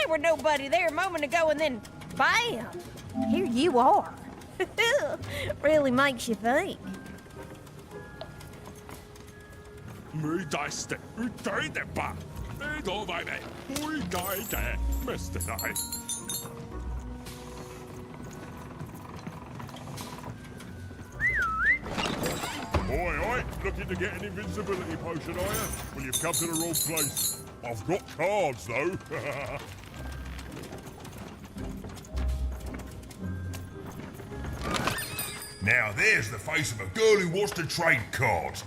There were nobody there a moment ago, and then, bam! Here you are. Really makes you think. Oi, looking to get an invincibility potion, are you? Well, you've come to the wrong place. I've got cards, though. Now there's the face of a girl who wants to trade cards.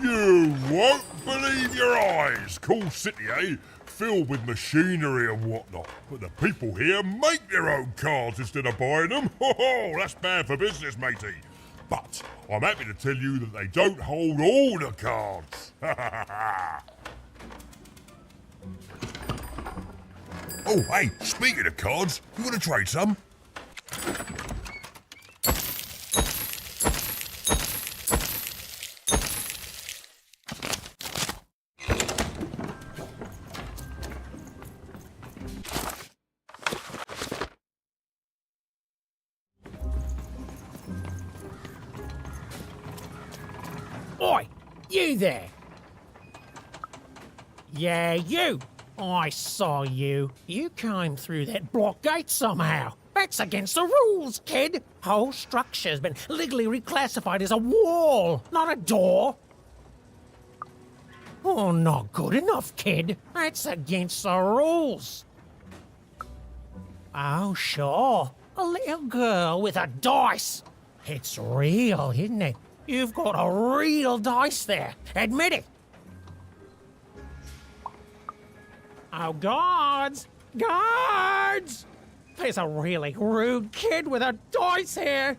You won't believe your eyes. Cool city, eh? Filled with machinery and whatnot. But the people here make their own cards instead of buying them. Ho, that's bad for business, matey. But I'm happy to tell you that they don't hold all the cards. Oh, hey, speaking of cards, you want to trade some? Oi, you there! Yeah, you! I saw you. You came through that block gate somehow. That's against the rules, kid. Whole structure's been legally reclassified as a wall, not a door. Oh, not good enough, kid. That's against the rules. Oh, sure. A little girl with a dice. It's real, isn't it? You've got a real dice there. Admit it. Oh, guards! Guards! There's a really rude kid with a dice here.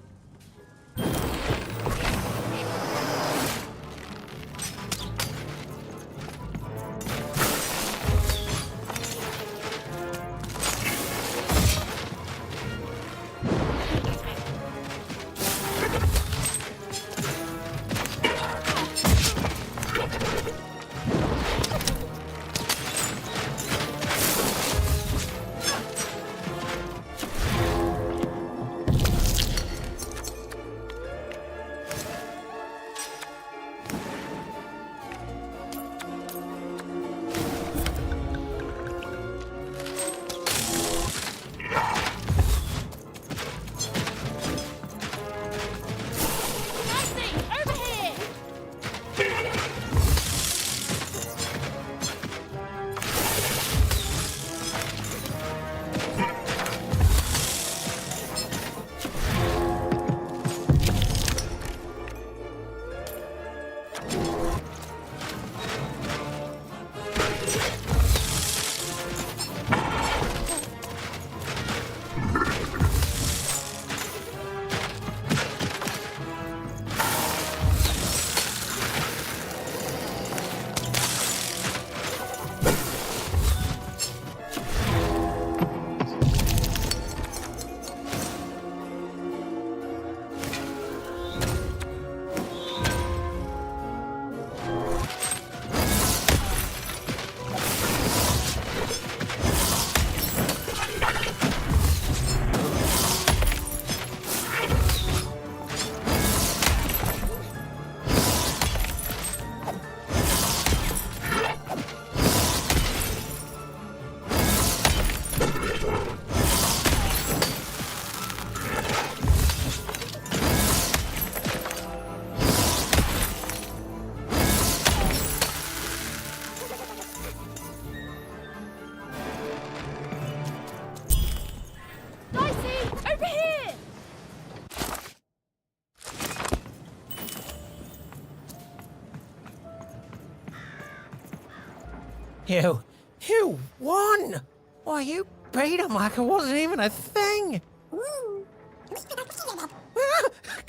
You won! Why, you beat him like it wasn't even a thing!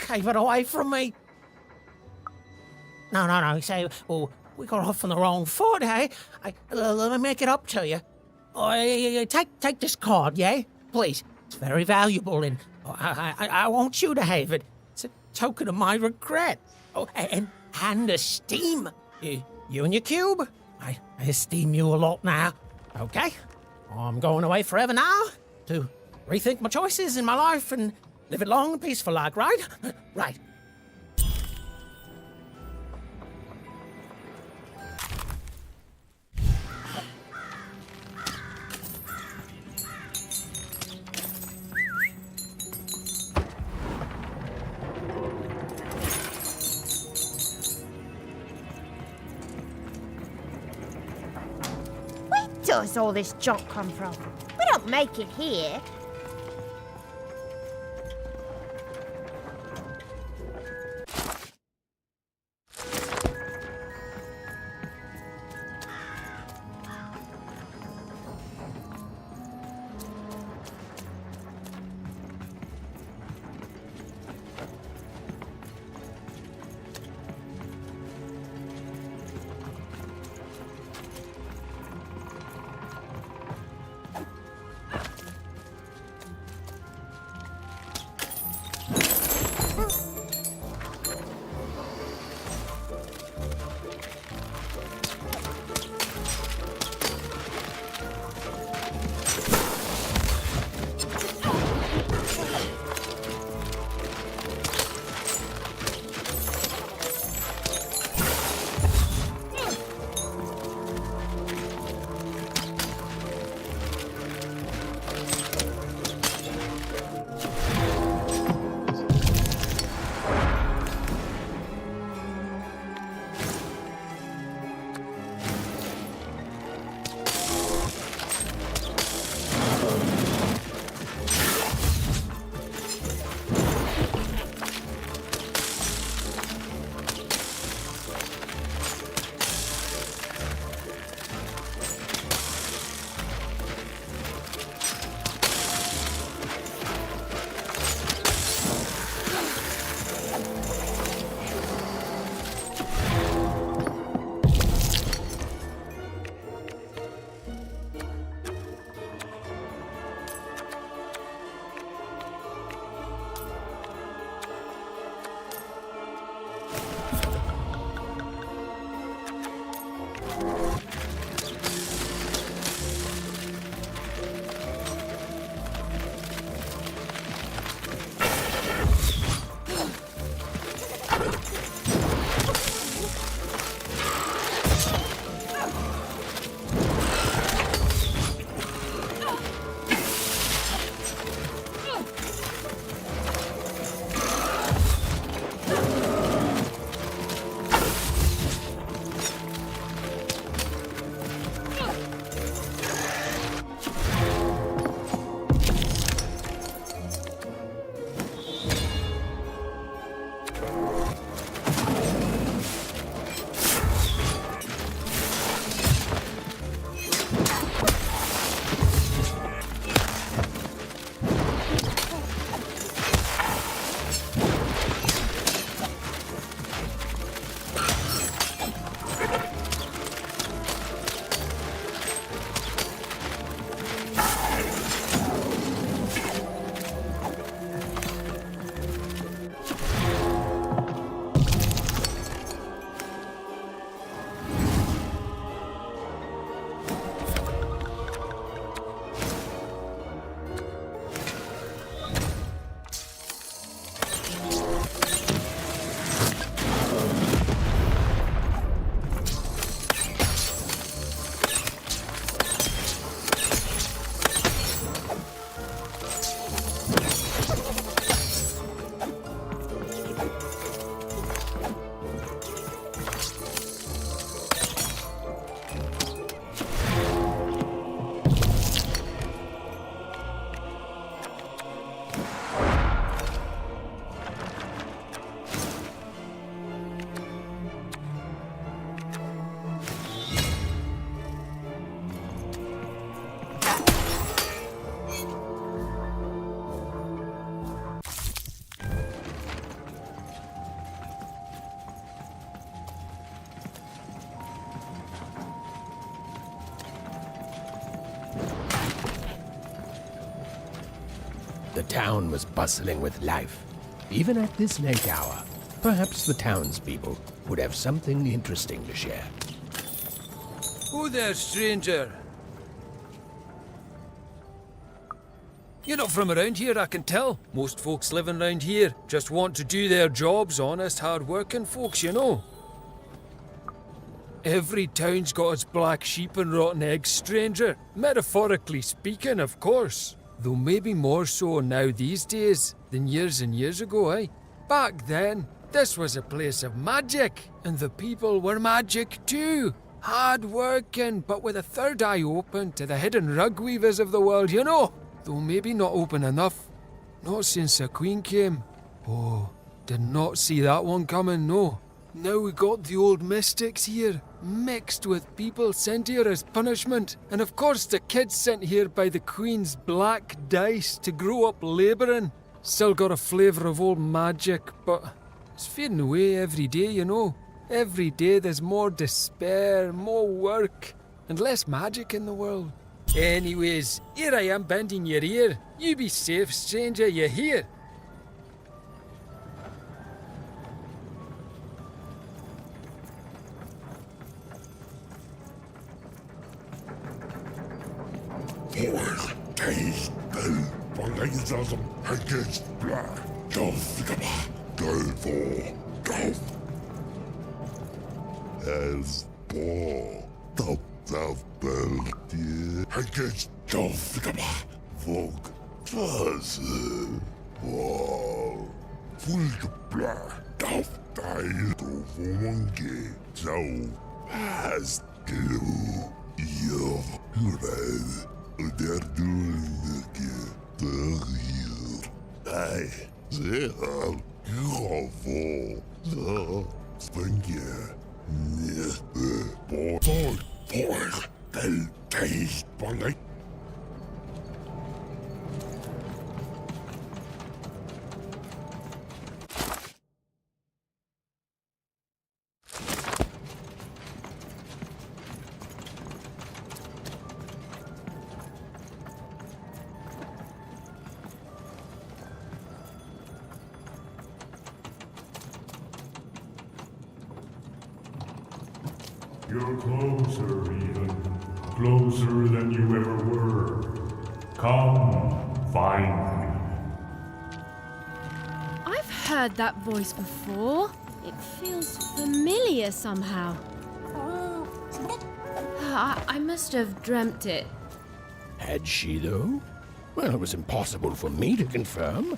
Gave it away from me! No, say, well, we got off on the wrong foot, eh? Let me make it up to you. Take this card, yeah? Please. It's very valuable, and I want you to have it. It's a token of my regret. Oh, and esteem. You and your cube. I esteem you a lot now, okay? I'm going away forever now to rethink my choices in my life and live it long and peaceful like, right? Right. Where does all this junk come from? We don't make it here. The town was bustling with life. Even at this late hour, perhaps the townspeople would have something interesting to share. Who there, stranger? You're not from around here, I can tell. Most folks living around here just want to do their jobs, honest, hard-working folks, you know. Every town's got its black sheep and rotten eggs, stranger. Metaphorically speaking, of course. Though maybe more so now these days than years and years ago, eh? Back then, this was a place of magic, and the people were magic too. Hard working, but with a third eye open to the hidden rug weavers of the world, you know. Though maybe not open enough. Not since the Queen came. Oh, did not see that one coming, no. Now we got the old mystics here, mixed with people sent here as punishment. And of course the kids sent here by the Queen's black dice to grow up labouring. Still got a flavour of old magic, but it's fading away every day, you know. Every day there's more despair, more work, and less magic in the world. Anyways, here I am bending your ear. You be safe, stranger, you hear? You're closer, Ethan. Closer than you ever were. Come, find me. I've heard that voice before. It feels familiar somehow. I must have dreamt it. Had she, though? Well, it was impossible for me to confirm,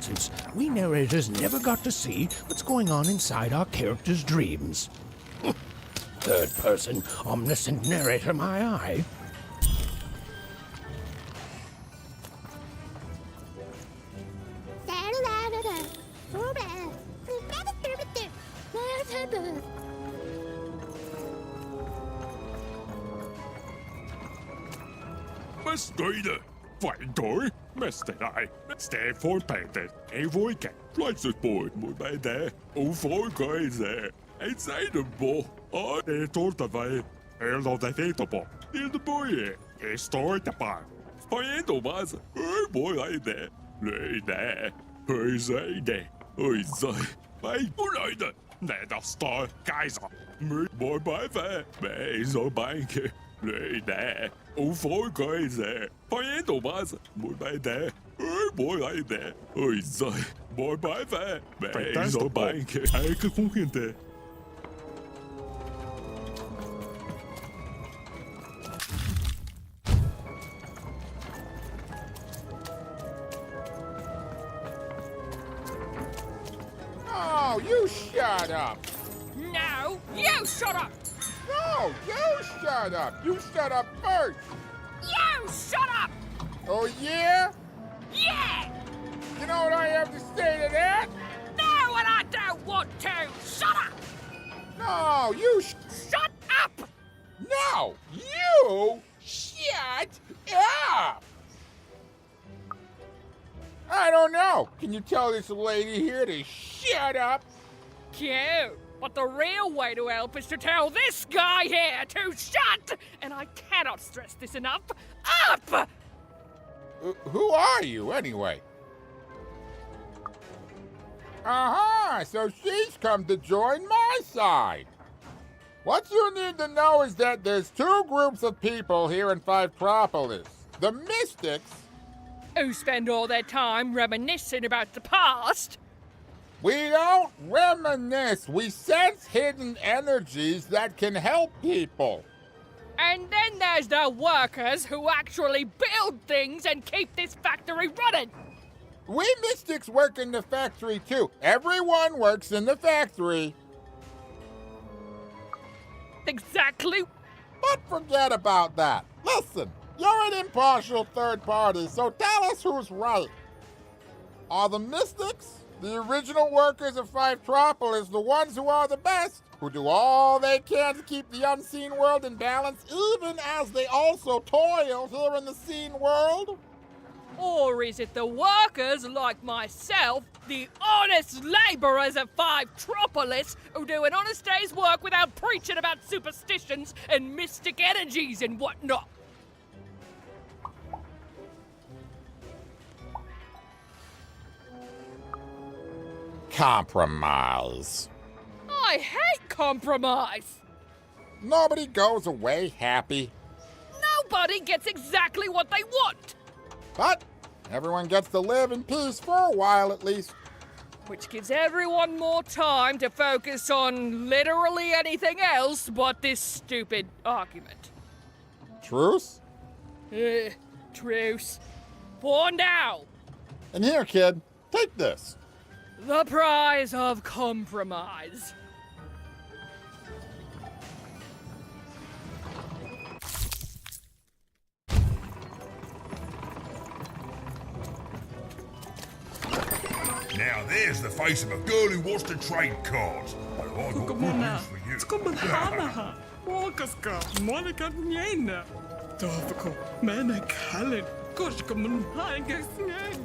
since we narrators never got to see what's going on inside our characters' dreams. Third-person, omniscient narrator, my eye. Mistøyde! Fejndøj! Mesterdej! Stedforpættet! Evoike! Fløjtsesbåd mod mig da! Uforgøjse! En sejdenbo! Og det tortevej! Eller det etterpå! Til det bøje! Jeg står der bare! Spøjendo masse! Bøjde! Løyde! Højsøyde! Højsøy! Vej uløyde! Neder står kejser! Mød mod mig hvad? Med så banke! Løyde! Uforgøjse! Spøjendo masse! Mod mig da! Bøjde! Højsøy! Mod mig hvad? Med så banke! Ikke kunkende! Oh, you shut up! No, you shut up! No, you shut up! You shut up first! You shut up! Oh, yeah? Yeah! You know what I have to say to that? No, and I don't want to! Shut up! No, you Shut up! No, you shut up! I don't know. Can you tell this lady here to shut up? Cute. But the real way to help is to tell this guy here to shut! And I cannot stress this enough. Up! Who are you, anyway? Uh-huh, so she's come to join my side. What you need to know is that there's two groups of people here in Fivetropolis. The Mystics who spend all their time reminiscing about the past. We don't reminisce. We sense hidden energies that can help people. And then there's the workers who actually build things and keep this factory running. We mystics work in the factory too. Everyone works in the factory. Exactly. But forget about that. Listen, you're an impartial third party, so tell us who's right. Are the mystics, the original workers of Fivetropolis, the ones who are the best, who do all they can to keep the unseen world in balance, even as they also toil here in the seen world? Or is it the workers like myself, the honest labourers of Fivetropolis, who do an honest day's work without preaching about superstitions and mystic energies and whatnot? Compromise. I hate compromise. Nobody goes away happy. Nobody gets exactly what they want. But everyone gets to live in peace for a while at least. Which gives everyone more time to focus on literally anything else but this stupid argument. Truce? Truce. For now. And here, kid, take this. The prize of compromise. Now there's the face of a girl who wants to trade cards. But I've got good news for you. Skobahanaha, Walkaska, Monica Niena, Dovko, Mena Kalin, Kushkaman Hagasnang.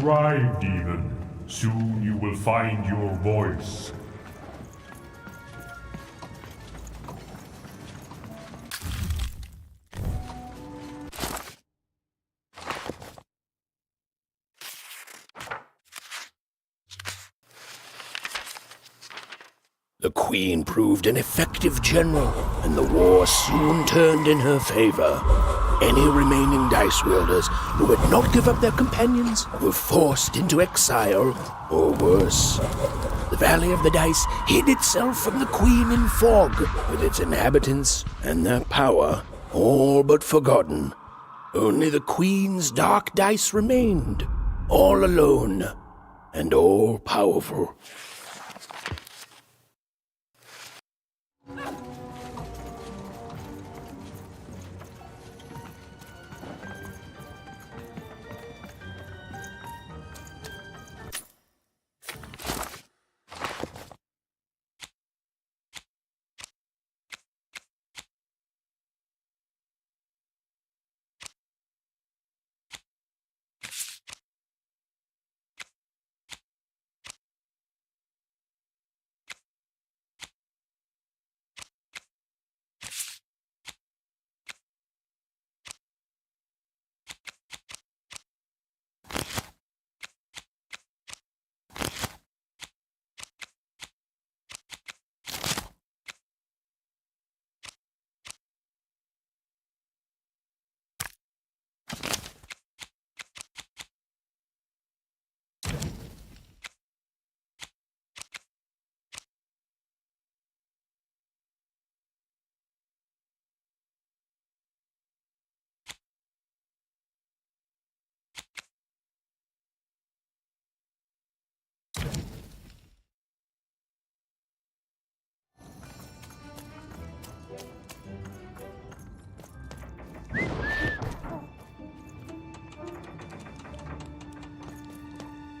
contrived, even. Soon you will find your voice. The Queen proved an effective general, and the war soon turned in her favor. Any remaining dice wielders who would not give up their companions were forced into exile, or worse. The Valley of the Dice hid itself from the Queen in fog, with its inhabitants and their power all but forgotten. Only the Queen's dark dice remained, all alone and all powerful.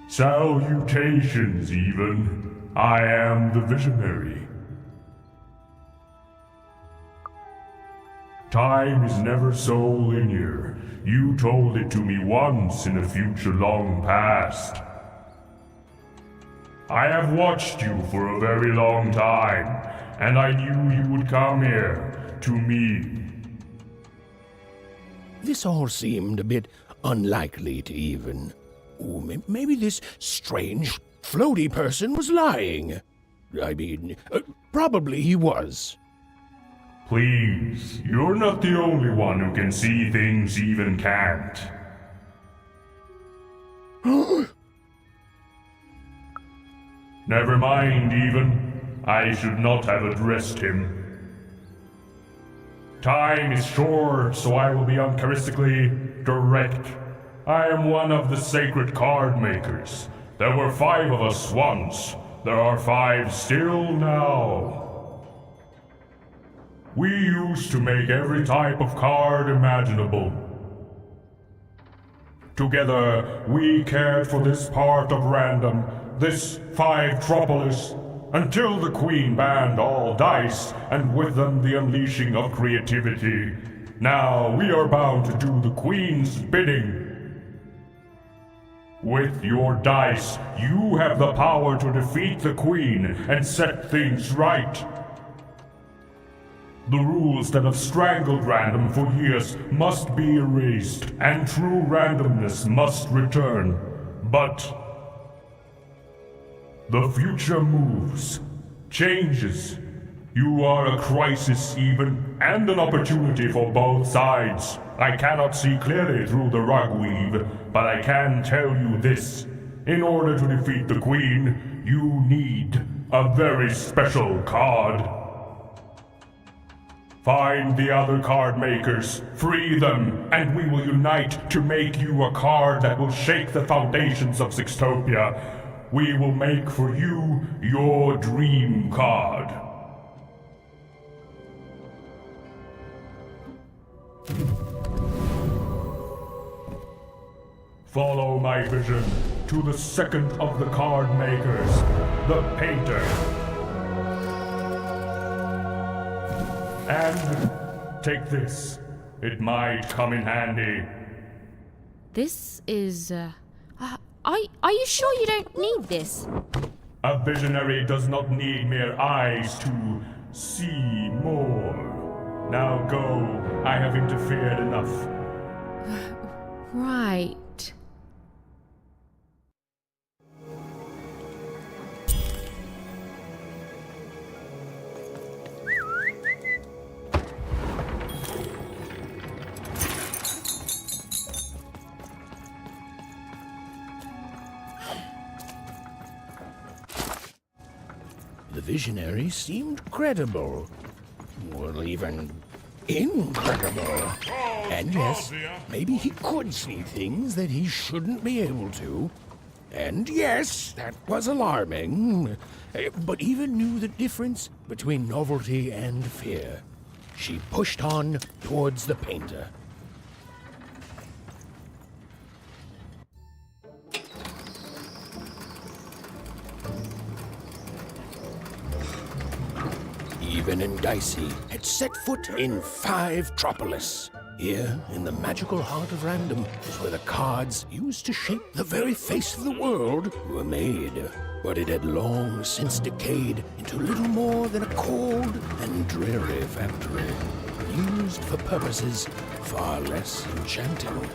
Salutations, even. I am the Visionary. Time is never so linear. You told it to me once in a future long past. I have watched you for a very long time, and I knew you would come here, to me. This all seemed a bit unlikely to even. Ooh, maybe this strange, floaty person was lying. I mean, probably he was. Please, you're not the only one who can see things even can't. Never mind, even. I should not have addressed him. Time is short, so I will be uncharacteristically direct. I am one of the sacred card makers. There were 5 of us once. There are 5 still now. We used to make every type of card imaginable. Together, we cared for this part of random, this Fivetropolis, until the Queen banned all dice, and with them the unleashing of creativity. Now we are bound to do the Queen's bidding. With your dice, you have the power to defeat the Queen and set things right. The rules that have strangled random for years must be erased, and true randomness must return. But the future moves, changes. You are a crisis even, and an opportunity for both sides. I cannot see clearly through the rug weave, but I can tell you this. In order to defeat the Queen, you need a very special card. Find the other card makers, free them, and we will unite to make you a card that will shake the foundations of Sixtopia. We will make for you your dream card. Follow my vision to the second of the card makers, the painter. And take this. It might come in handy. This is, Are you sure you don't need this? A visionary does not need mere eyes to see more. Now go. I have interfered enough. Right. The visionary seemed credible. Well, even incredible. And yes, maybe he could see things that he shouldn't be able to. And yes, that was alarming. But even knew the difference between novelty and fear. She pushed on towards the painter. Even and Dicey had set foot in Fivetropolis. Here, in the magical heart of random, is where the cards used to shape the very face of the world were made. But it had long since decayed into little more than a cold and dreary factory, used for purposes far less enchanting.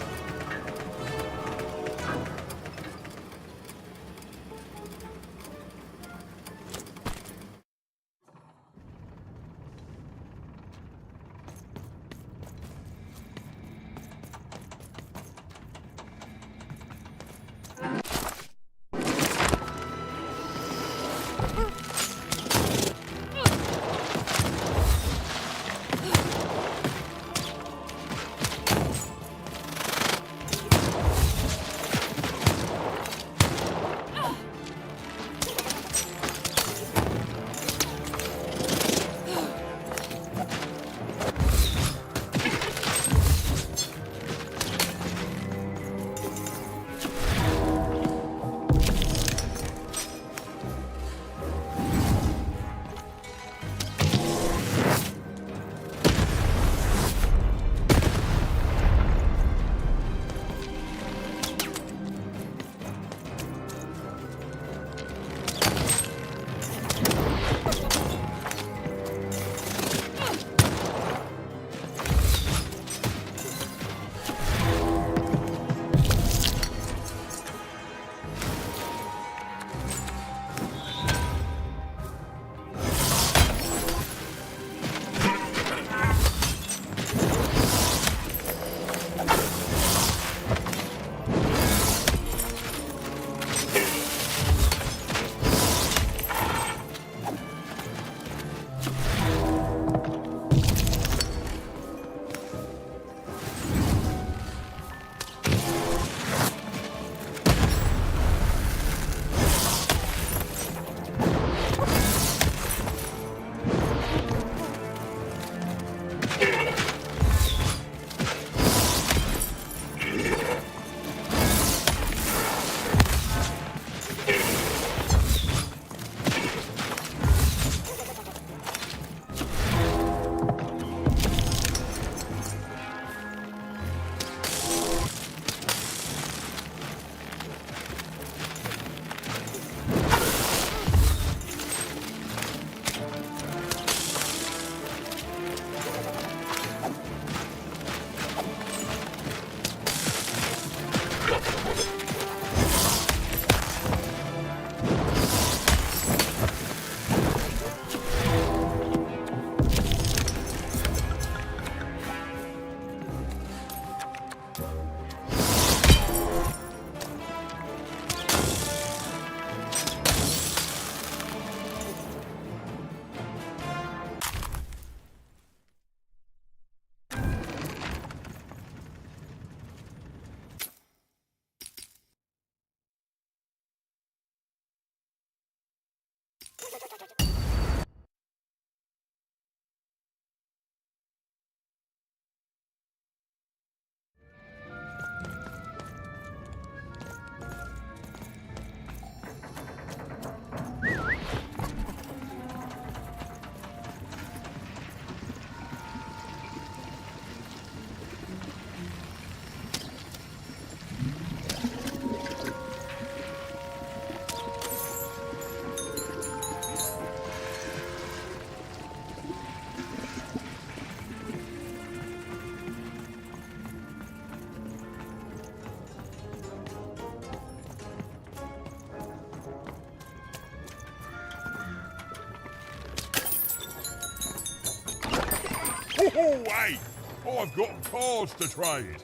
Oh, hey, I've got cards to trade.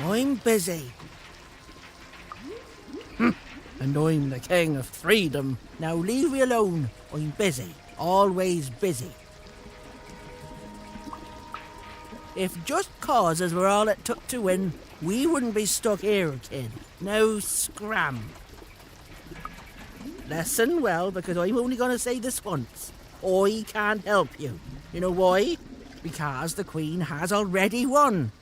I'm busy. And I'm the king of freedom. Now leave me alone. I'm busy. Always busy. If just causes were all it took to win, we wouldn't be stuck here, kid. Now scram. Listen well, because I'm only going to say this once. I can't help you. You know why? Because the Queen has already won.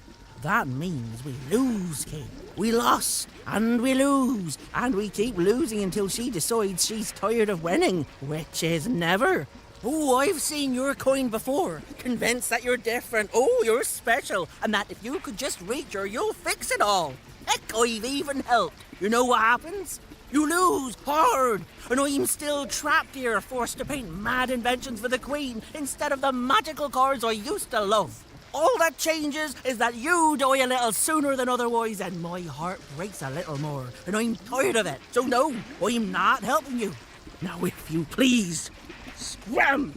That means we lose, kid. We lost, and we lose, and we keep losing until she decides she's tired of winning, which is never. Oh, I've seen your coin before, convinced that you're different, oh, you're special, and that if you could just reach her, you'll fix it all. Heck, I've even helped. You know what happens? You lose hard, and I'm still trapped here, forced to paint mad inventions for the Queen instead of the magical cards I used to love. All that changes is that you die a little sooner than otherwise, and my heart breaks a little more, and I'm tired of it. So no, I'm not helping you. Now, if you please, scram!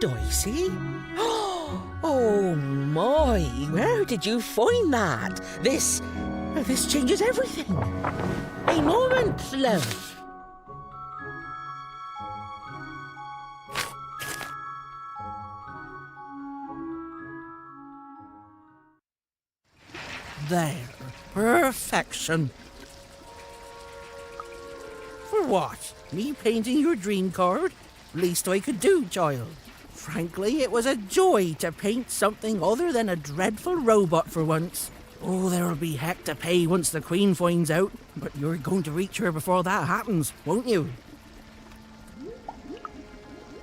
Dicey? Oh my, where did you find that? This changes everything. A moment, love. There. Perfection. For what? Me painting your dream card? Least I could do, child. Frankly, it was a joy to paint something other than a dreadful robot for once. Oh, there'll be heck to pay once the Queen finds out, but you're going to reach her before that happens, won't you?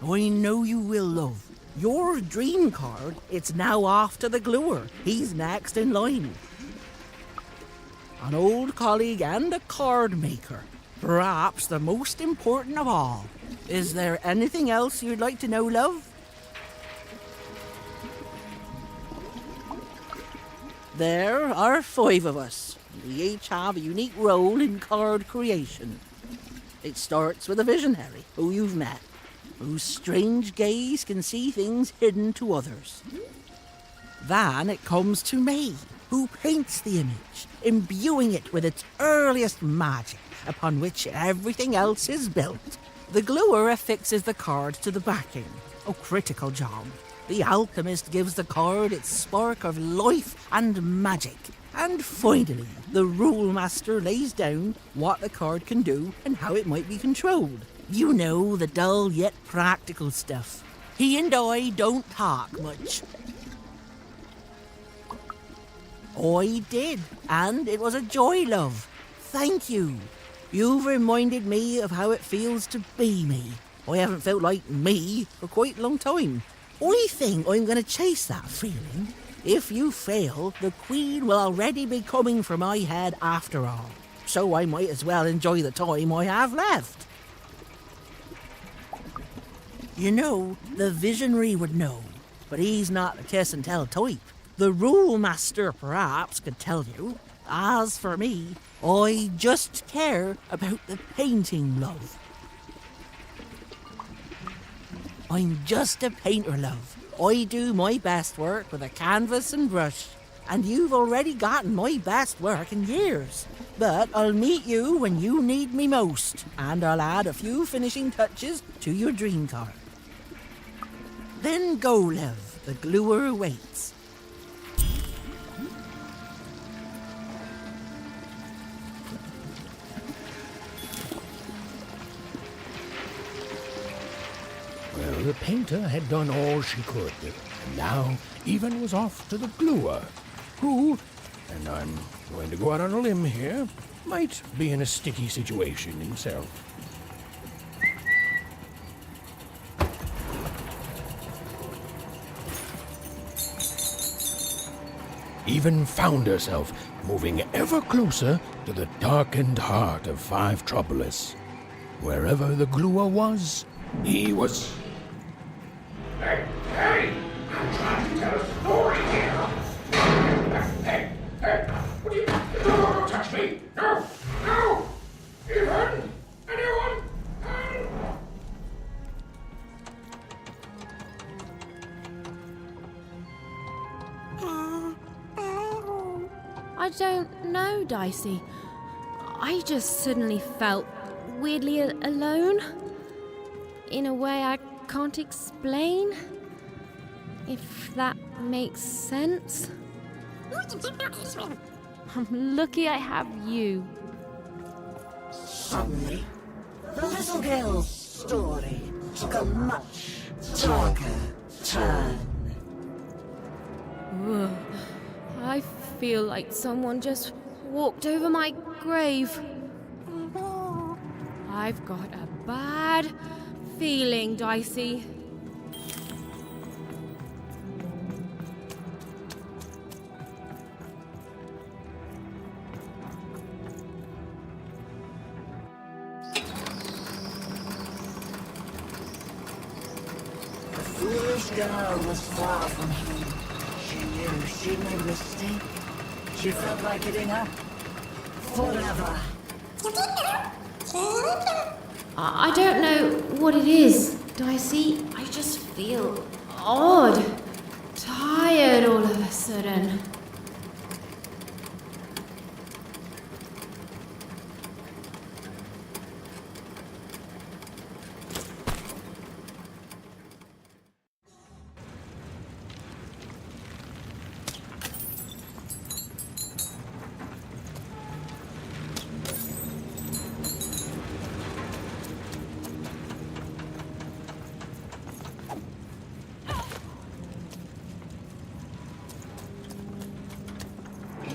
I know you will, love. Your dream card, it's now off to the gluer. He's next in line. An old colleague and a card maker. Perhaps the most important of all. Is there anything else you'd like to know, love? There are 5 of us. We each have a unique role in card creation. It starts with a visionary, who you've met, whose strange gaze can see things hidden to others. Then it comes to me, who paints the image, imbuing it with its earliest magic, upon which everything else is built. The gluer affixes the card to the backing. A critical job. The alchemist gives the card its spark of life and magic. And finally, the rule master lays down what the card can do and how it might be controlled. You know, the dull yet practical stuff. He and I don't talk much. I did, and it was a joy, love. Thank you. You've reminded me of how it feels to be me. I haven't felt like me for quite a long time. I think I'm going to chase that feeling. If you fail, the Queen will already be coming for my head after all. So I might as well enjoy the time I have left. You know, the visionary would know, but he's not the kiss and tell type. The rule master perhaps could tell you. As for me, I just care about the painting, love. I'm just a painter, love. I do my best work with a canvas and brush, and you've already gotten my best work in years. But I'll meet you when you need me most, and I'll add a few finishing touches to your dream card. Then go, love. The gluer waits. Well, the painter had done all she could, and now Even was off to the gluer, who, and I'm going to go out on a limb here, might be in a sticky situation himself. even found herself moving ever closer to the darkened heart of Fivetropolis. Wherever the gluer was, he was... Hey! I'm trying to tell a story here! Hey! What do you... Don't touch me! No! Even! Anyone? I don't know, Dicey. I just suddenly felt weirdly alone. In a way I can't explain. If that makes sense. I'm lucky I have you. Suddenly, the little girl's story took a much darker turn. Ugh. I feel like someone just walked over my grave. I've got a bad feeling, Dicey. The foolish girl was far from home. She knew she'd made a mistake. She felt like giving up. Forever. I don't know what it is, Dicey. I just feel odd. Tired all of a sudden.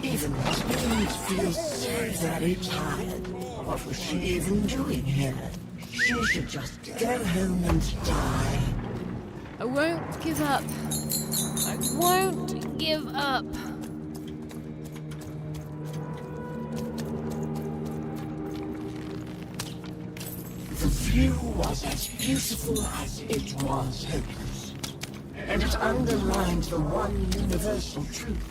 Even didn't feel so very tired. What was she even doing here? She should just go home and die. I won't give up. I won't give up. The view was as beautiful as it was hopeless. And it underlined the one universal truth.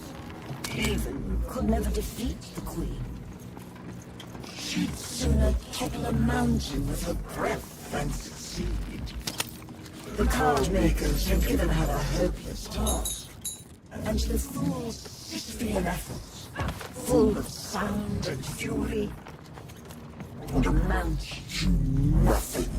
Haven could never defeat the Queen. She'd sooner topple a mountain with her breath than succeed. The card makers had given her a hopeless task, and the fool's Sisyphean efforts, full of sound and fury, would amount to nothing.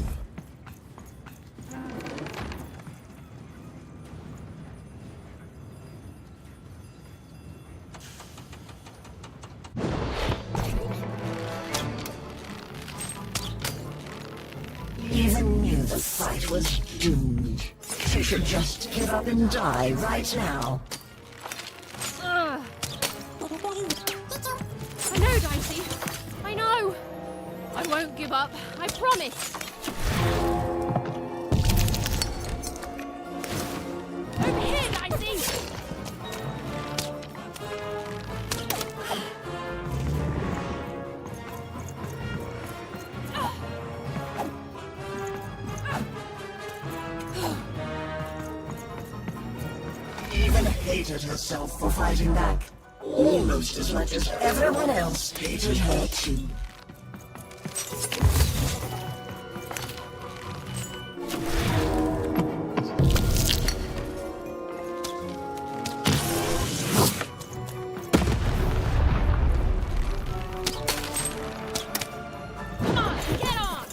Even knew the fight was doomed. She should just give up and die right now. I know, Dicey. I know. I won't give up. I promise. Over here, Dicey. Even hated herself for fighting back. Almost as much as everyone else hated her too. Come on, get on.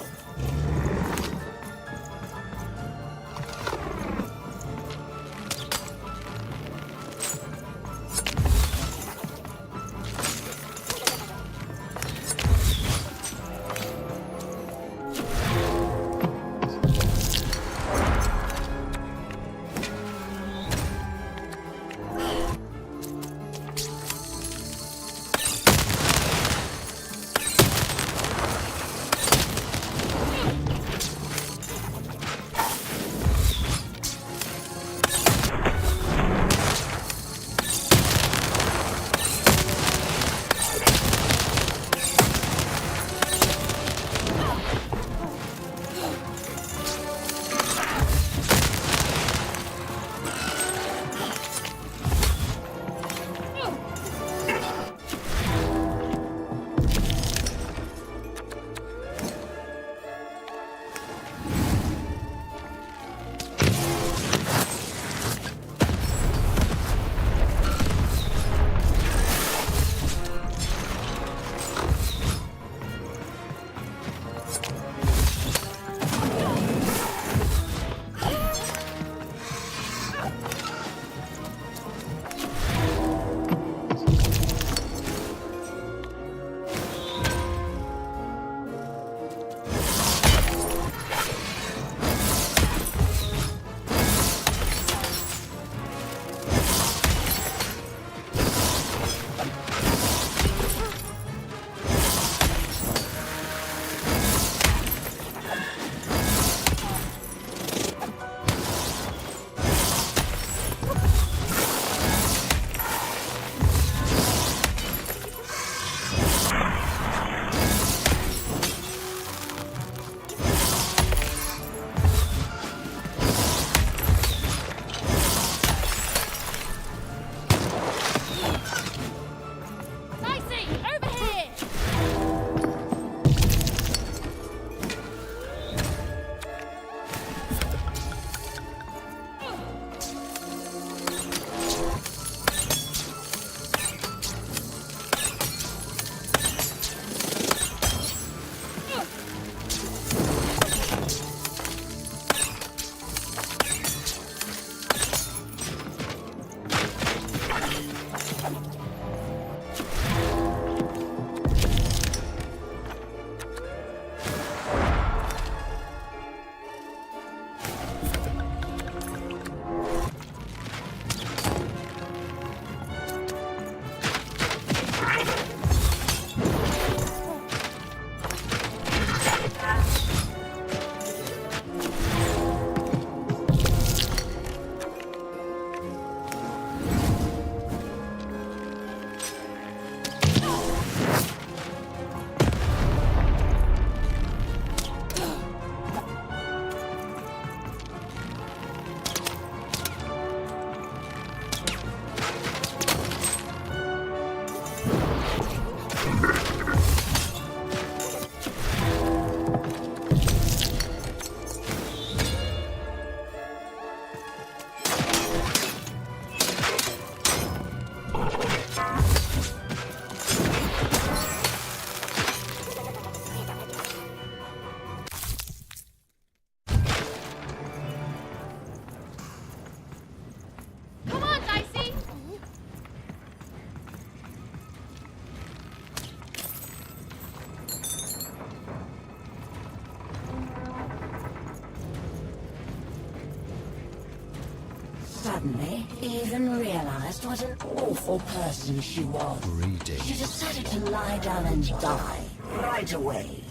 Suddenly, Eden realized what an awful person she was. She decided to lie down and die right away.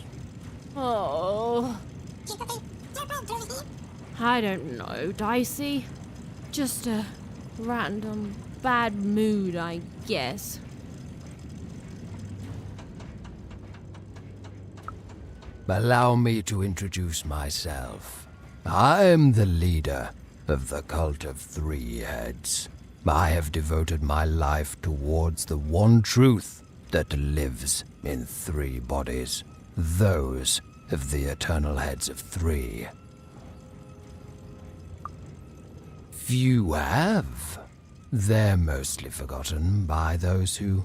Oh. I don't know, Dicey. Just a random bad mood, I guess. Allow me to introduce myself. I'm the leader of the Cult of Three Heads. I have devoted my life towards the one truth that lives in three bodies, those of the eternal heads of three. Few have. They're mostly forgotten by those who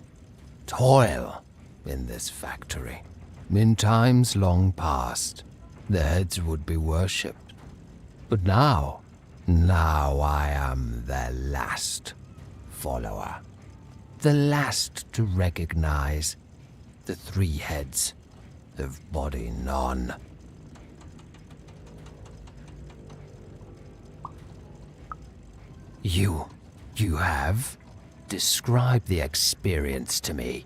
toil in this factory. In times long past, the heads would be worshipped. But now I am their last follower. The last to recognize the three heads of body none. You have? Describe the experience to me.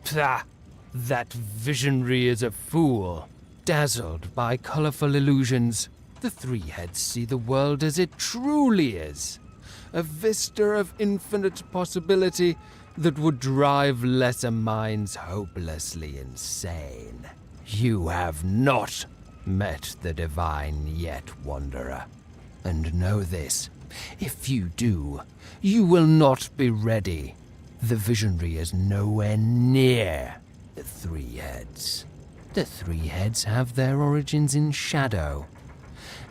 Pah! That visionary is a fool. Dazzled by colorful illusions, the three heads see the world as it truly is. A vista of infinite possibility that would drive lesser minds hopelessly insane. You have not met the divine yet, Wanderer. And know this, if you do, you will not be ready. The visionary is nowhere near the three heads. The three heads have their origins in shadow,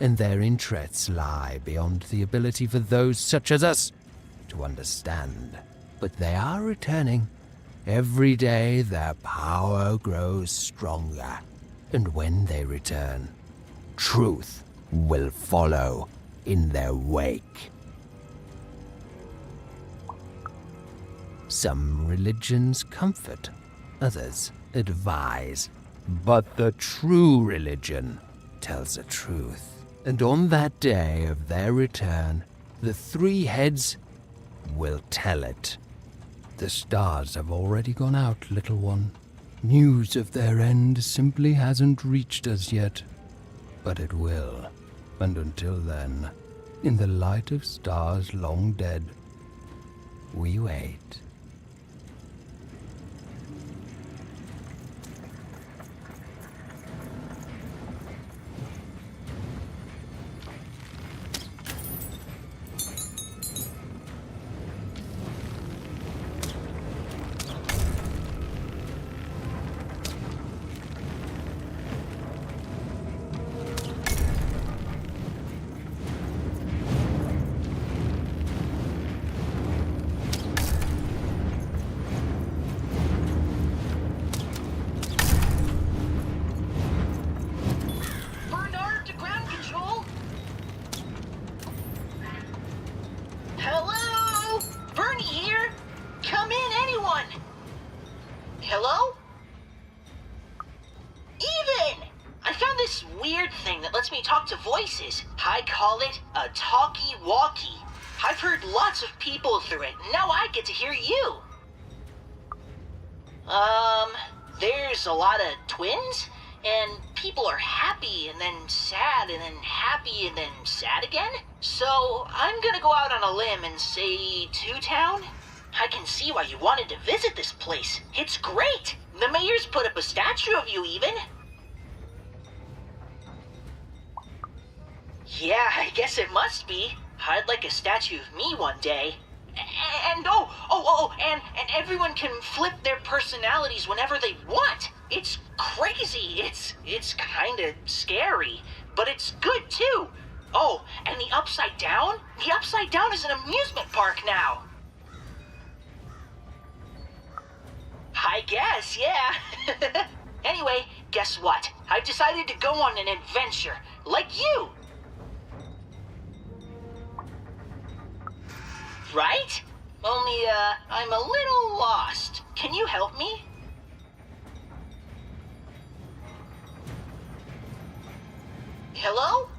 and their interests lie beyond the ability for those such as us to understand. But they are returning. Every day their power grows stronger, and when they return, truth will follow in their wake. Some religions comfort, others advise, but the true religion tells the truth. And on that day of their return, the three heads will tell it. The stars have already gone out, little one. News of their end simply hasn't reached us yet, but it will. And until then, in the light of stars long dead, we wait. I call it a talkie-walkie. I've heard lots of people through it. Now I get to hear you. There's a lot of twins, and people are happy and then sad and then happy and then sad again. So I'm gonna go out on a limb and say Two-Town. I can see why you wanted to visit this place. It's great. The mayor's put up a statue of you even. Yeah, I guess it must be. I'd like a statue of me one day. And and everyone can flip their personalities whenever they want. It's crazy. It's kind of scary, but it's good too. Oh, and the Upside Down? The Upside Down is an amusement park now. I guess, yeah. Anyway, guess what? I've decided to go on an adventure, like you. Right? Only, I'm a little lost. Can you help me? Hello?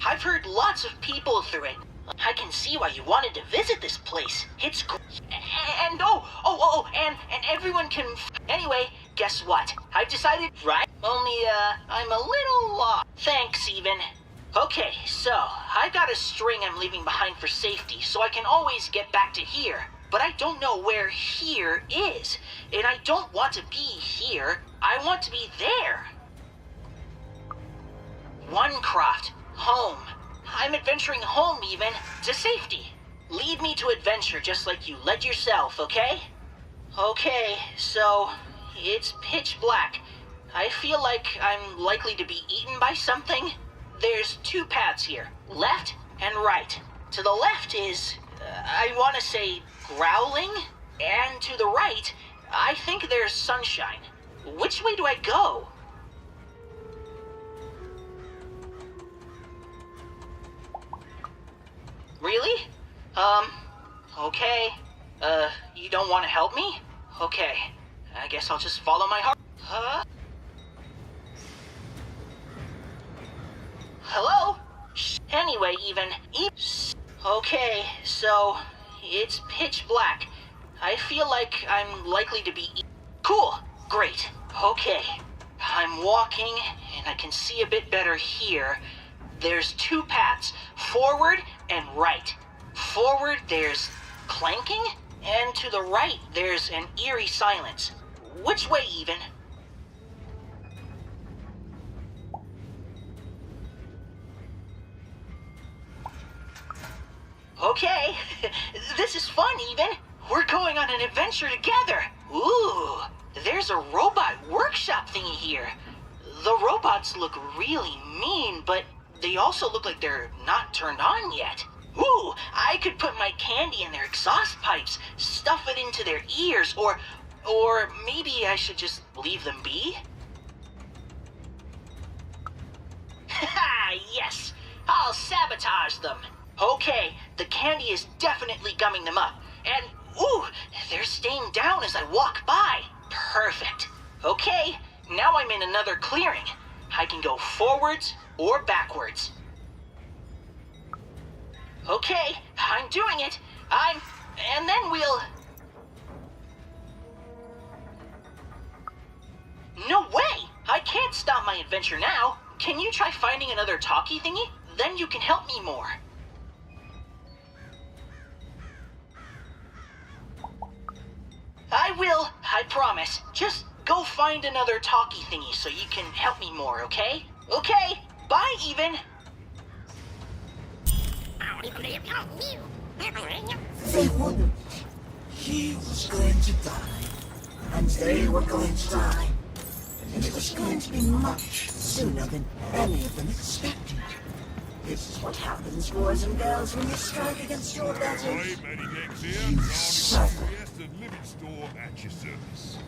I've heard lots of people through it. I can see why you wanted to visit this place. It's and and everyone can. Anyway, guess what? I've decided, right? Only I'm a little lost. Thanks, even. Okay, so I got a string I'm leaving behind for safety, so I can always get back to here. But I don't know where here is, and I don't want to be here. I want to be there. Onecroft, home. I'm adventuring home, even, to safety. Lead me to adventure just like you led yourself, okay? Okay, so it's pitch black. I feel like I'm likely to be eaten by something. There's two paths here, left and right. To the left is, I want to say, growling, and to the right, I think there's sunshine. Which way do I go? Really? Okay. You don't want to help me? Okay. I guess I'll just follow my heart. Huh? Hello? Anyway, even. Okay, so it's pitch black. I feel like I'm likely to be. Cool. Great. Okay. I'm walking, and I can see a bit better here. There's two paths, forward and right. Forward, there's clanking, and to the right, there's an eerie silence. Which way, even? Okay, this is fun, even. We're going on an adventure together. Ooh, there's a robot workshop thingy here. The robots look really mean, but they also look like they're not turned on yet. Ooh, I could put my candy in their exhaust pipes, stuff it into their ears, or maybe I should just leave them be? Haha, yes, I'll sabotage them. Okay, the candy is definitely gumming them up, and ooh, they're staying down as I walk by. Perfect. Okay, now I'm in another clearing. I can go forwards or backwards. Okay, I'm doing it. And then we'll... No way! I can't stop my adventure now. Can you try finding another talkie thingy? Then you can help me more. I will, I promise. Just go find another talkie thingy so you can help me more, okay? Okay, bye, even. They wouldn't. He was going to die, and they were going to die, and it was going to be much sooner than any of them expected. This is what happens, boys and girls, when you strike against your betters. You suffer. Living store at your service.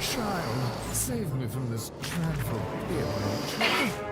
child, save me from this dreadful pit.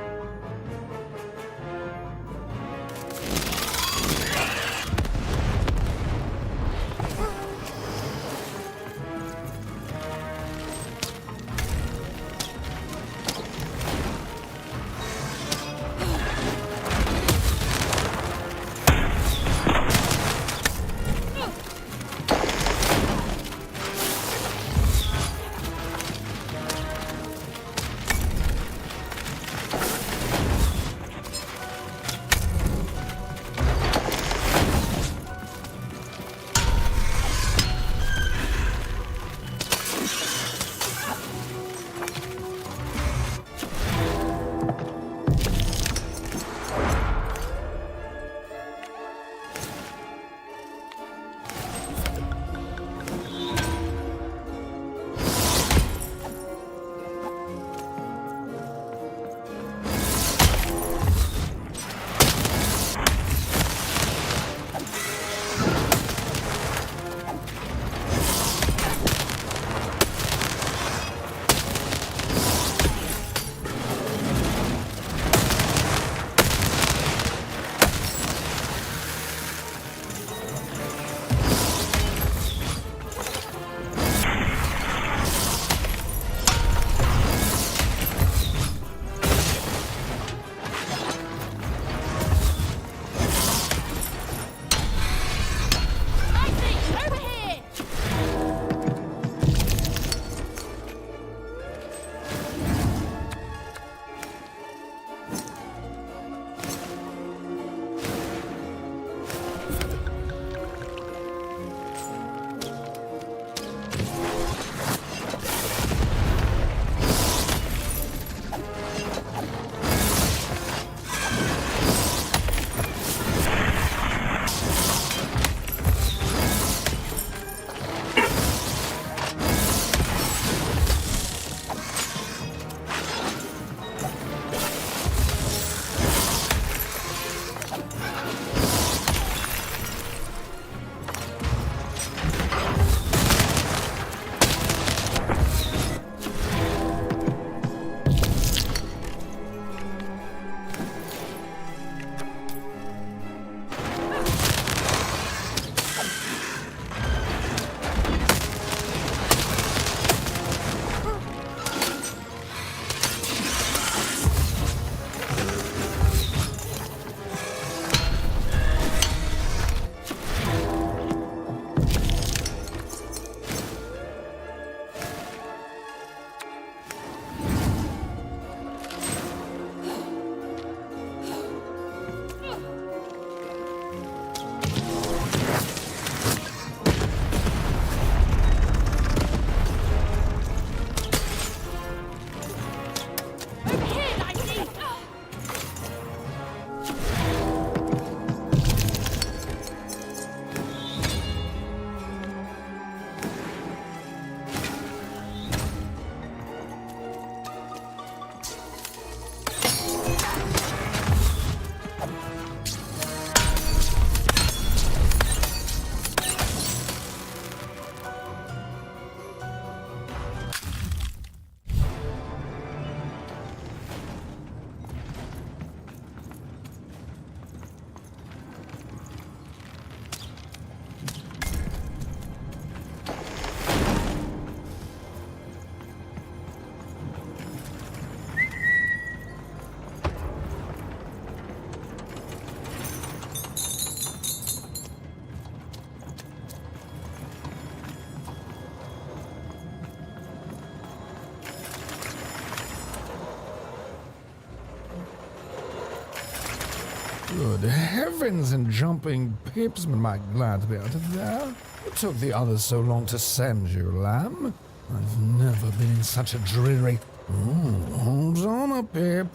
Good heavens and jumping pips, am I glad to be out of there. What took the others so long to send you, lamb? I've never been in such a dreary... Oh, hold on a pip.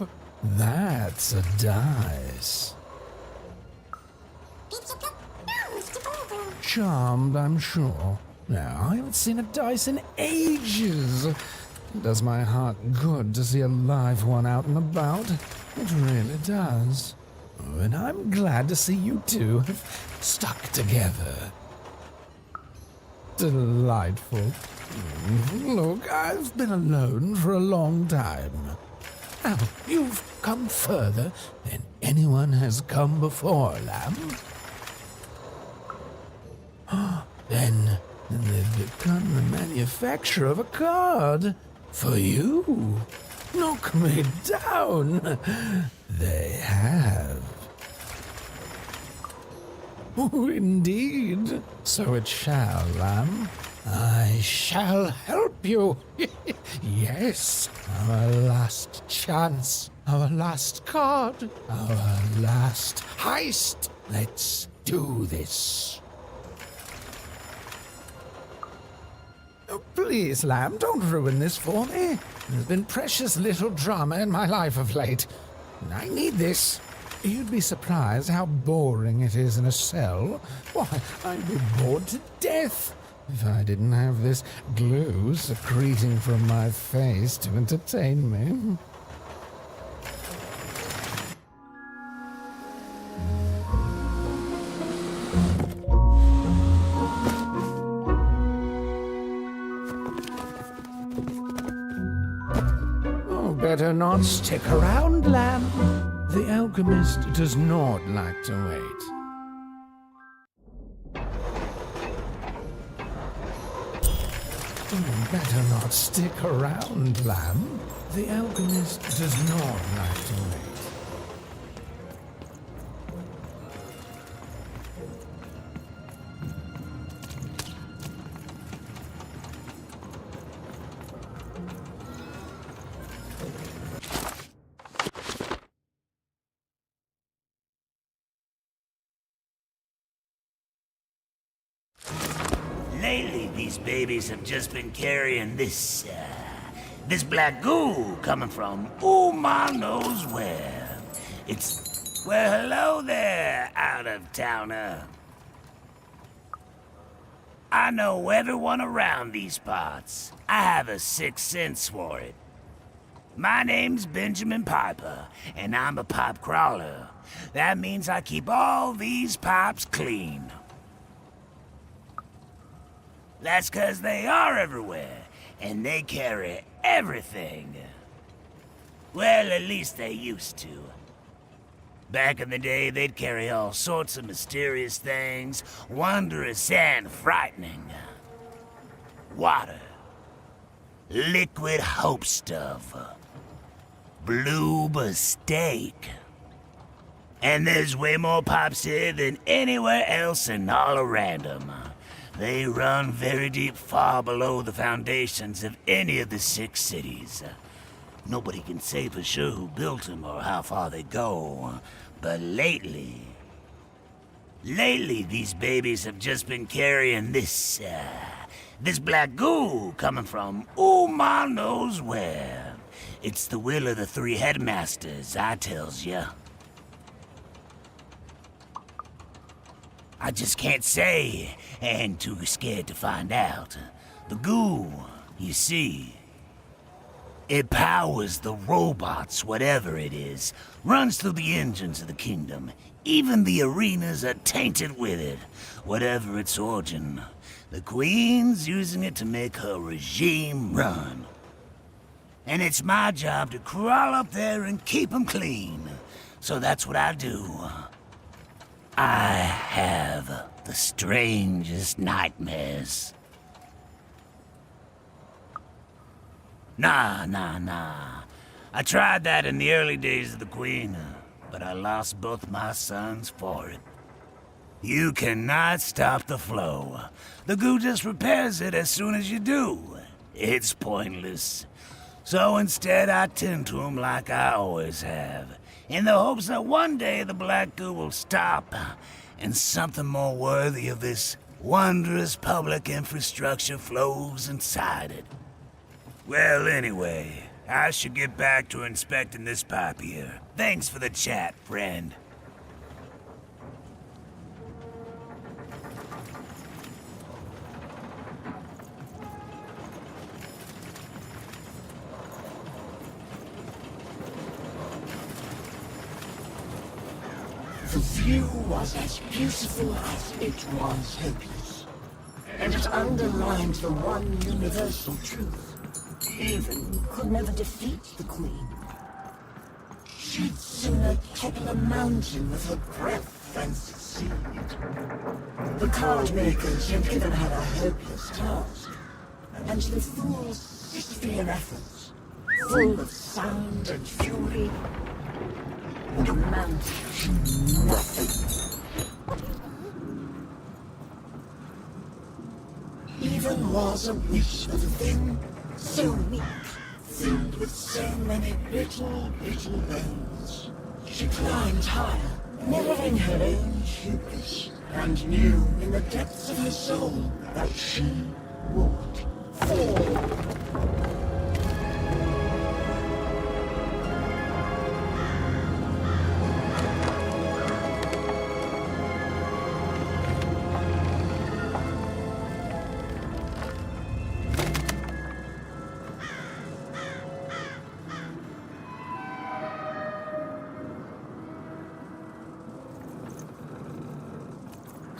That's a dice. Charmed, I'm sure. Now, I haven't seen a dice in ages. It does my heart good to see a live one out and about. It really does. Oh, and I'm glad to see you two have stuck together. Delightful. Look, I've been alone for a long time. Now, you've come further than anyone has come before, Lamb. Then they've become the manufacturer of a card for you. Knock me down. They have. Oh, indeed. So it shall, Lamb. I shall help you. Yes, our last chance, our last card, our last heist. Let's do this. Oh, please, Lamb, don't ruin this for me. There's been precious little drama in my life of late. I need this. You'd be surprised how boring it is in a cell. Why, I'd be bored to death if I didn't have this glue secreting from my face to entertain me. Oh, better not stick around, Lamb. The alchemist does not like to wait. Oh, better not stick around, Lamb. The alchemist does not like to wait. Lately, these babies have just been carrying this black goo coming from ma knows where. Well, hello there, out-of-towner. I know everyone around these parts. I have a sixth sense for it. My name's Benjamin Piper, and I'm a pipe crawler. That means I keep all these pipes clean. That's 'cause they are everywhere, and they carry everything. Well, at least they used to. Back in the day, they'd carry all sorts of mysterious things, wondrous and frightening. Water. Liquid hope stuff. Blue steak. And there's way more pipes here than anywhere else in all of Random. They run very deep, far below the foundations of any of the 6 cities. Nobody can say for sure who built them or how far they go. But lately, these babies have just been carrying this black goo coming from ma knows where. It's the will of the 3 headmasters, I tells ya. I just can't say, and too scared to find out. The goo, you see, it powers the robots, whatever it is, runs through the engines of the kingdom. Even the arenas are tainted with it, whatever its origin. The queen's using it to make her regime run. And it's my job to crawl up there and keep them clean. So that's what I do. I have the strangest nightmares. Nah. I tried that in the early days of the Queen, but I lost both my sons for it. You cannot stop the flow. The goo just repairs it as soon as you do. It's pointless. So instead I tend to them like I always have, in the hopes that one day the black goo will stop, and something more worthy of this wondrous public infrastructure flows inside it. Well, anyway, I should get back to inspecting this pipe here. Thanks for the chat, friend. The view was as beautiful as it was hopeless. and it underlined the one universal truth. Even could never defeat the Queen. She'd sooner topple a mountain with her breath than succeed. The card makers had given her a hopeless task, and the fool's Sisyphean efforts, full of sound and fury, would amount to nothing. Even was a wish of a thing so weak, filled with so many little bones. She climbed higher, mirroring her own hubris, and knew in the depths of her soul that she would fall.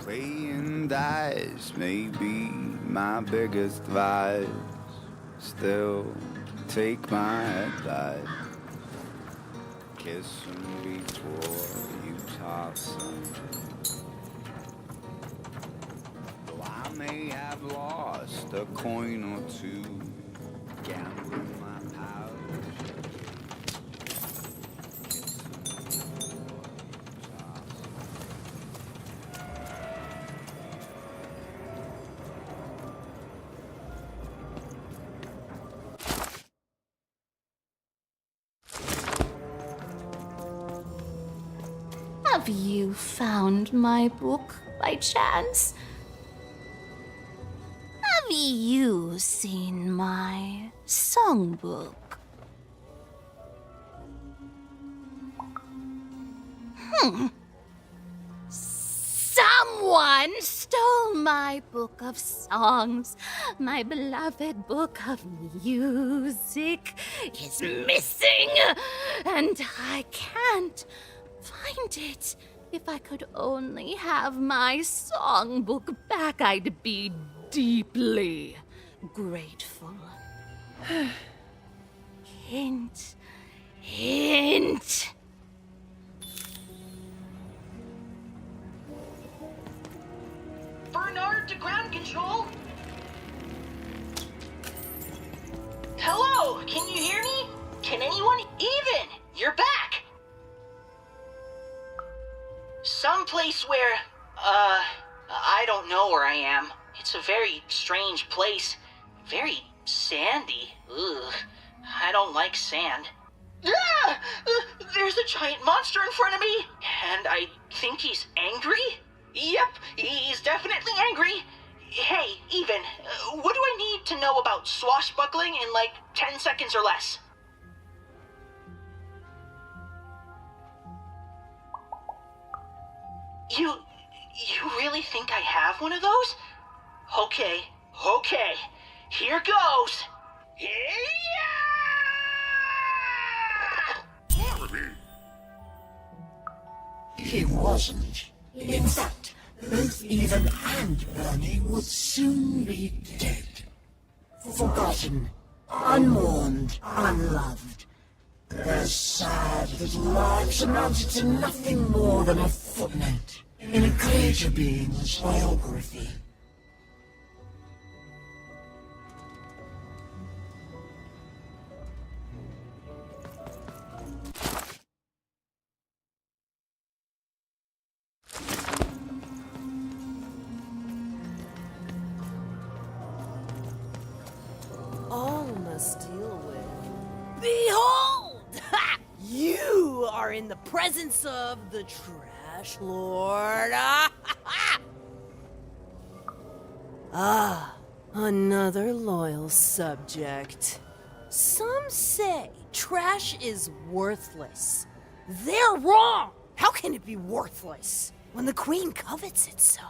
Playing dice may be my biggest vice. Still, take my advice. Kiss them before you toss them. Though I may have lost a coin or two, gambling my pouch. Have you found my book by chance? Have you seen my songbook? Someone stole my book of songs. My beloved book of music is missing, and I can't find it. If I could only have my songbook back, I'd be deeply grateful. Hint, hint. Bernard to ground control. Hello, can you hear me? Can anyone even? You're back. Someplace where, I don't know where I am. It's a very strange place. Very sandy. Ugh, I don't like sand. Ah! There's a giant monster in front of me, and I think he's angry? Yep, he's definitely angry. Hey, Even, what do I need to know about swashbuckling in like 10 seconds or less? You really think I have one of those? Okay, here goes. He wasn't. In fact, both Even and Bernie would soon be dead. Forgotten, unmourned, unloved. Their sad little lives amounted to nothing more than a footnote in a greater being's biography. All must deal with. Behold! Ha! You are in the presence of the Trash Lord. Ah, another loyal subject. Some say trash is worthless. They're wrong! How can it be worthless when the Queen covets it so?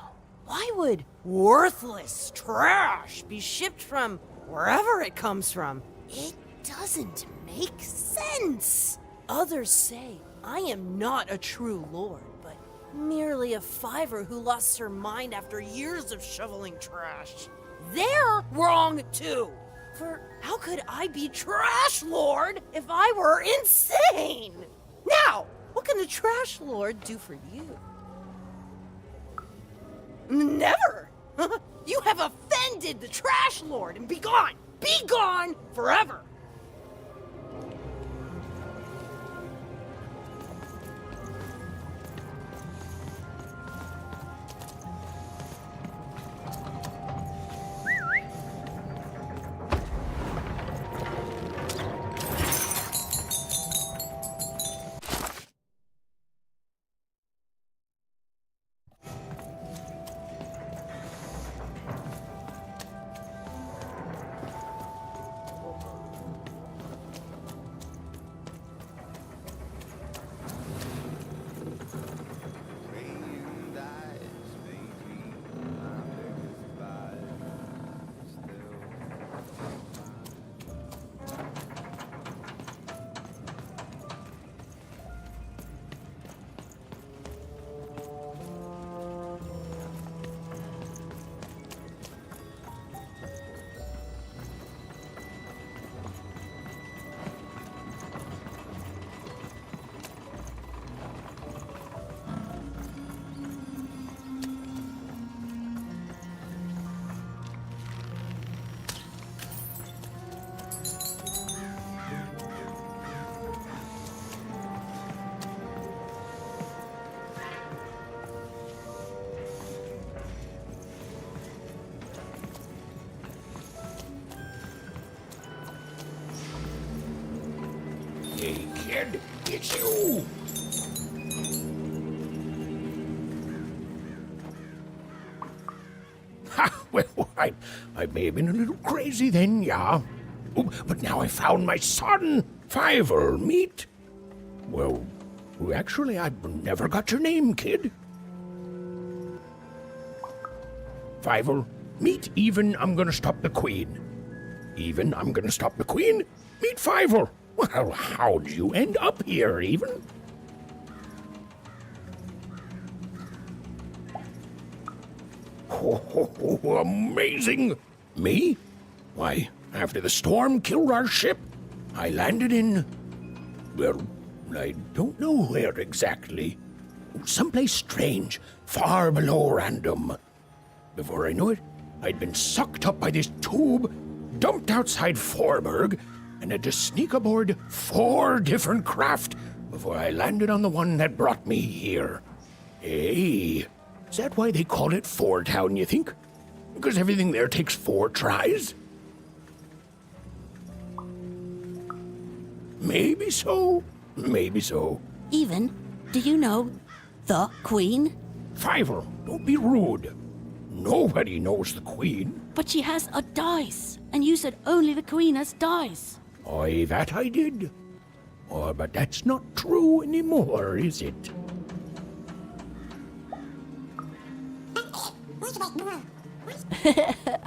Why would worthless trash be shipped from wherever it comes from? It doesn't make sense. Others say I am not a true lord, but merely a fiver who lost her mind after years of shoveling trash. They're wrong too! For how could I be Trash Lord if I were insane? Now, what can the Trash Lord do for you? Never! You have offended the Trash Lord, and be gone! Be gone forever! Hey, kid, it's you! Ha! Well, I may have been a little crazy then, yeah. Oh, but now I found my son, Fiver, meet. Well, actually, I never got your name, kid. Fiver, meet Even, I'm gonna stop the Queen. Even, I'm gonna stop the Queen. Meet Fiver. Well, how'd you end up here, Even? Oh, amazing! Me? Why, after the storm killed our ship, I landed in... well, I don't know where exactly. Someplace strange, far below random. Before I knew it, I'd been sucked up by this tube, dumped outside Forberg, and had to sneak aboard 4 different craft before I landed on the one that brought me here. Hey, is that why they call it Four Town, you think? Because everything there takes 4 tries? Maybe so. Maybe so. Even, do you know the Queen? Fiver, don't be rude. Nobody knows the Queen. But she has a dice, and you said only the Queen has dice. Aye, that I did. Oh, but that's not true anymore, is it?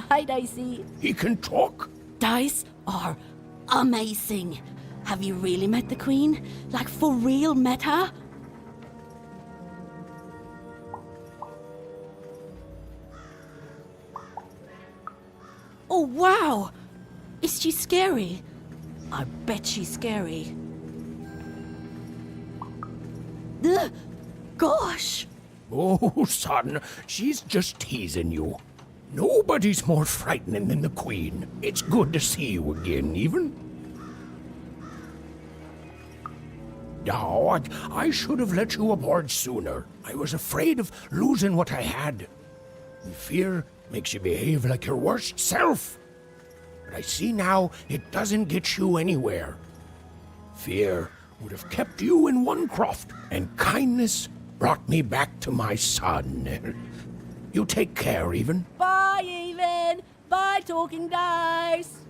Hi, Dicey. He can talk? Dice are amazing. Have you really met the Queen? Like, for real met her? Oh, wow! Is she scary? I bet she's scary. Ugh, gosh! Oh, son, she's just teasing you. Nobody's more frightening than the Queen. It's good to see you again, Even. No, I should have let you aboard sooner. I was afraid of losing what I had. Fear makes you behave like your worst self. But I see now it doesn't get you anywhere. Fear would have kept you in one croft, and kindness brought me back to my son. You take care, Even. Bye, Even! Bye, Talking Dice!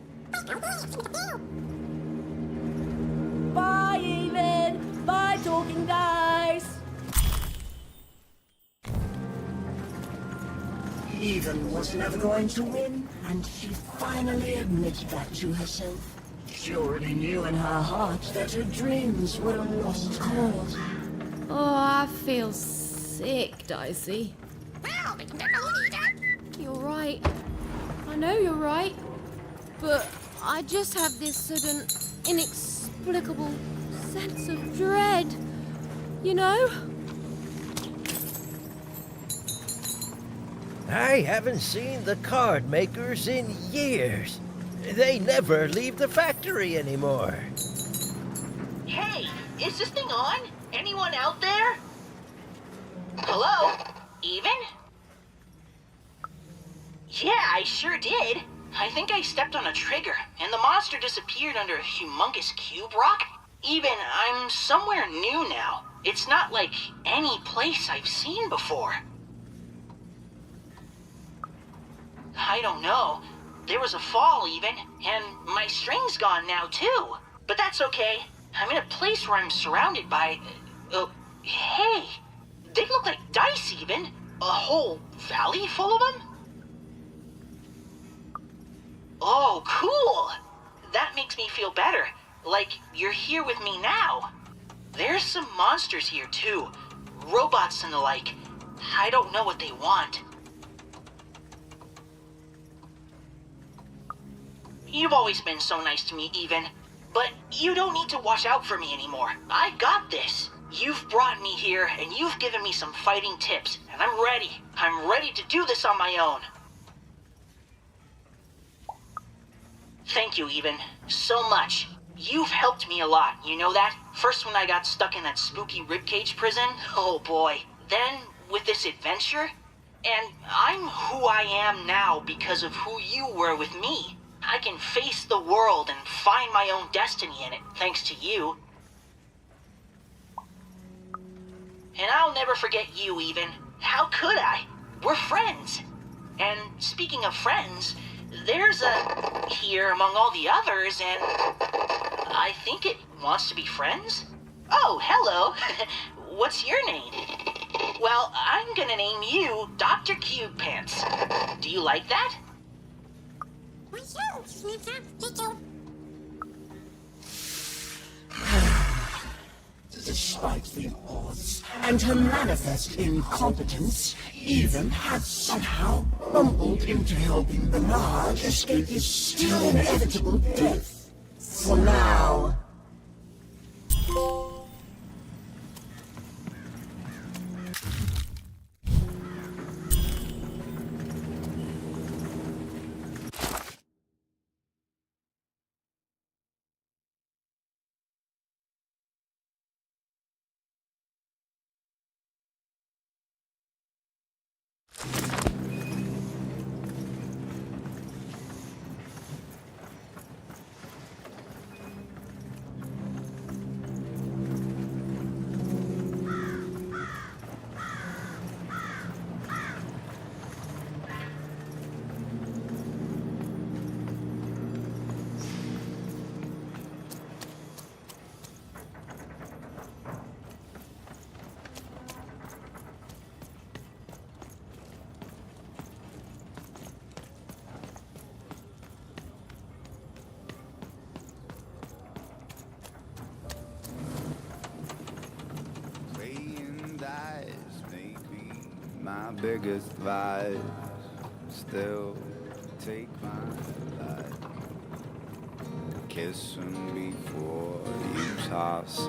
Bye, Even! Bye, Talking Dice! Even was never going to win, and she finally admitted that to herself. She already knew in her heart that her dreams were a lost cause. Oh, I feel sick, Dicey. You're right. I know you're right. But I just have this sudden, inexplicable sense of dread. You know? I haven't seen the card makers in years. They never leave the factory anymore. Hey, is this thing on? Anyone out there? Hello? Even? Yeah, I sure did. I think I stepped on a trigger, and the monster disappeared under a humongous cube rock. Even, I'm somewhere new now. It's not like any place I've seen before. I don't know. There was a fall even, and my string's gone now too. But that's okay. I'm in a place where I'm surrounded by... hey! They look like dice even. A whole valley full of them? Oh, cool! That makes me feel better. Like you're here with me now. There's some monsters here too. Robots and the like. I don't know what they want. You've always been so nice to me, Even. But you don't need to watch out for me anymore. I got this. You've brought me here, and you've given me some fighting tips, and I'm ready. I'm ready to do this on my own. Thank you, Even. So much. You've helped me a lot, you know that? First when I got stuck in that spooky ribcage prison, oh boy. Then with this adventure, and I'm who I am now because of who you were with me. I can face the world and find my own destiny in it, thanks to you. And I'll never forget you, Even. How could I? We're friends. And speaking of friends, there's a here among all the others, and I think it wants to be friends? Oh, hello. What's your name? Well, I'm gonna name you Dr. Cube Pants. Do you like that? Despite the odds and her manifest incompetence, Even had somehow bumbled into helping Bernard escape his still inevitable death. For now. My biggest vice, still take my life. Kiss me before you toss.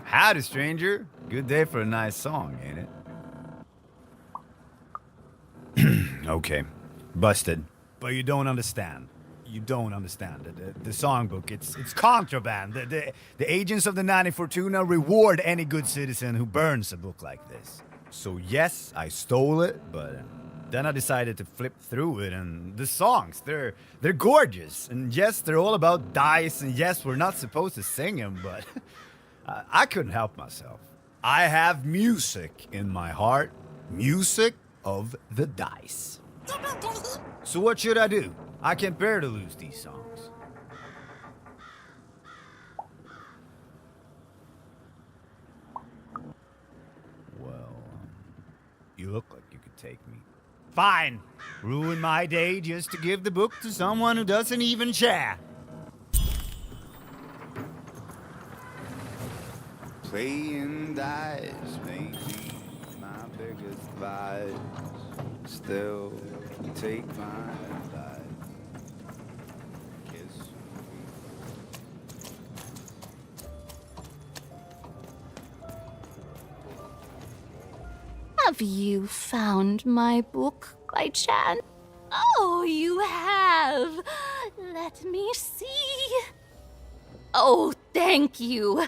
Howdy, stranger. Good day for a nice song, ain't it? Okay, busted. But you don't understand. You don't understand. The songbook, it's contraband. The agents of the 90 Fortuna reward any good citizen who burns a book like this. So yes, I stole it, but then I decided to flip through it, and the songs, they're gorgeous. And yes, they're all about dice, and yes, we're not supposed to sing them, but I couldn't help myself. I have music in my heart, music of the dice. So what should I do? I can't bear to lose these songs. You look like you could take me. Fine. Ruin my day just to give the book to someone who doesn't even share. Playing dice may be my biggest vice. Still take my advice. Kiss Have you found my book by chance? Oh, you have. Let me see. Oh, thank you.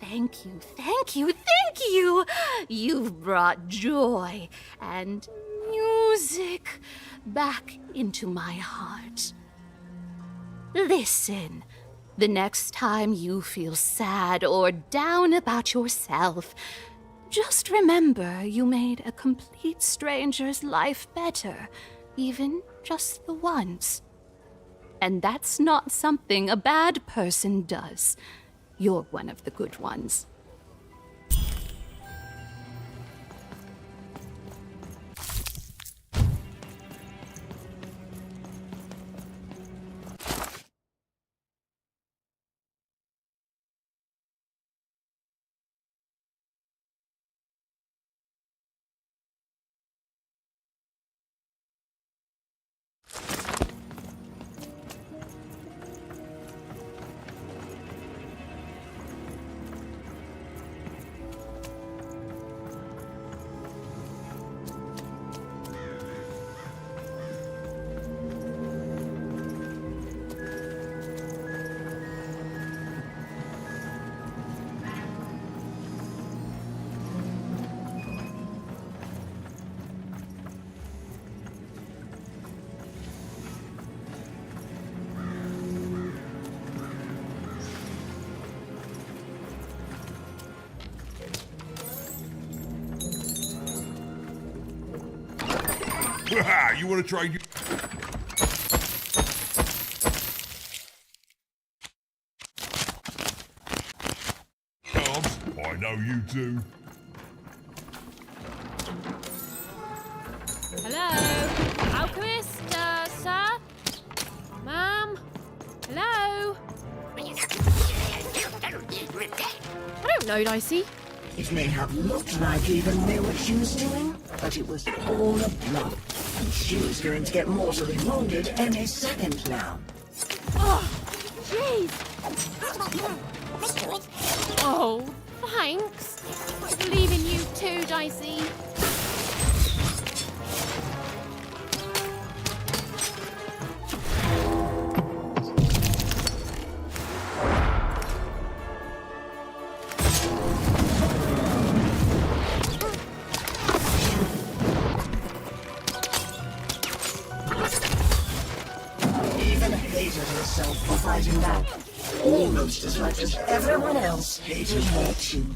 Thank you, thank you, thank you. You've brought joy and music back into my heart. Listen, the next time you feel sad or down about yourself, just remember you made a complete stranger's life better, even just the once. And that's not something a bad person does. You're one of the good ones. You want to trade your... cards? I know you do. Hello? Alchemist, sir? Ma'am? Hello? I don't know, Dicey. It may have looked like Eva knew what she was doing, but it was all a bluff. She was going to get mortally wounded any second now. Oh, jeez. Oh, thanks. I believe in you too, Dicey. For fighting back, almost as much as everyone else hated her too.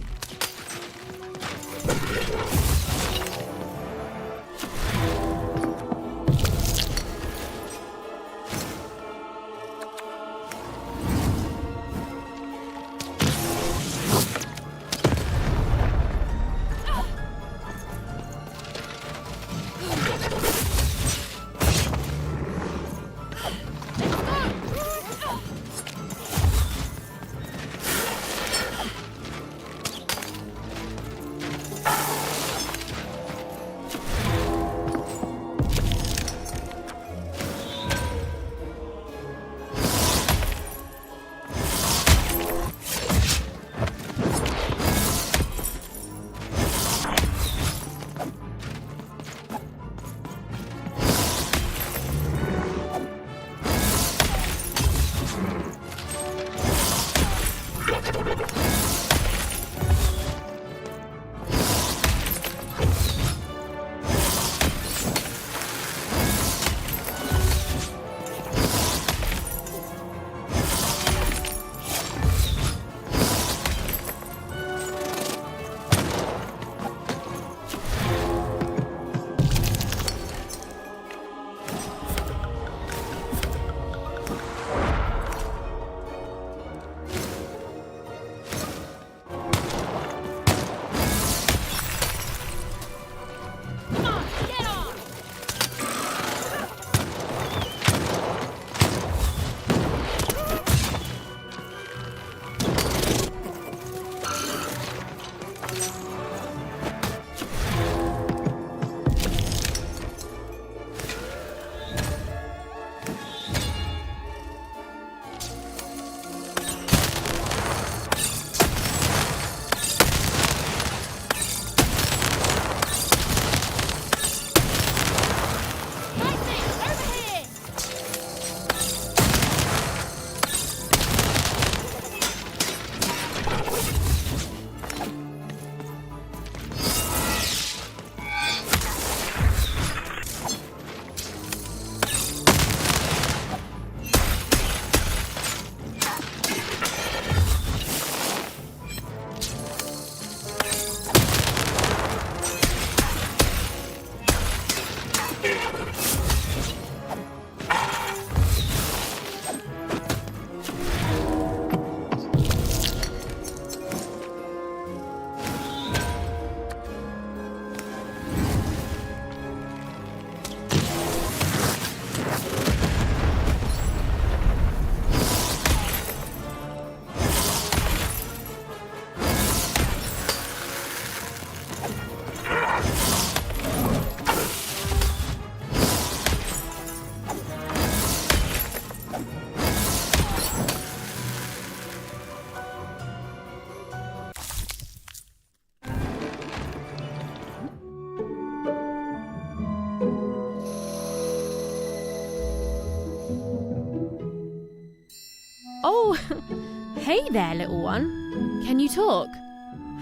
Oh, hey there, little one. Can you talk?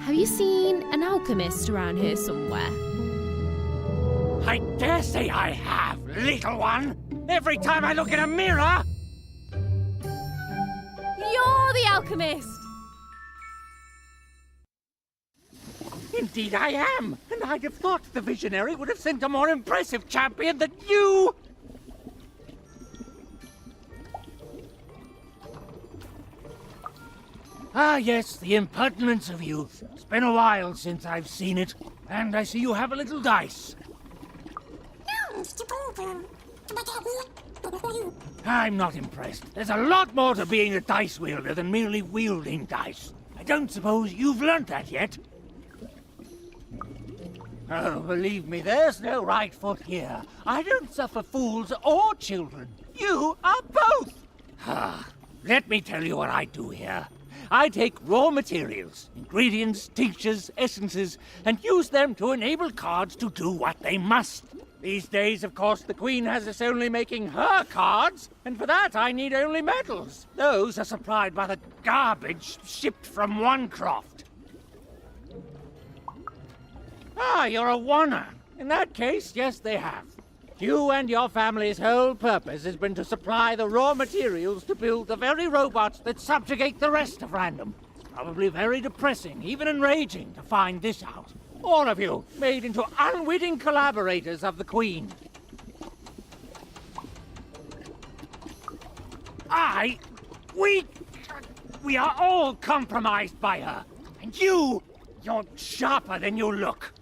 Have you seen an alchemist around here somewhere? I dare say I have, little one. Every time I look in a mirror... You're the alchemist! Indeed I am, and I'd have thought the Visionary would have sent a more impressive champion than you! Ah, yes, the impertinence of youth. It's been a while since I've seen it, and I see you have a little dice. I'm not impressed. There's a lot more to being a dice wielder than merely wielding dice. I don't suppose you've learnt that yet. Oh, believe me, there's no right foot here. I don't suffer fools or children. You are both. Let me tell you what I do here. I take raw materials, ingredients, tinctures, essences, and use them to enable cards to do what they must. These days, of course, the Queen has us only making her cards, and for that I need only metals. Those are supplied by the garbage shipped from Onecroft. Ah, you're a oner. In that case, yes, they have. You and your family's whole purpose has been to supply the raw materials to build the very robots that subjugate the rest of Random. It's probably very depressing, even enraging, to find this out. All of you, made into unwitting collaborators of the Queen. We are all compromised by her. And you're sharper than you look.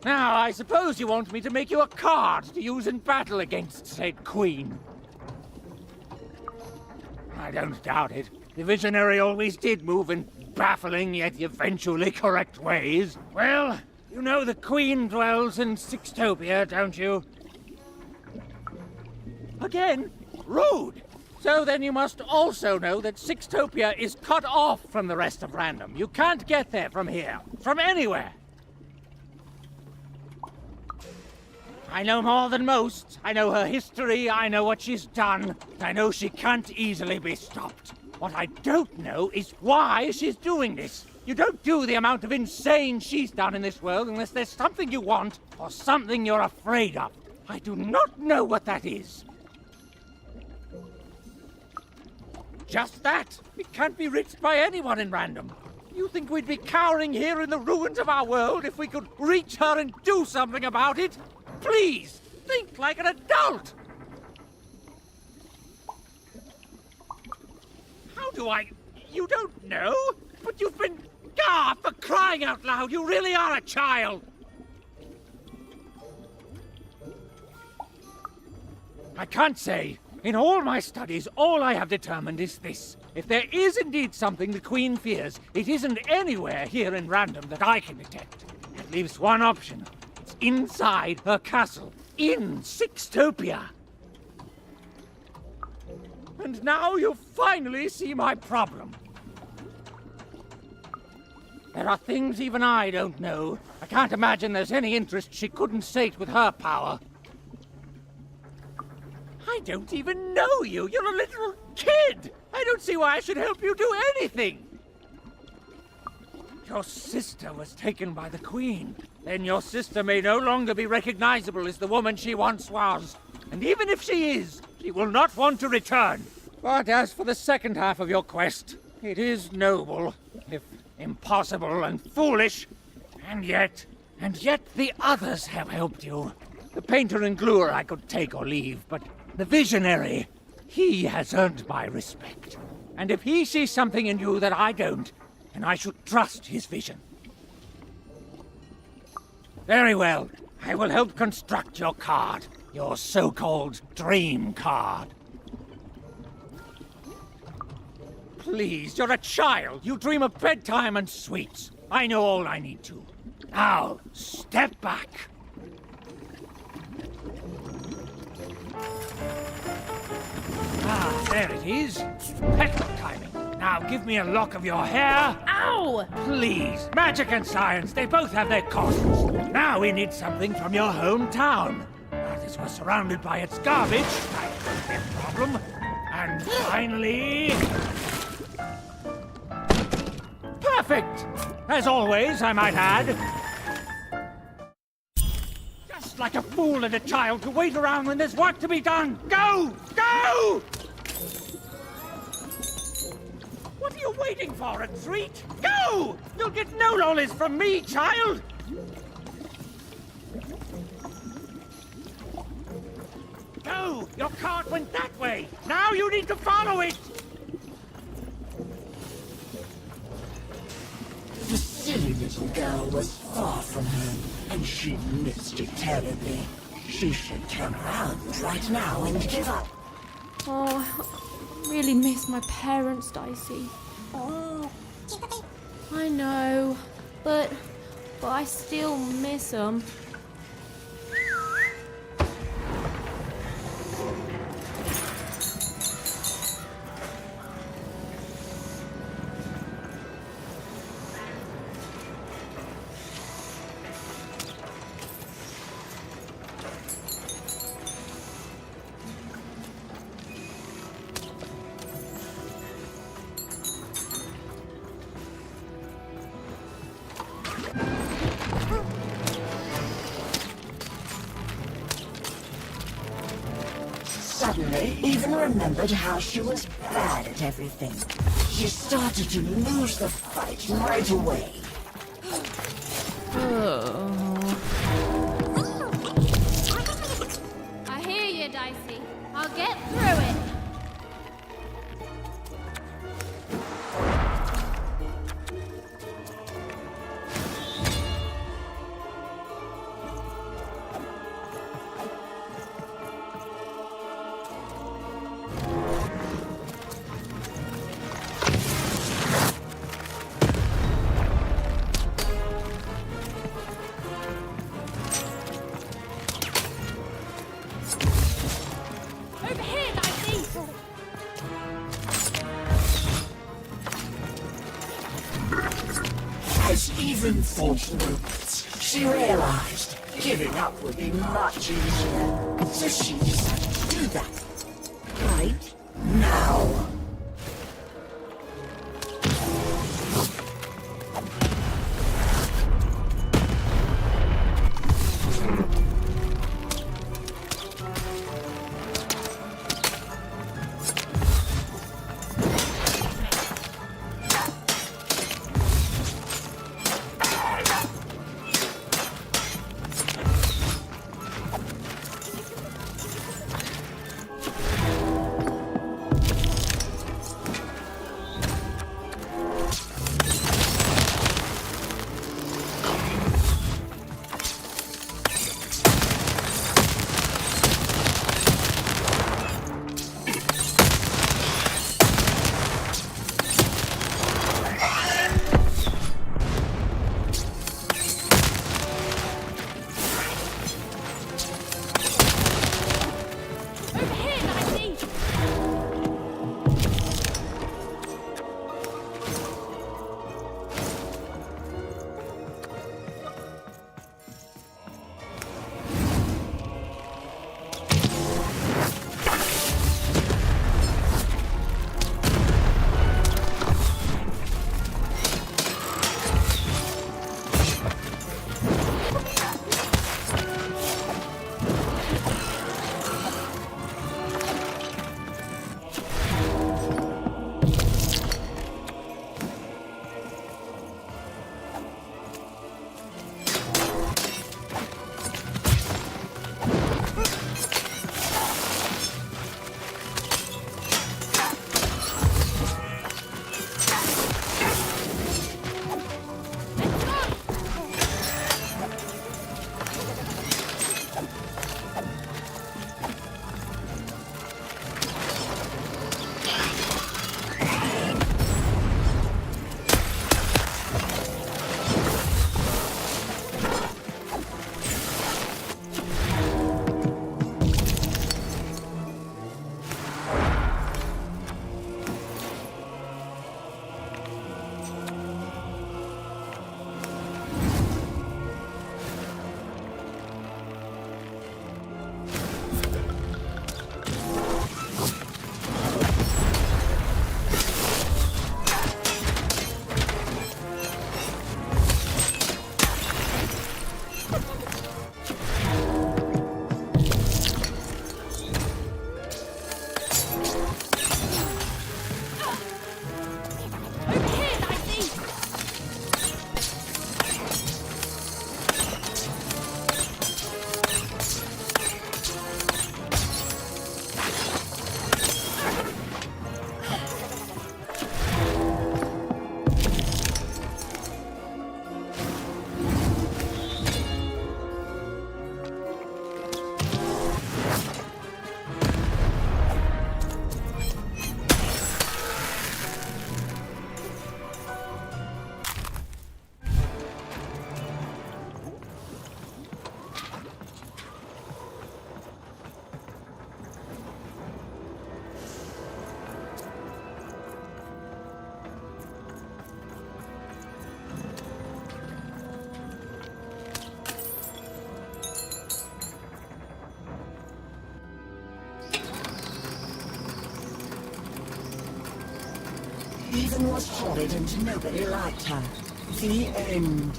Now, I suppose you want me to make you a card to use in battle against said Queen. I don't doubt it. The Visionary always did move in baffling yet eventually correct ways. Well, you know the Queen dwells in Sixtopia, don't you? Again? Rude! So then you must also know that Sixtopia is cut off from the rest of Random. You can't get there from here. From anywhere. I know more than most. I know her history, I know what she's done. I know she can't easily be stopped. What I don't know is why she's doing this. You don't do the amount of insane she's done in this world unless there's something you want or something you're afraid of. I do not know what that is. Just that. It can't be reached by anyone in Random. You think we'd be cowering here in the ruins of our world if we could reach her and do something about it? Please, think like an adult! How do I... You don't know? But you've been... for crying out loud, you really are a child! I can't say. In all my studies, all I have determined is this. If there is indeed something the Queen fears, it isn't anywhere here in Random that I can detect. That leaves one option. It's inside her castle. In Sixtopia. And now you finally see my problem. There are things even I don't know. I can't imagine there's any interest she couldn't sate with her power. I don't even know you. You're a little kid. I don't see why I should help you do anything. Your sister was taken by the Queen. Then your sister may no longer be recognizable as the woman she once was. And even if she is, she will not want to return. But as for the second half of your quest, it is noble, if impossible and foolish. And yet the others have helped you. The painter and gluer I could take or leave, but the Visionary, he has earned my respect. And if he sees something in you that I don't, then I should trust his vision. Very well. I will help construct your card. Your so-called dream card. Please, you're a child. You dream of bedtime and sweets. I know all I need to. Now, step back. Ah, there it is. Perfect timing. Now give me a lock of your hair. Ow! Please. Magic and science, they both have their costs. Now we need something from your hometown. Now this was surrounded by its garbage. That won't be a problem. And finally... perfect. As always, I might add. Just like a fool and a child to wait around when there's work to be done. Go! Go! What are you waiting for, a treat? Go! You'll get no lollies from me, child! Go! Your cart went that way! Now you need to follow it! The silly little girl was far from home, and she missed it terribly. She should turn around right now and give up. Oh, I really miss my parents, Dicey. Oh. I know, but I still miss them. Suddenly, even remembered how she was bad at everything. She started to lose the fight right away. I hear you, Dicey. I'll get through it. Over here, Dicey! As even thought moments, she realized giving up would be much easier. So she decided to do that. Right now. Susan was horrid and nobody liked her. The end.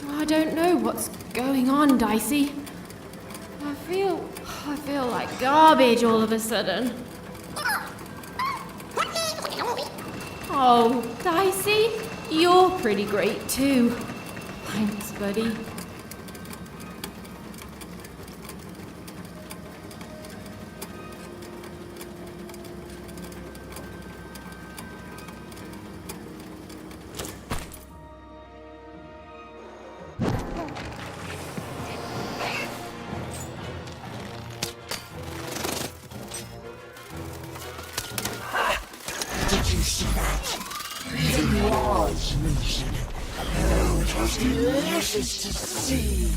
I don't know what's going on, Dicey. I feel like garbage all of a sudden. Oh, Dicey, you're pretty great too. Thanks, buddy. Did you see that? It was moving. Oh, it was delicious to see.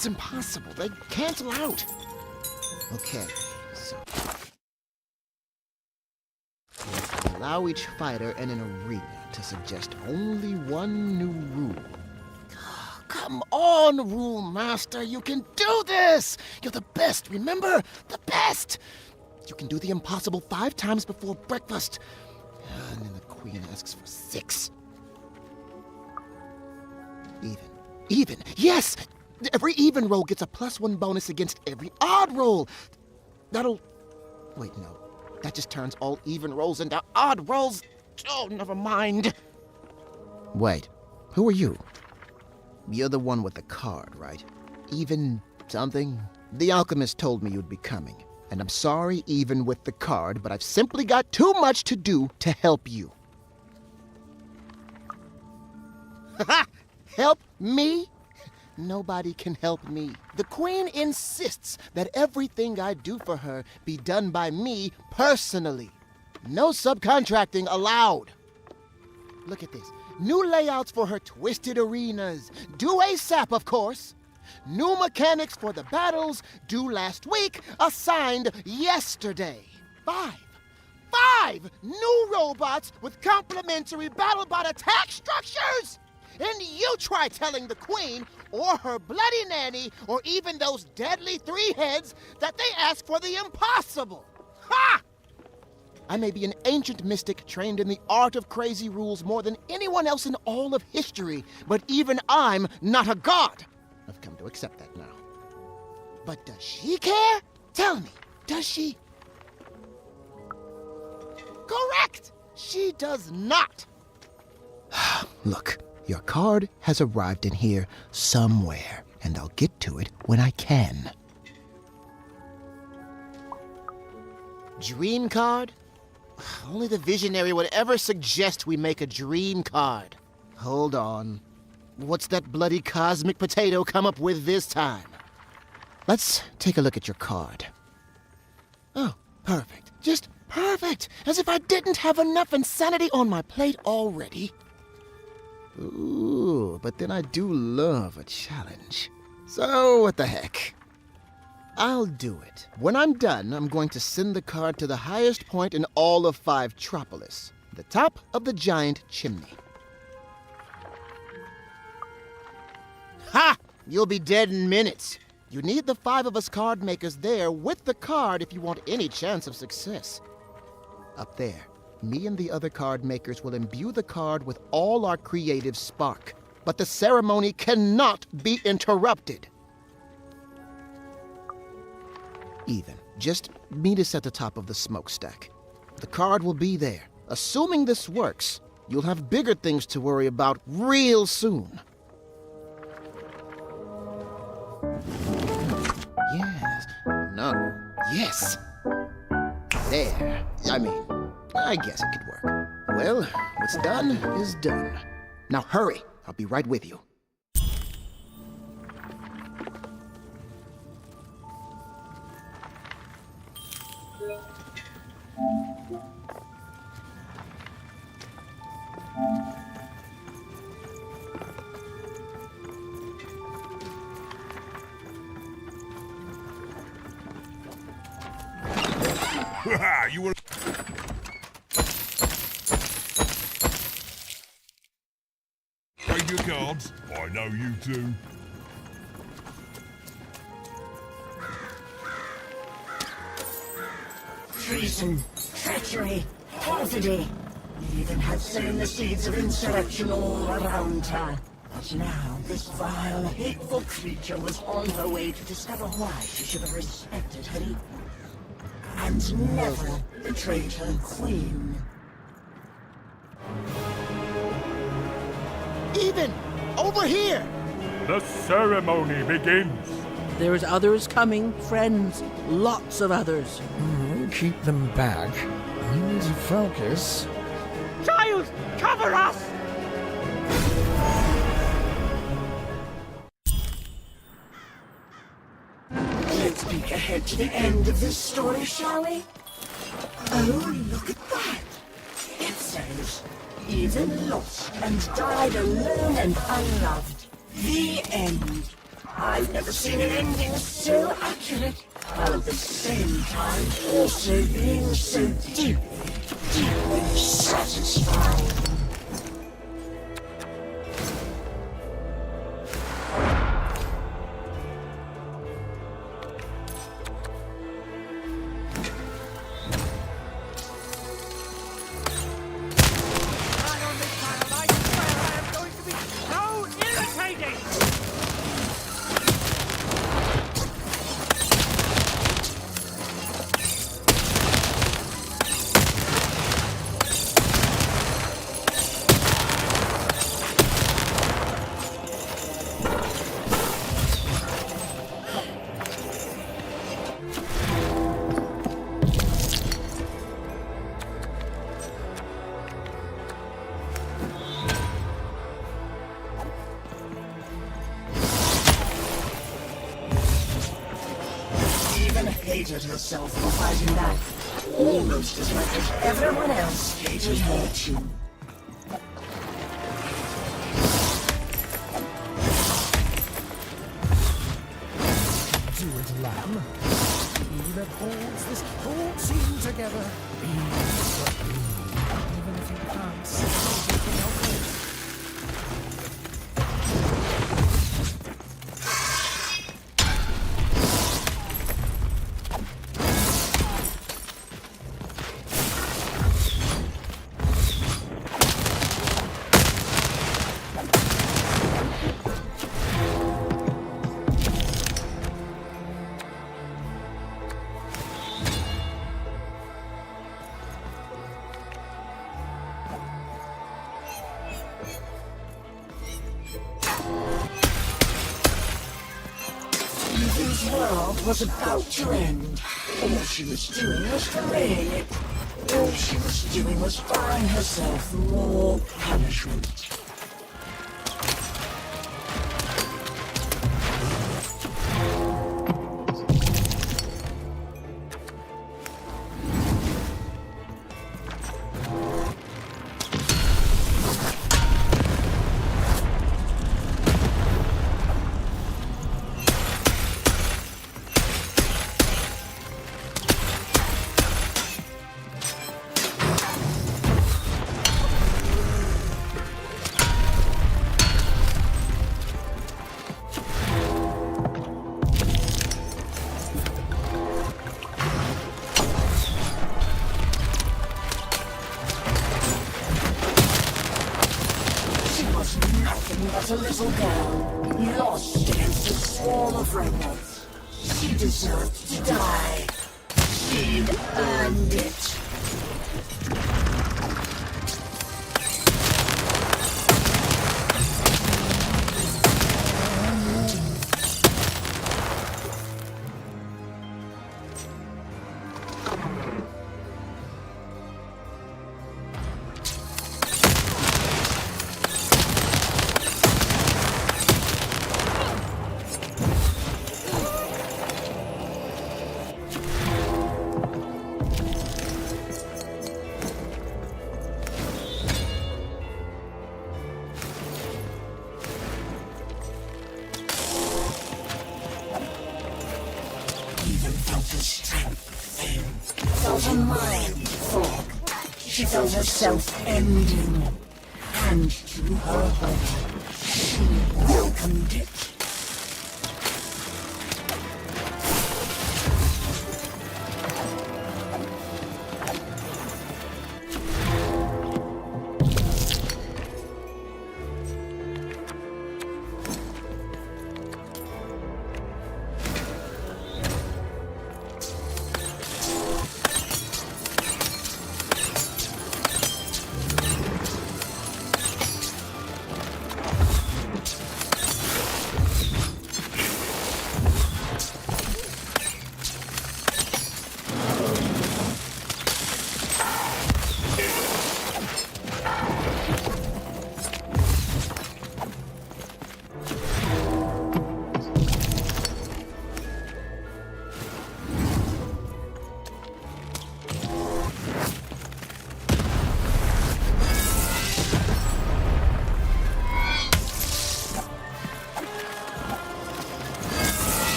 That's impossible. They cancel out. Okay, so... allow each fighter in an arena to suggest only one new rule. Come on, Rule Master, you can do this! You're the best, remember? The best! You can do the impossible 5 times before breakfast. And then the Queen asks for 6. Even. Yes! Every even roll gets a +1 bonus against every odd roll. That'll... wait, no. That just turns all even rolls into odd rolls. Oh, never mind. Wait, who are you? You're the one with the card, right? Even something? The alchemist told me you'd be coming. And I'm sorry even with the card, but I've simply got too much to do to help you. Ha! Help me? Nobody can help me. The Queen insists that everything I do for her be done by me personally. No subcontracting allowed. Look at this. New layouts for her twisted arenas. Due ASAP, of course. New mechanics for the battles, due last week, assigned yesterday. 5 new robots with complementary BattleBot attack structures? And you try telling the Queen, or her bloody nanny, or even those deadly 3-heads, that they ask for the impossible. Ha! I may be an ancient mystic trained in the art of crazy rules more than anyone else in all of history, but even I'm not a god. I've come to accept that now. But does she care? Tell me, does she? Correct! She does not. Look, your card has arrived in here somewhere, and I'll get to it when I can. Dream card? Only the visionary would ever suggest we make a dream card. Hold on. What's that bloody cosmic potato come up with this time? Let's take a look at your card. Oh, perfect. Just perfect. As if I didn't have enough insanity on my plate already. Ooh, but then I do love a challenge. So, what the heck? I'll do it. When I'm done, I'm going to send the card to the highest point in all of Fivetropolis, the top of the giant chimney. Ha! You'll be dead in minutes. You need the 5 of us card makers there with the card if you want any chance of success. Up there, me and the other card makers will imbue the card with all our creative spark, but the ceremony cannot be interrupted. Even. Just meet us at the top of the smokestack. The card will be there. Assuming this works, you'll have bigger things to worry about real soon. Yes. No. Yes. There. I guess it could work. Well, what's done is done. Now hurry. I'll be right with you. You will... Trade your cards. I know you do. Treason, treachery, perfidy. He even had sown the seeds of insurrection all around her. But now this vile, hateful creature was on her way to discover why she should have respected her equal. And never betrayed her queen. Even! Over here! The ceremony begins. There's others coming, friends. Lots of others. Keep them back. I need to focus. Child, cover us! Let's peek ahead to the end of this story, shall we? Oh, look at that! It says, even lost and died alone and unloved. The end. I've never seen an ending so accurate, while at the same time also being so deeply satisfying. Hated herself for fighting back, almost as much as everyone else hated her too. Do it, lamb. He that holds this whole scene together. Even if you can't see anything else. This world was about to end. All she was doing was delaying it. All she was doing was buying herself more punishment. But a little girl, lost against a swarm of robots. She deserved to die. She'd earned it. Felt a mind fog. She felt herself ending. And to her horror, she welcomed it.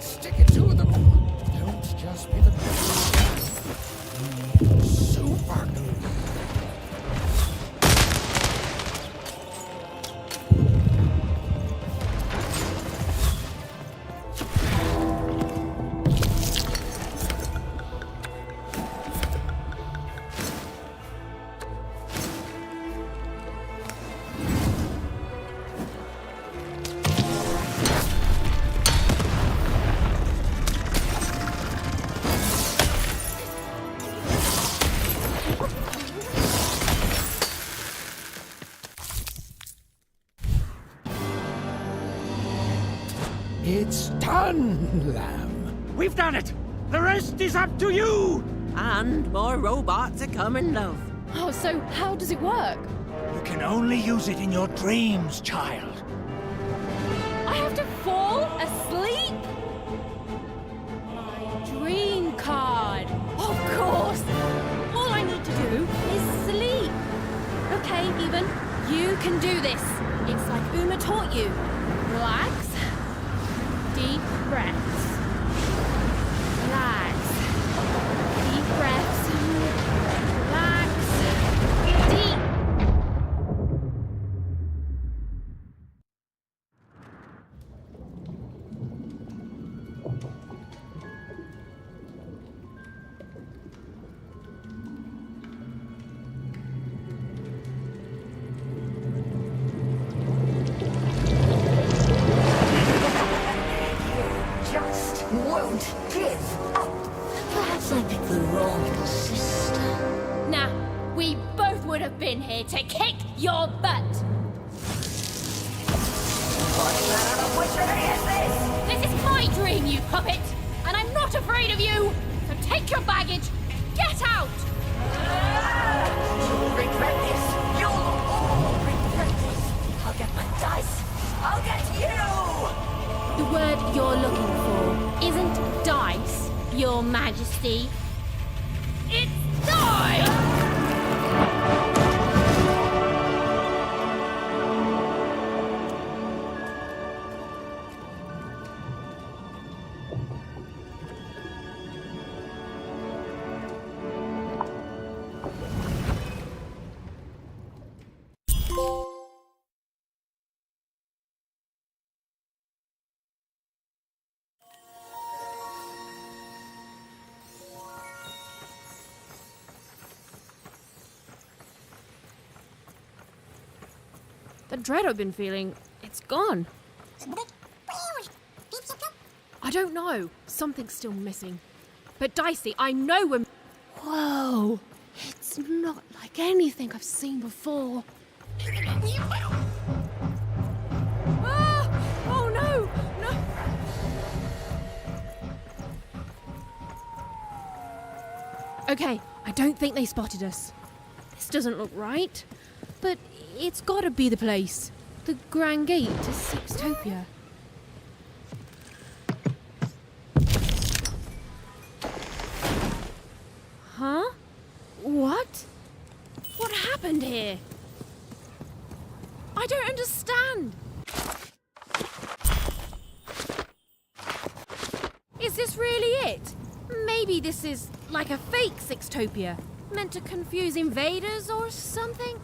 Stick it to them. Don't just be the super glue. It's done, Lamb. We've done it! The rest is up to you! And more robots are coming, love. Oh, so how does it work? You can only use it in your dreams, child. I have to fall asleep? My dream card. Of course. All I need to do is sleep. Okay, Even, you can do this. It's like Uma taught you. Relax. Deep breaths. Relax. Deep breaths. Relax. Deep. Just won't give up. Perhaps I picked the wrong sister. Nah, we both would have been here to kick your butt. What kind of witchery is this? This is my dream, you puppet, and I'm not afraid of you. So take your baggage, get out. You'll regret this. You'll all regret this. I'll get my dice. I'll get you. The word you're looking for isn't dice, Your Majesty. It's die! The dread I've been feeling, it's gone. I don't know. Something's still missing. But Dicey, I know we're... Whoa! It's not like anything I've seen before. Ah! Oh no! No! Okay, I don't think they spotted us. This doesn't look right. But it's gotta be the place. The Grand Gate to Sixtopia. Huh? What? What happened here? I don't understand. Is this really it? Maybe this is like a fake Sixtopia, meant to confuse invaders or something?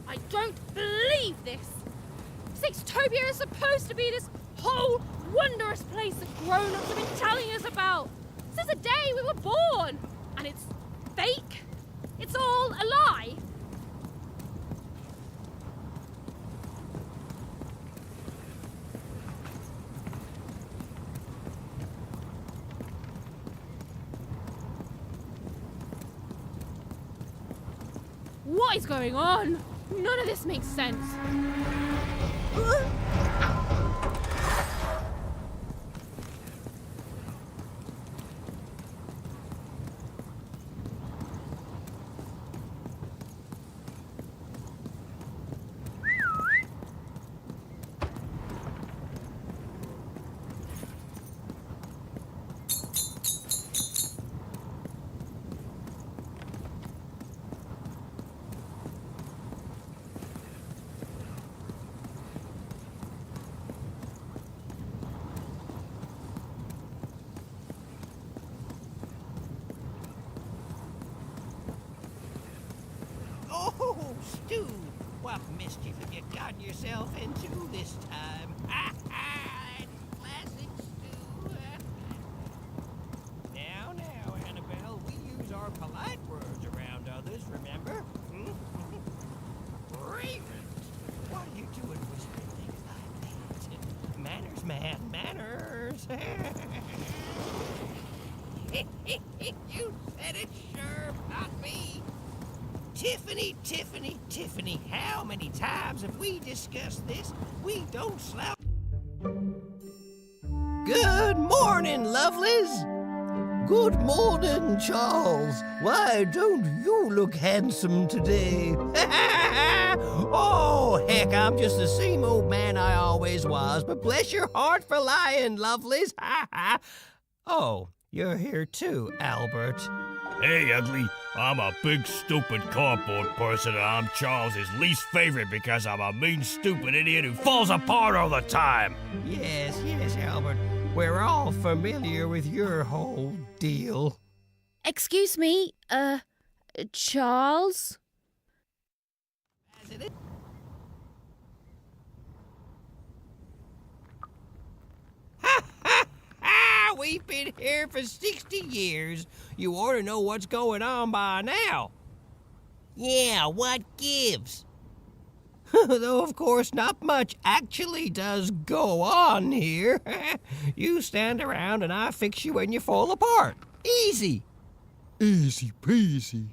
I don't believe this! Sixtopia is supposed to be this whole wondrous place that grown-ups have been telling us about since the day we were born! And it's fake? What is going on? None of this makes sense. Oh, Stu! What mischief have you gotten yourself into this time? Classic Stu. Now, Annabelle, we use our polite words around others, remember? Ravens! What are you doing whispering things like that? Manners, man, manners! You said it, sure, not me. Tiffany, how many times have we discussed this? We don't slouch. Good morning, lovelies. Good morning, Charles. Why don't you look handsome today? Oh, heck, I'm just the same old man I always was, but bless your heart for lying, lovelies. Oh, you're here too, Albert. Hey, ugly. I'm a big, stupid cardboard person, and I'm Charles's least favorite because I'm a mean, stupid idiot who falls apart all the time. Yes, Albert. We're all familiar with your whole deal. Excuse me, Charles? We've been here for 60 years. You ought to know what's going on by now. Yeah, what gives? Though, of course, not much actually does go on here. You stand around and I fix you when you fall apart. Easy. Easy peasy.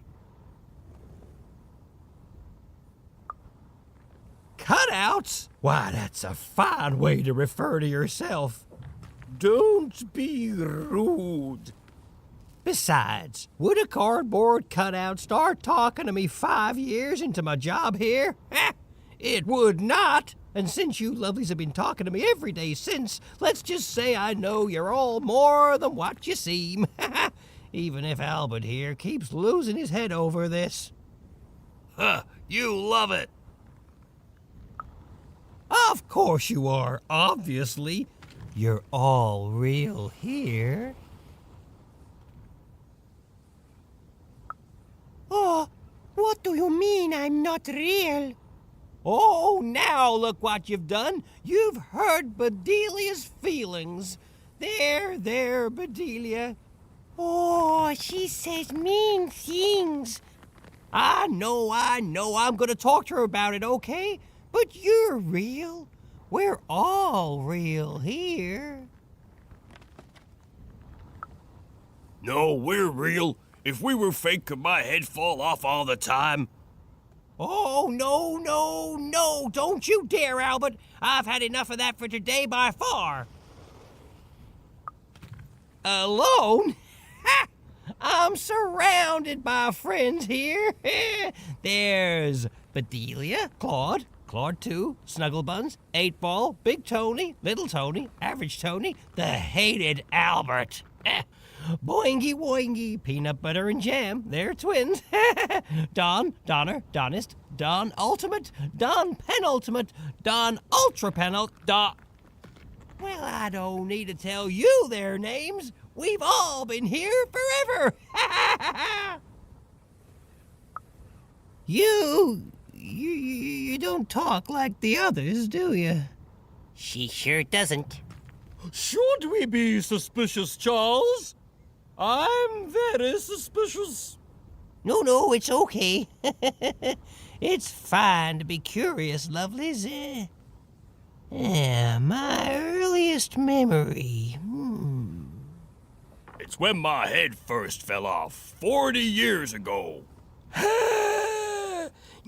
Cutouts? Why, that's a fine way to refer to yourself. Don't be rude. Besides, would a cardboard cutout start talking to me 5 years into my job here? It would not. And since you lovelies have been talking to me every day since, let's just say I know you're all more than what you seem. Even if Albert here keeps losing his head over this. Huh, you love it. Of course you are, obviously. You're all real here. Oh, what do you mean I'm not real? Oh, now look what you've done. You've hurt Bedelia's feelings. There, Bedelia. Oh, she says mean things. I know. I'm gonna talk to her about it, okay? But you're real. We're all real here. No, we're real. If we were fake, could my head fall off all the time? Oh, no, don't you dare, Albert. I've had enough of that for today by far. Alone? Ha! I'm surrounded by friends here. There's Bedelia, Claude 2, Snugglebuns, 8-Ball, Big Tony, Little Tony, Average Tony, the hated Albert. Boingy Woingy, Peanut Butter and Jam, they're twins. Don, Donner, Donist, Don Ultimate, Don Penultimate, Don Ultra Well, I don't need to tell you their names. We've all been here forever. You don't talk like the others, do you? She sure doesn't. Should we be suspicious, Charles? I'm very suspicious. No, it's okay. It's fine to be curious, lovelies. My earliest memory. It's when my head first fell off, 40 years ago.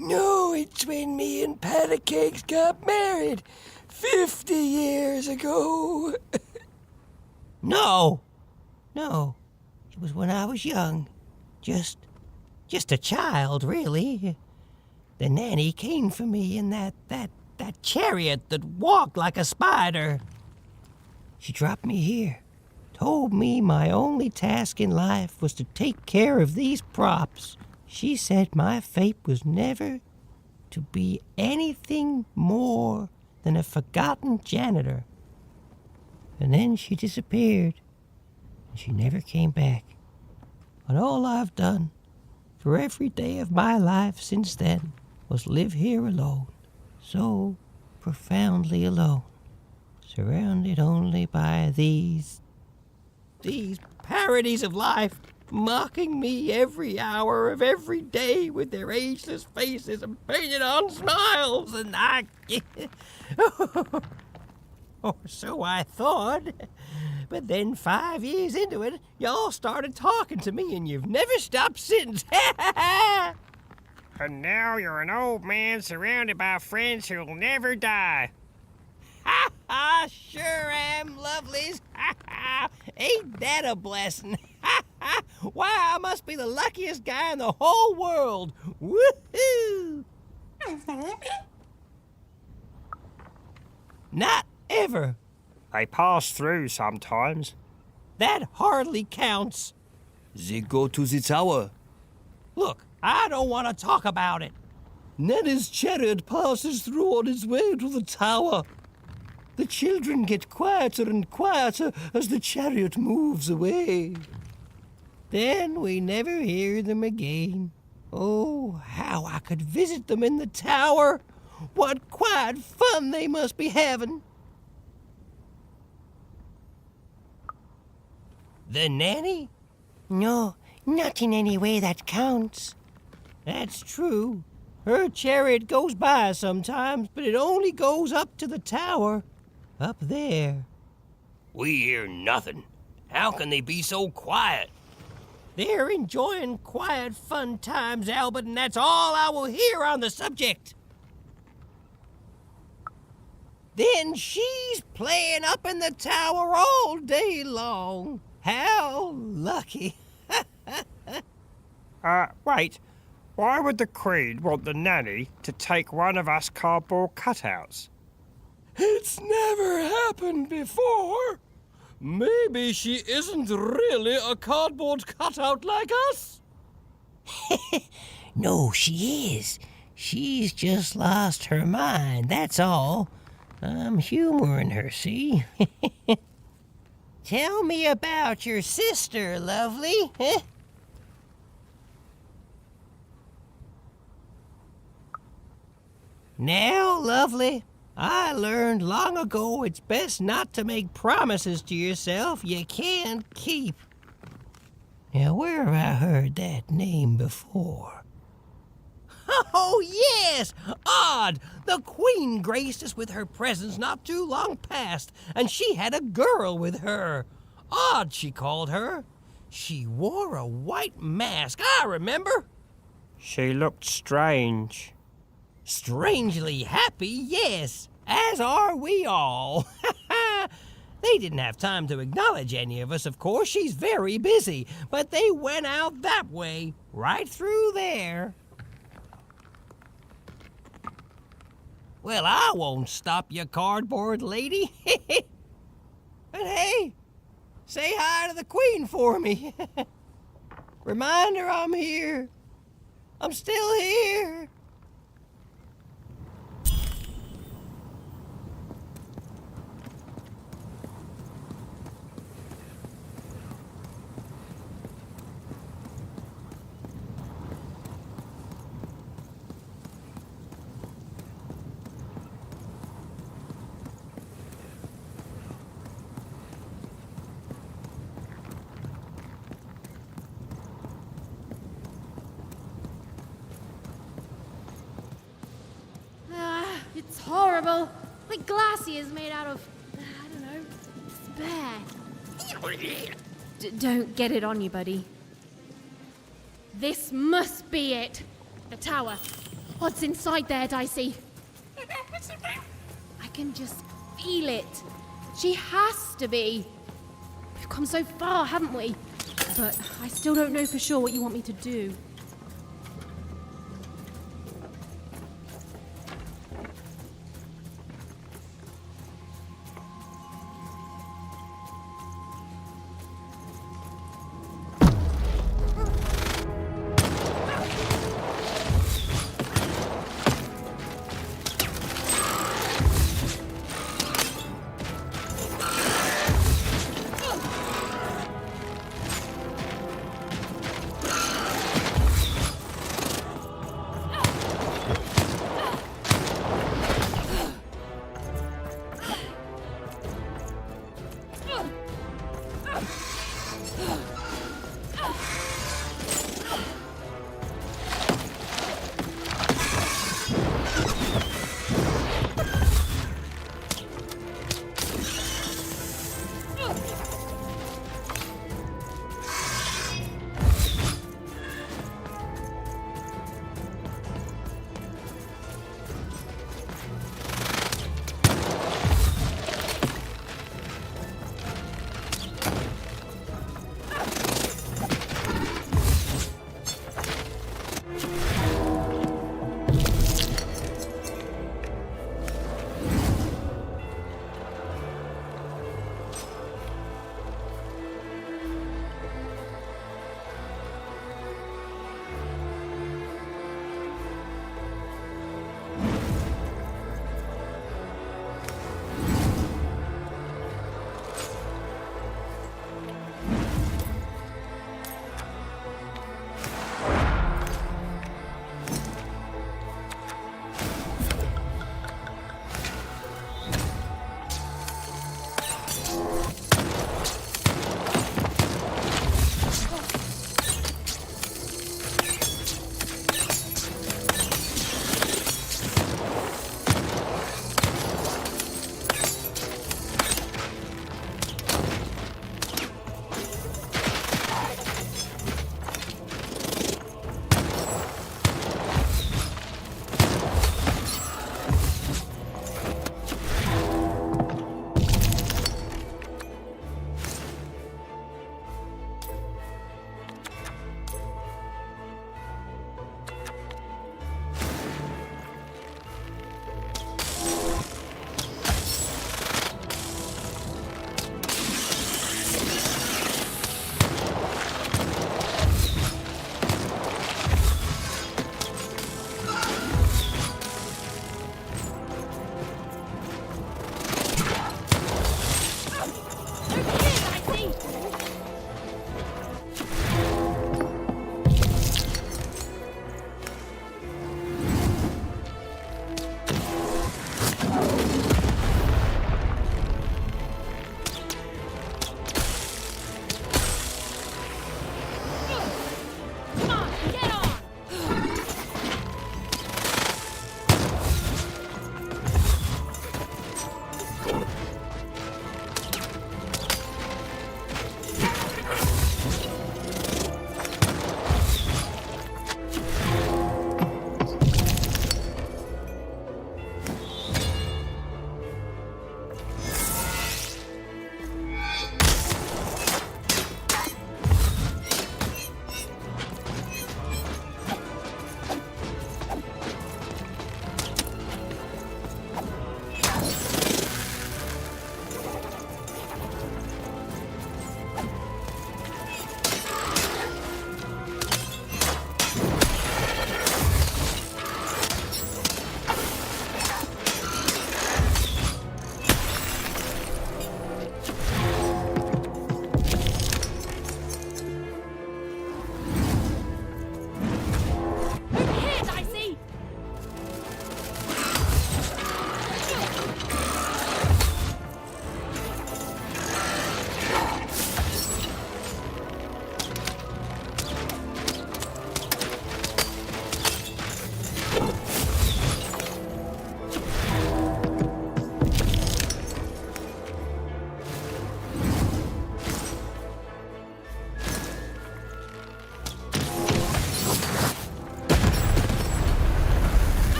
No, it's when me and Patacakes got married 50 years ago. No. It was when I was young. Just a child, really. The nanny came for me in that chariot that walked like a spider. She dropped me here, told me my only task in life was to take care of these props. She said my fate was never to be anything more than a forgotten janitor. And then she disappeared, and she never came back. And all I've done for every day of my life since then was live here alone, so profoundly alone, surrounded only by these parodies of life, mocking me every hour of every day with their ageless faces and painted on smiles, and I... Or so I thought. But then 5 years into it, y'all started talking to me, and you've never stopped since. And now you're an old man surrounded by friends who'll never die. Ha ha! Sure am, lovelies. Ha ha! Ain't that a blessing? Ha ha! Why, I must be the luckiest guy in the whole world. Woohoo! Not ever. They pass through sometimes. That hardly counts. They go to the tower. Look, I don't want to talk about it. Nanny's chariot passes through on its way to the tower. The children get quieter and quieter as the chariot moves away. Then we never hear them again. Oh, how I could visit them in the tower. What quiet fun they must be having. The nanny? No, not in any way that counts. That's true. Her chariot goes by sometimes, but it only goes up to the tower. Up there. We hear nothing. How can they be so quiet? They're enjoying quiet, fun times, Albert, and that's all I will hear on the subject. Then she's playing up in the tower all day long. How lucky. Wait. Why would the Queen want the nanny to take one of us cardboard cutouts? It's never happened before. Maybe she isn't really a cardboard cutout like us. No, she is. She's just lost her mind, that's all. I'm humoring her, see? Tell me about your sister, lovely. Now, lovely, I learned long ago it's best not to make promises to yourself you can't keep. Now, where have I heard that name before? Oh, yes! Odd! The Queen graced us with her presence not too long past, and she had a girl with her. Odd, she called her. She wore a white mask, I remember. She looked strange. Strangely happy, yes, as are we all. They didn't have time to acknowledge any of us, of course. She's very busy, but they went out that way, right through there. Well, I won't stop you, cardboard lady. And hey, say hi to the Queen for me. Remind her I'm here. I'm still here. It's horrible. My glassy is made out of, I don't know, spare. Don't get it on you, buddy. This must be it. The tower. What's inside there, Dicey? I can just feel it. She has to be. We've come so far, haven't we? But I still don't know for sure what you want me to do.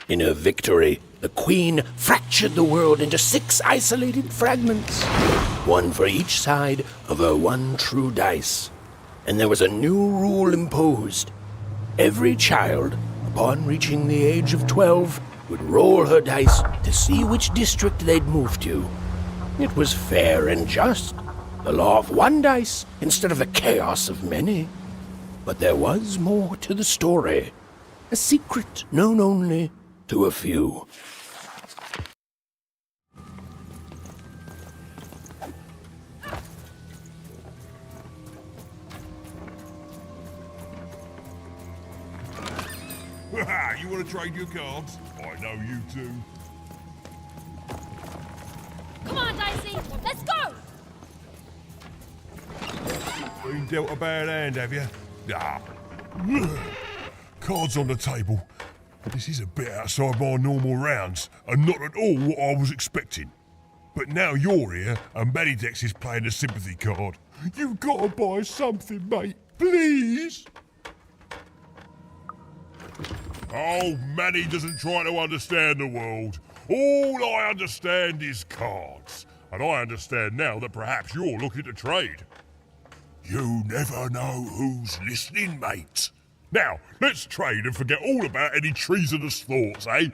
In her victory, the Queen fractured the world into 6 isolated fragments, one for each side of her one true dice. And there was a new rule imposed. Every child, upon reaching the age of 12, would roll her dice to see which district they'd move to. It was fair and just, the law of one dice instead of the chaos of many. But there was more to the story, a secret known only to a few. You want to trade your cards? I know you do. Come on, Dicey, let's go! Been dealt a bad hand, have you? Ah. Cards on the table. This is a bit outside my normal rounds, and not at all what I was expecting. But now you're here, and Manidex is playing a sympathy card. You've got to buy something, mate. Please? Oh, Manny doesn't try to understand the world. All I understand is cards. And I understand now that perhaps you're looking to trade. You never know who's listening, mate. Now, let's trade and forget all about any treasonous thoughts, eh?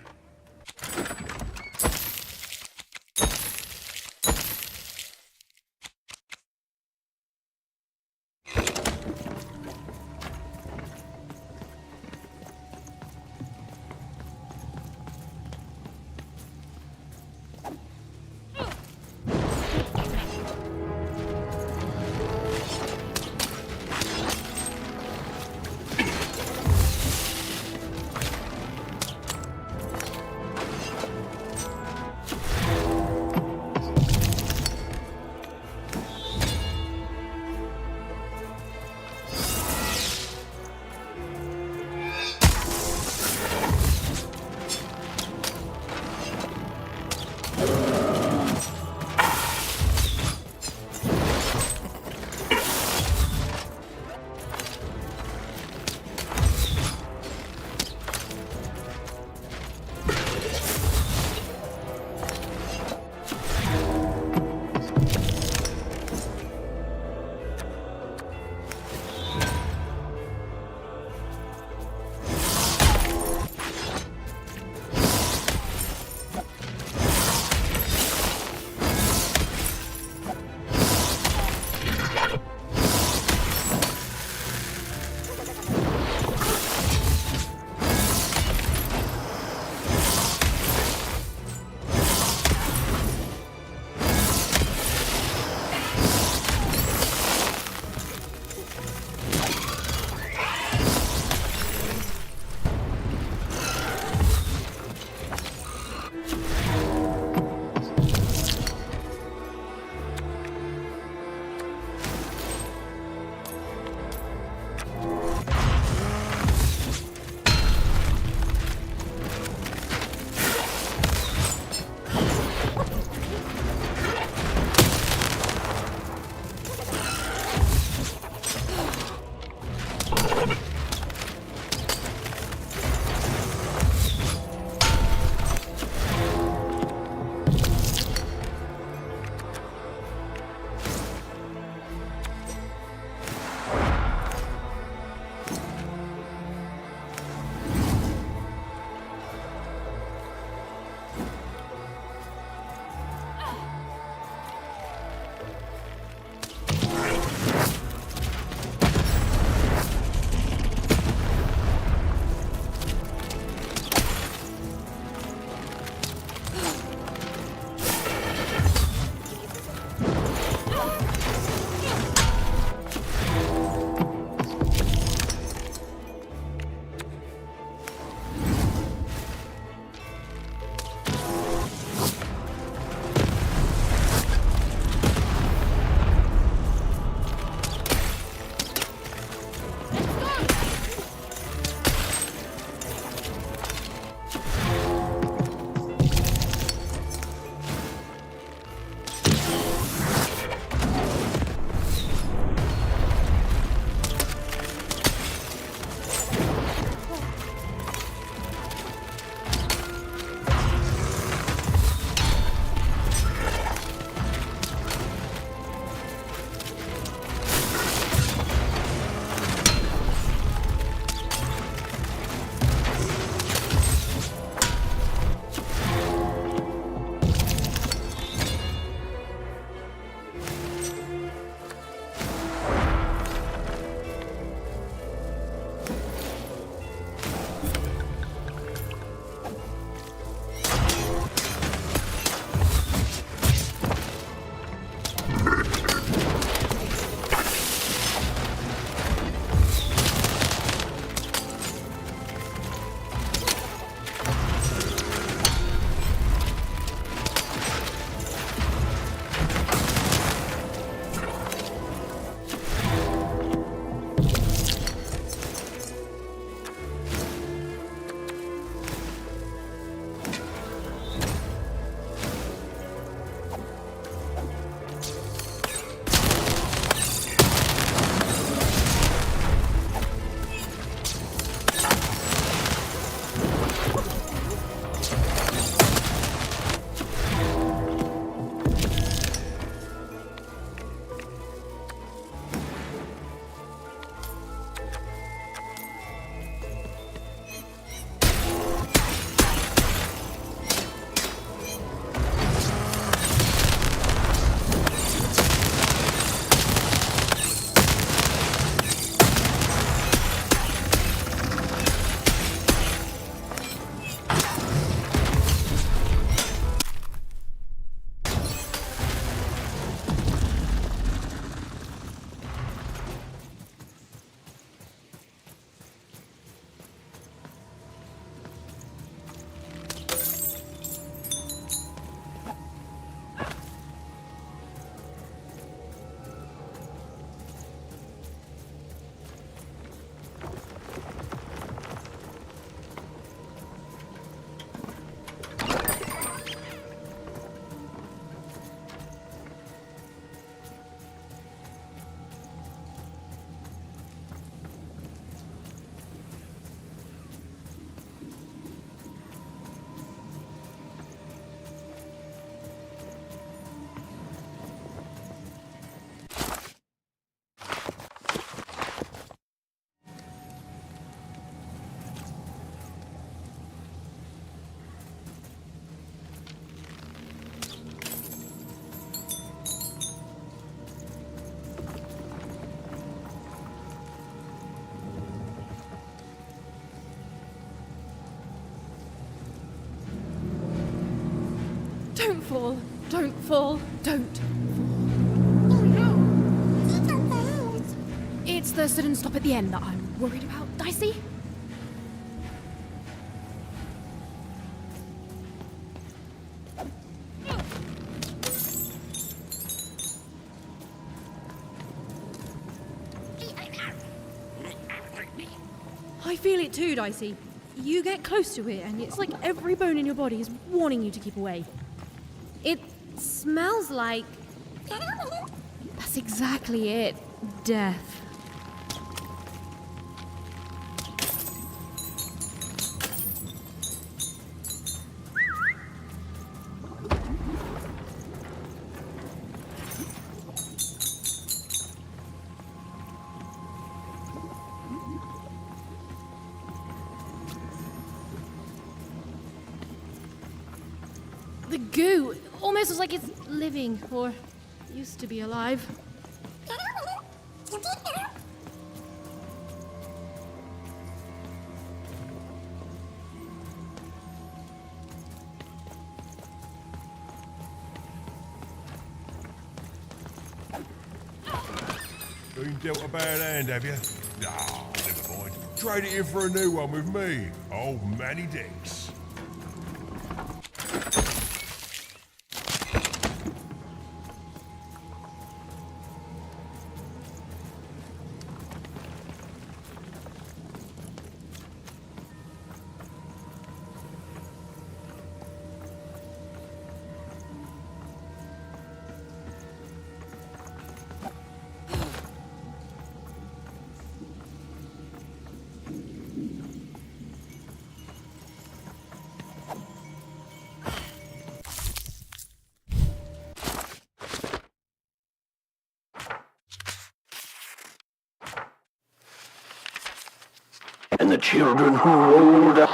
fall. Don't fall. Don't. It's the sudden stop at the end that I'm worried about, Dicey. I feel it too, Dicey. You get close to it, and it's like every bone in your body is warning you to keep away. It smells like... That's exactly it. Death. The goo almost looks like it's living, or used to be alive. Been dealt a bad hand, have you? Ah, never mind. Trade it in for a new one with me, old Manny Dix. And the children who rolled up,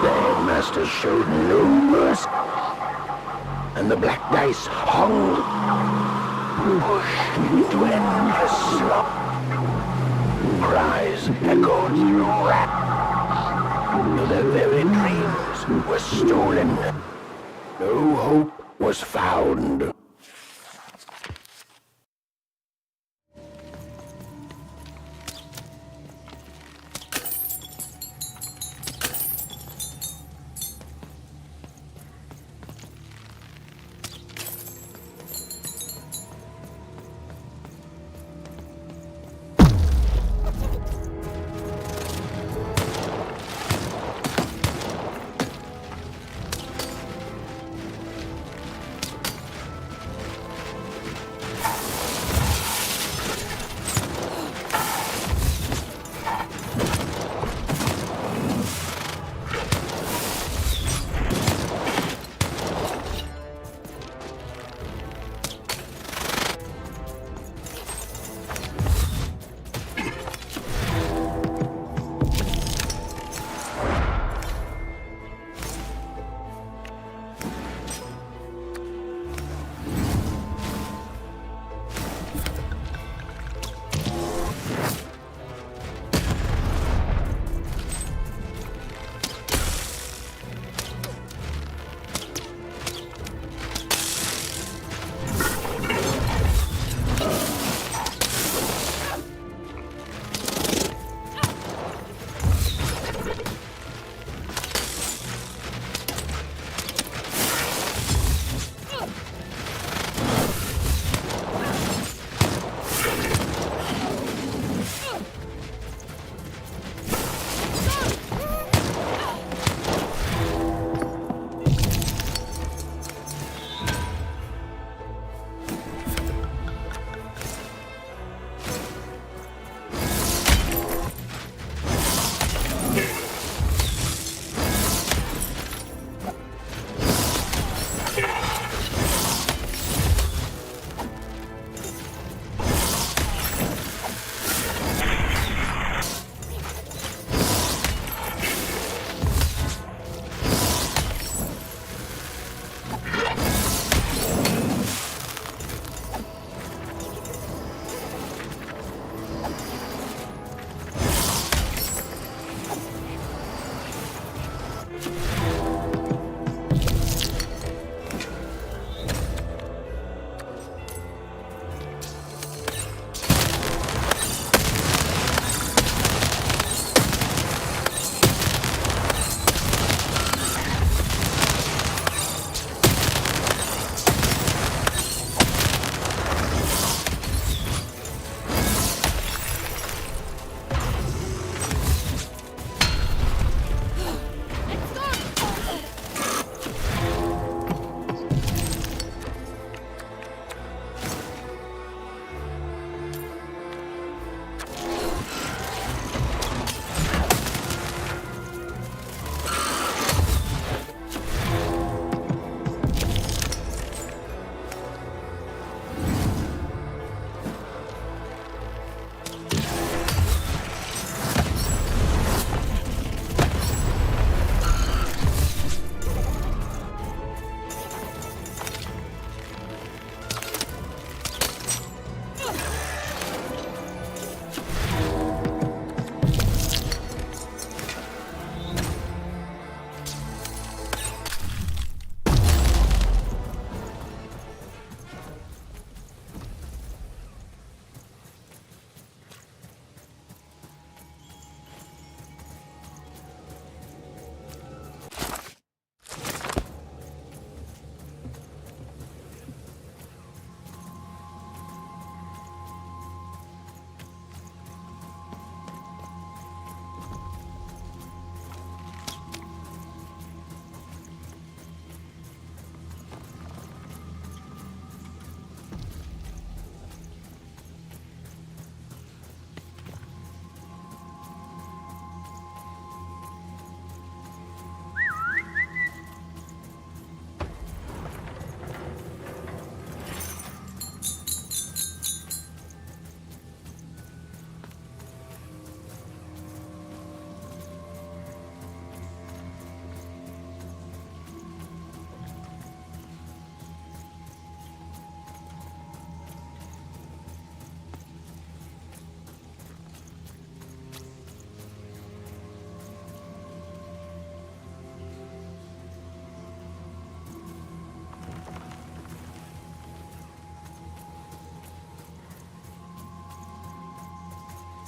the headmaster showed no mercy, and the black dice hung, pushed into endless slump. Cries echoed through rap, till their very dreams were stolen. No hope was found.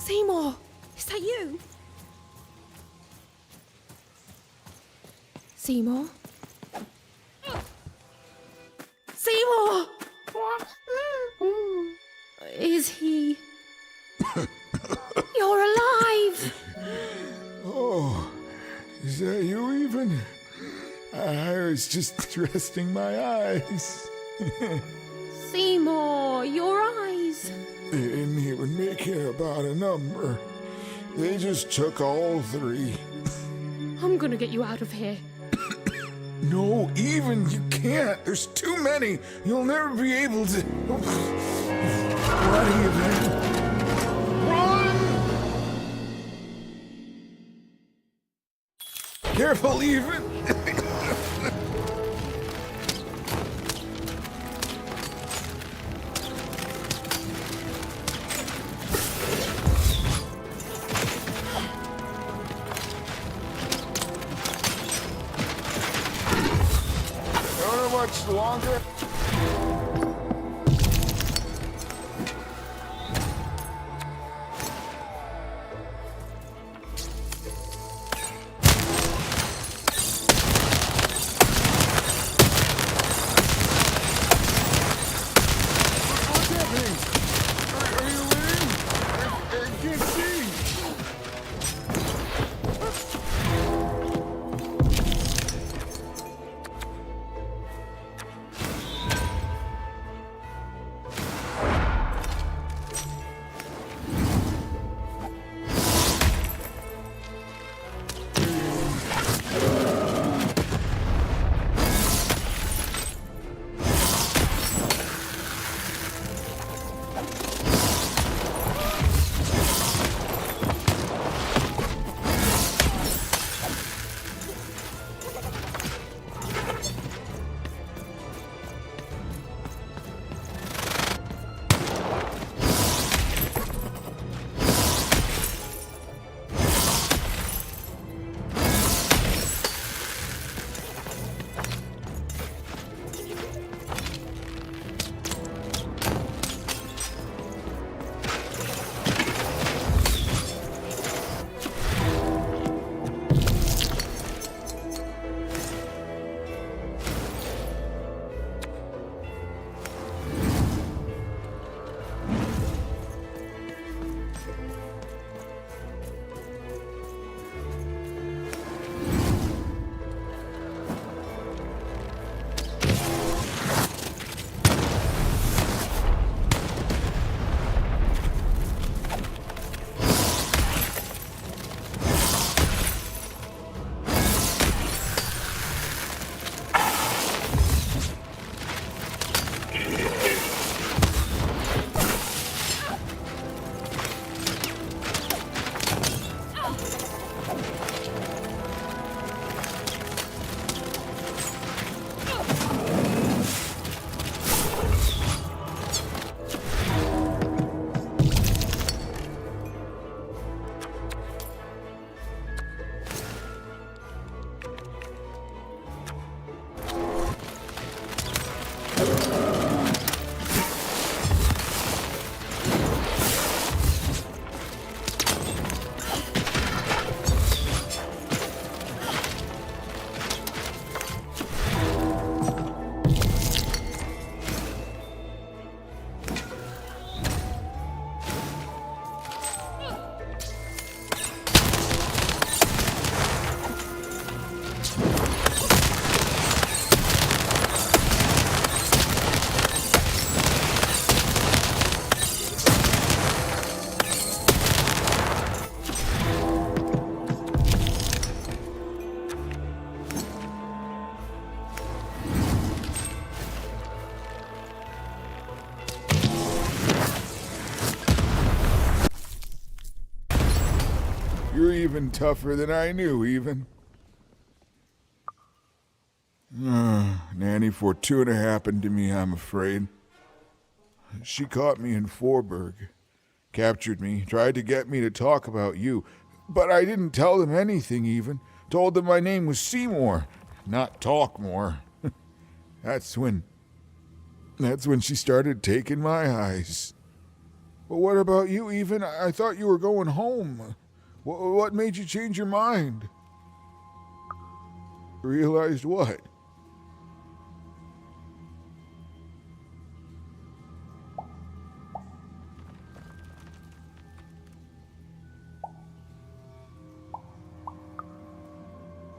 Seymour, is that you? Seymour? Seymour! Is he... You're alive! Oh, is that you even? I was just resting my eyes. Seymour, your eyes. They didn't even care about a number. They just took all 3. I'm gonna get you out of here. No, even you can't. There's too many. You'll never be able to. What even? Run! Careful, even. Much longer. What's happening? Are you winning? I can't see. You're even tougher than I knew, even. Nanny Fortuna happened to me, I'm afraid. She caught me in Forberg, captured me, tried to get me to talk about you, but I didn't tell them anything even. Told them my name was Seymour, not Talkmore. That's when she started taking my eyes. But what about you, even? I thought you were going home. What made you change your mind? Realized what?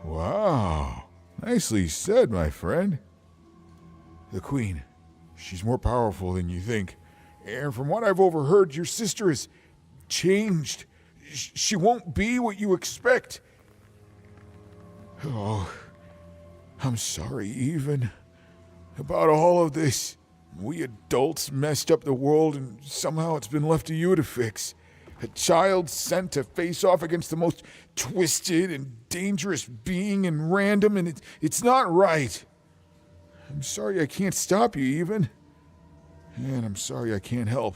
Wow. Nicely said, my friend. The Queen. She's more powerful than you think. And from what I've overheard, your sister has changed. She won't be what you expect. Oh, I'm sorry, even. About all of this. We adults messed up the world, and somehow it's been left to you to fix. A child sent to face off against the most twisted and dangerous being in random, and it's not right. I'm sorry I can't stop you, even. And I'm sorry I can't help.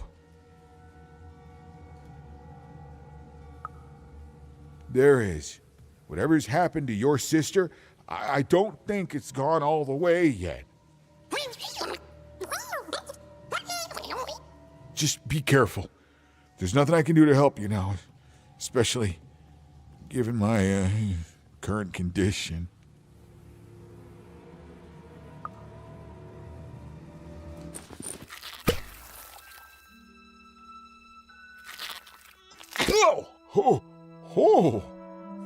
There is. Whatever's happened to your sister, I don't think it's gone all the way yet. Just be careful. There's nothing I can do to help you now, especially given my current condition. Oh,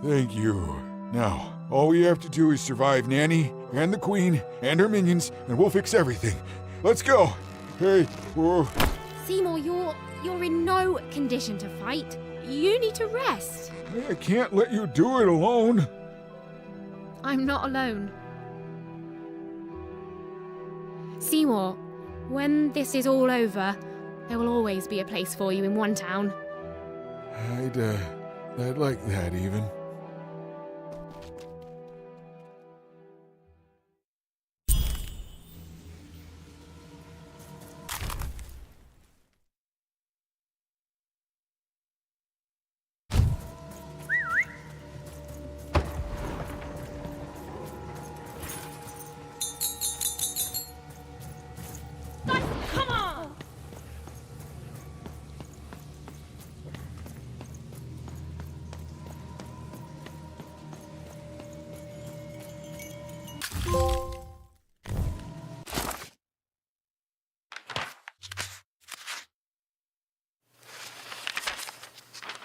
thank you. Now, all we have to do is survive Nanny and the Queen and her minions, and we'll fix everything. Let's go. Hey, whoa. Seymour, you're in no condition to fight. You need to rest. I can't let you do it alone. I'm not alone. Seymour, when this is all over, there will always be a place for you in one town. I'd like that, even. Come on!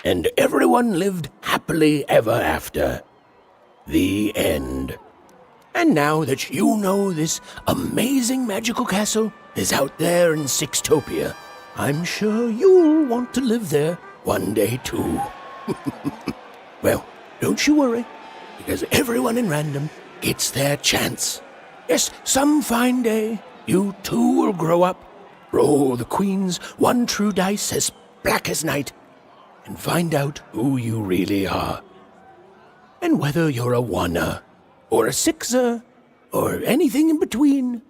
And everyone lived happily ever after. The end. And now that you know this amazing magical castle is out there in Sixtopia, I'm sure you'll want to live there one day too. Well, don't you worry, because everyone in Random gets their chance. Yes, some fine day, you too will grow up, roll the Queen's one true dice as black as night, and find out who you really are. And whether you're a oneer, or a sixer, or anything in between,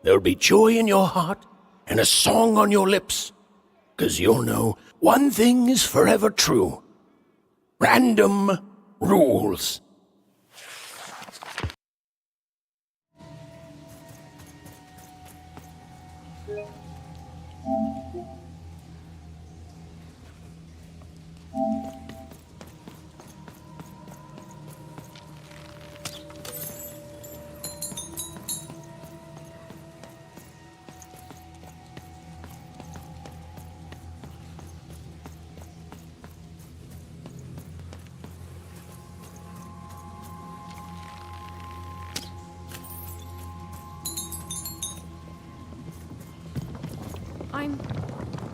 there'll be joy in your heart and a song on your lips, 'cause you'll know one thing is forever true. Random rules.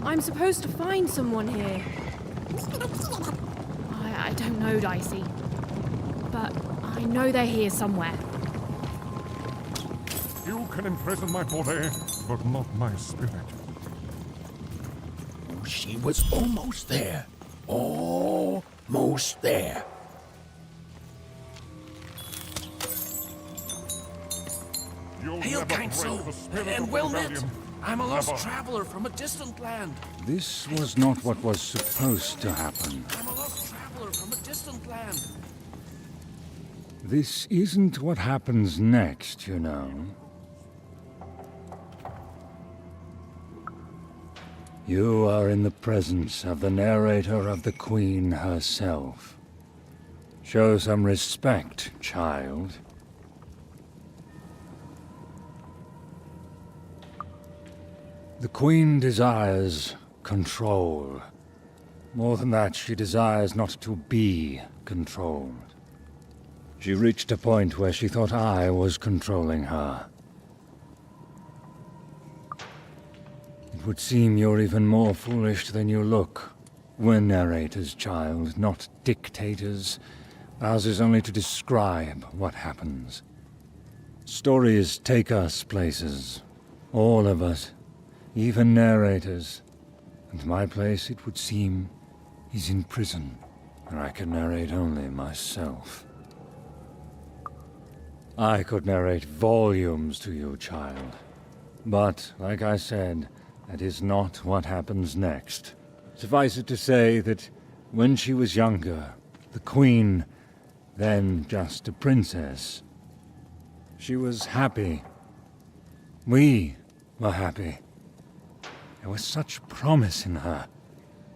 I'm supposed to find someone here. I don't know, Dicey. But I know they're here somewhere. You can imprison my body, but not my spirit. She was almost there. Almost there. Hail, Council, and well met. I'm a lost traveler from a distant land. This was not what was supposed to happen. I'm a lost traveler from a distant land. This isn't what happens next, you know. You are in the presence of the narrator of the Queen herself. Show some respect, child. The Queen desires control. More than that, she desires not to be controlled. She reached a point where she thought I was controlling her. It would seem you're even more foolish than you look. We're narrators, child, not dictators. Ours is only to describe what happens. Stories take us places. All of us. Even narrators. And my place, it would seem, is in prison, where I can narrate only myself. I could narrate volumes to you, child. But, like I said, that is not what happens next. Suffice it to say that when she was younger, the Queen, then just a princess, she was happy. We were happy. There was such promise in her,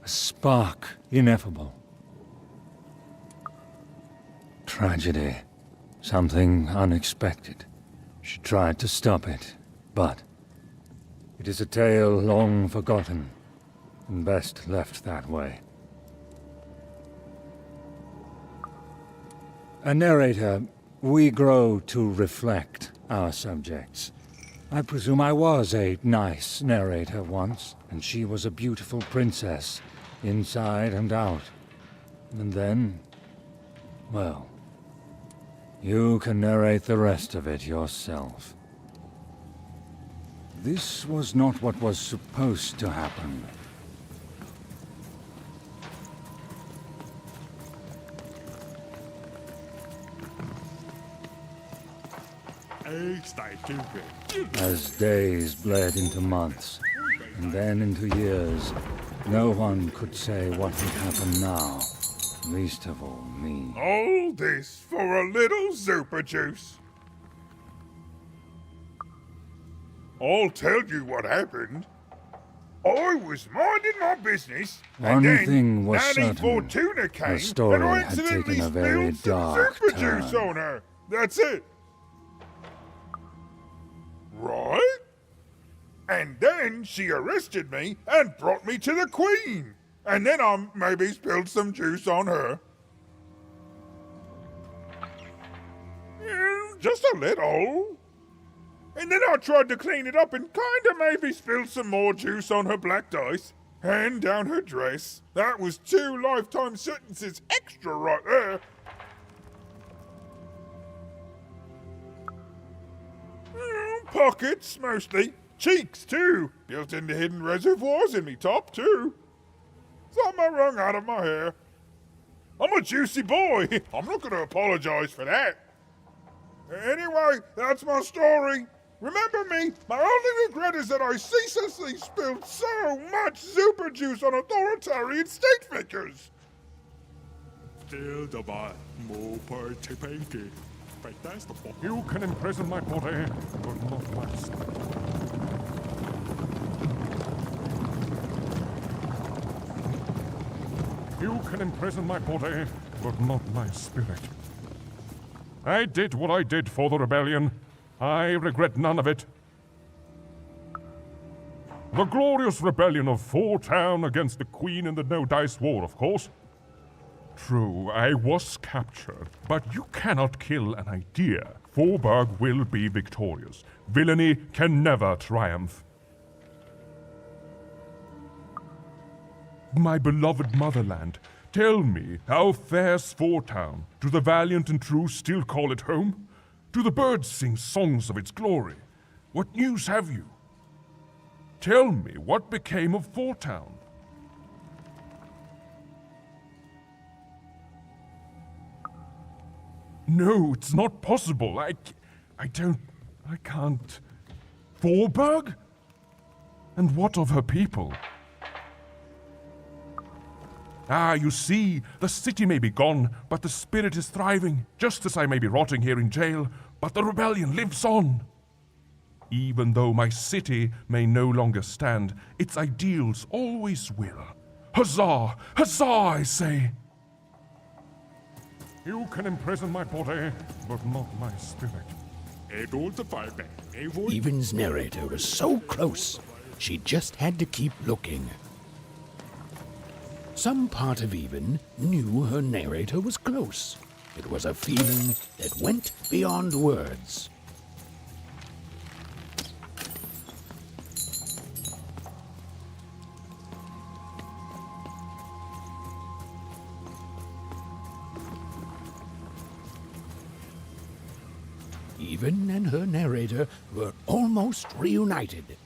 a spark ineffable. Tragedy, something unexpected. She tried to stop it, but it is a tale long forgotten, and best left that way. A narrator, we grow to reflect our subjects. I presume I was a nice narrator once, and she was a beautiful princess, inside and out. And then, well, you can narrate the rest of it yourself. This was not what was supposed to happen. As days bled into months, and then into years, no one could say what would happen now, least of all me. All this for a little super juice. I'll tell you what happened. I was minding my business, One and then thing was Nanny certain. Fortuna came, The story and I had accidentally taken a very spilled some dark super juice turn. on her. That's it. Right? And then she arrested me and brought me to the Queen. And then I maybe spilled some juice on her. Just a little. And then I tried to clean it up and kinda maybe spilled some more juice on her black dice. And down her dress. That was 2 lifetime sentences extra right there. Pockets, mostly. Cheeks, too. Built into hidden reservoirs in me top, too. Something wrung out of my hair. I'm a juicy boy. I'm not going to apologize for that. Anyway, that's my story. Remember me, my only regret is that I ceaselessly spilled so much super juice on authoritarian state figures. Still the more party. You can imprison my body, but not my spirit. You can imprison my body, but not my spirit. I did what I did for the rebellion. I regret none of it. The glorious rebellion of Four Town against the Queen in the No Dice War, of course. True, I was captured, but you cannot kill an idea. Forburg will be victorious. Villainy can never triumph. My beloved motherland, tell me, how fares Four Town? Do the valiant and true still call it home? Do the birds sing songs of its glory? What news have you? Tell me, what became of Four Town? No, it's not possible. I can't. Forburg? And what of her people? Ah, you see, the city may be gone, but the spirit is thriving. Just as I may be rotting here in jail, but the rebellion lives on. Even though my city may no longer stand, its ideals always will. Huzzah! Huzzah, I say! You can imprison my body, but not my spirit. Even's narrator was so close, she just had to keep looking. Some part of Even knew her narrator was close. It was a feeling that went beyond words. Even and her narrator were almost reunited.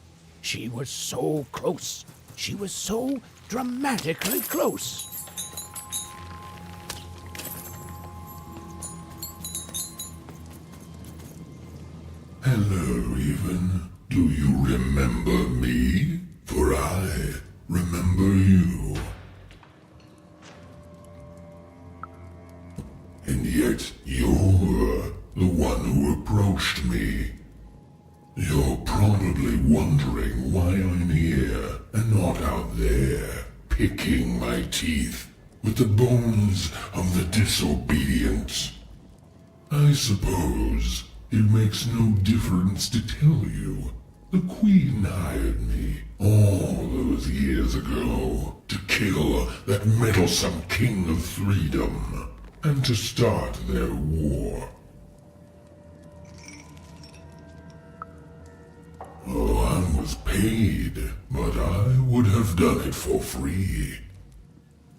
She was so close. She was so dramatically close. Hello, Even. Do you remember me? For I remember you. And yet you're the one who approached me. You're probably wondering why I'm here and not out there, picking my teeth with the bones of the disobedient. I suppose it makes no difference to tell you. The Queen hired me all those years ago to kill that meddlesome King of Freedom and to start their war. Oh, I was paid, but I would have done it for free.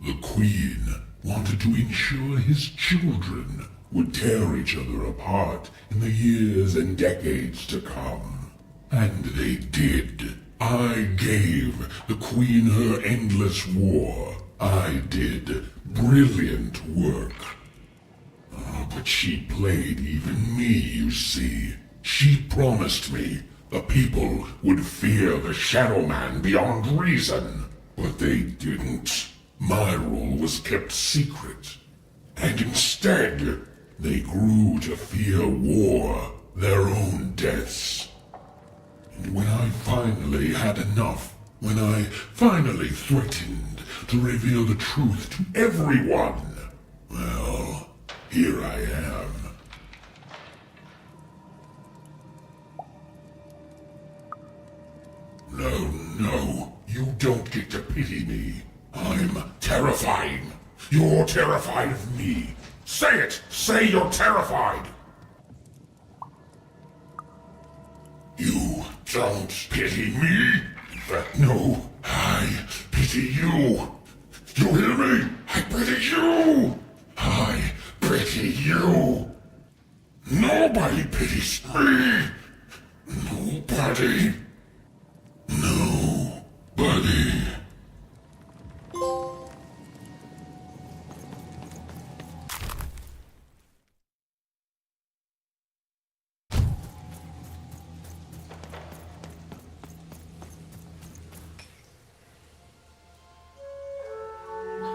The Queen wanted to ensure his children would tear each other apart in the years and decades to come. And they did. I gave the Queen her endless war. I did brilliant work. Oh, but she played even me, you see. She promised me the people would fear the Shadow Man beyond reason. But they didn't. My rule was kept secret. And instead, they grew to fear war, their own deaths. And when I finally had enough, when I finally threatened to reveal the truth to everyone, well, here I am. No, you don't get to pity me. I'm terrifying. You're terrified of me. Say it! Say you're terrified! You don't pity me? In fact, no. I pity you. You hear me? I pity you! I pity you! Nobody pities me! Nobody! Nobody!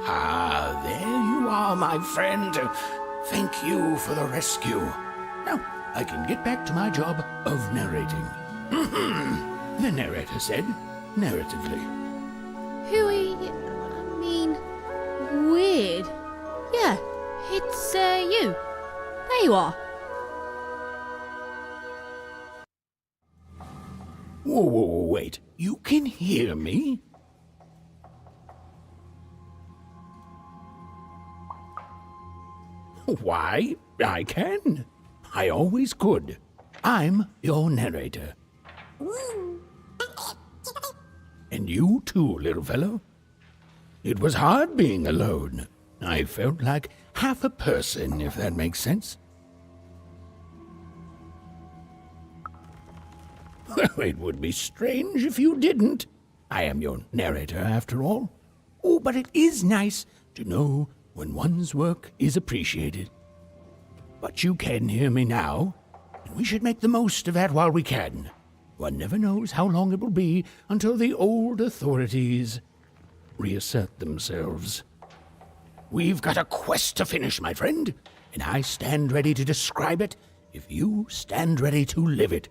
Ah, there you are, my friend. Thank you for the rescue. Now, I can get back to my job of narrating. The narrator said, narratively. Weird. Yeah, it's, you. There you are. Whoa, wait. You can hear me? Why, I can. I always could. I'm your narrator. And you too, little fellow. It was hard being alone. I felt like half a person, if that makes sense. Well, it would be strange if you didn't. I am your narrator, after all. Oh, but it is nice to know when one's work is appreciated. But you can hear me now, and we should make the most of that while we can. One never knows how long it will be until the old authorities reassert themselves. We've got a quest to finish, my friend, and I stand ready to describe it if you stand ready to live it.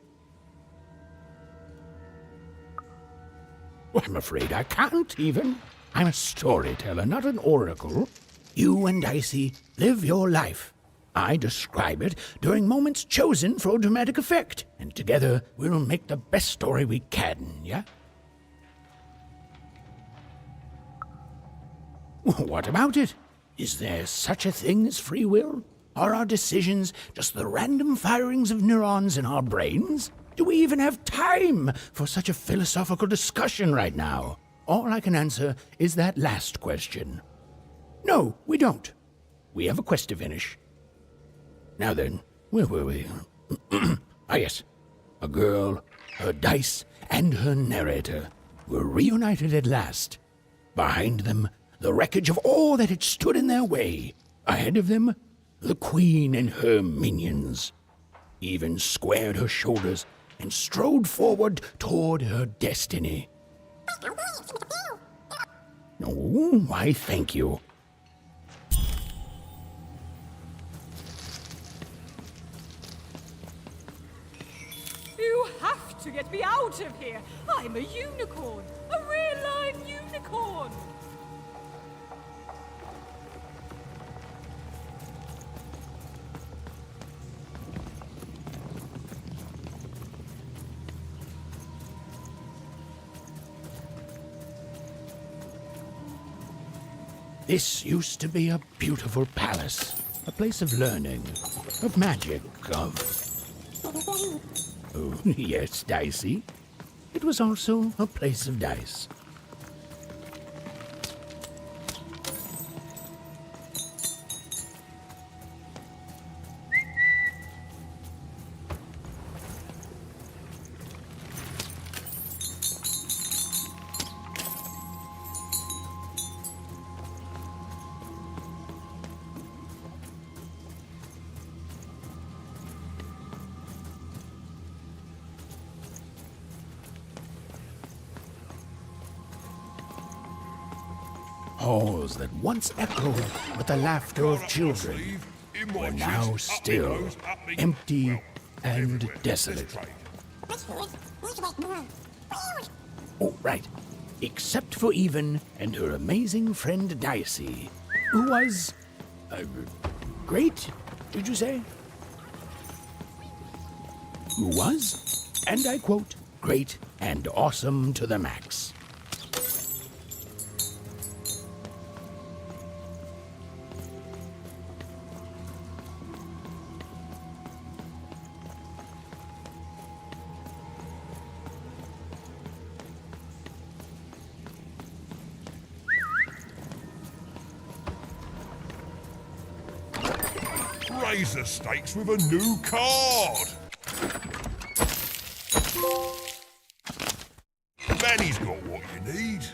Well, I'm afraid I can't, even. I'm a storyteller, not an oracle. You and Dicey live your life. I describe it during moments chosen for dramatic effect, and together we'll make the best story we can, yeah? What about it? Is there such a thing as free will? Are our decisions just the random firings of neurons in our brains? Do we even have time for such a philosophical discussion right now? All I can answer is that last question. No, we don't. We have a quest to finish. Now then, where were we? Yes. A girl, her dice, and her narrator were reunited at last. Behind them, the wreckage of all that had stood in their way. Ahead of them, the queen and her minions. Even squared her shoulders and strode forward toward her destiny. Oh, why, thank you. You have to get me out of here. I'm a unicorn. A real live unicorn. This used to be a beautiful palace, a place of learning, of magic, Oh, yes, Dicey. It was also a place of dice. Halls that once echoed with the laughter of children were now still, empty and desolate. Oh, right. Except for Even and her amazing friend Dicey, who was... great, did you say? Who was, and I quote, great and awesome to the max. Raise the stakes with a new card. Manny's got what you need.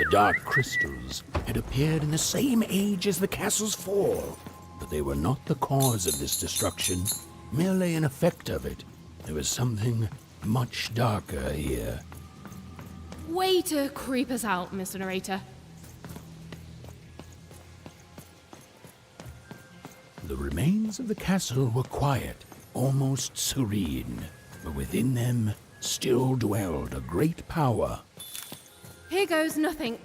The dark crystals had appeared in the same age as the castle's fall, but they were not the cause of this destruction, merely an effect of it. There was something much darker here. Way to creep us out, Mr. Narrator. The remains of the castle were quiet, almost serene, but within them still dwelled a great power. Here goes nothing,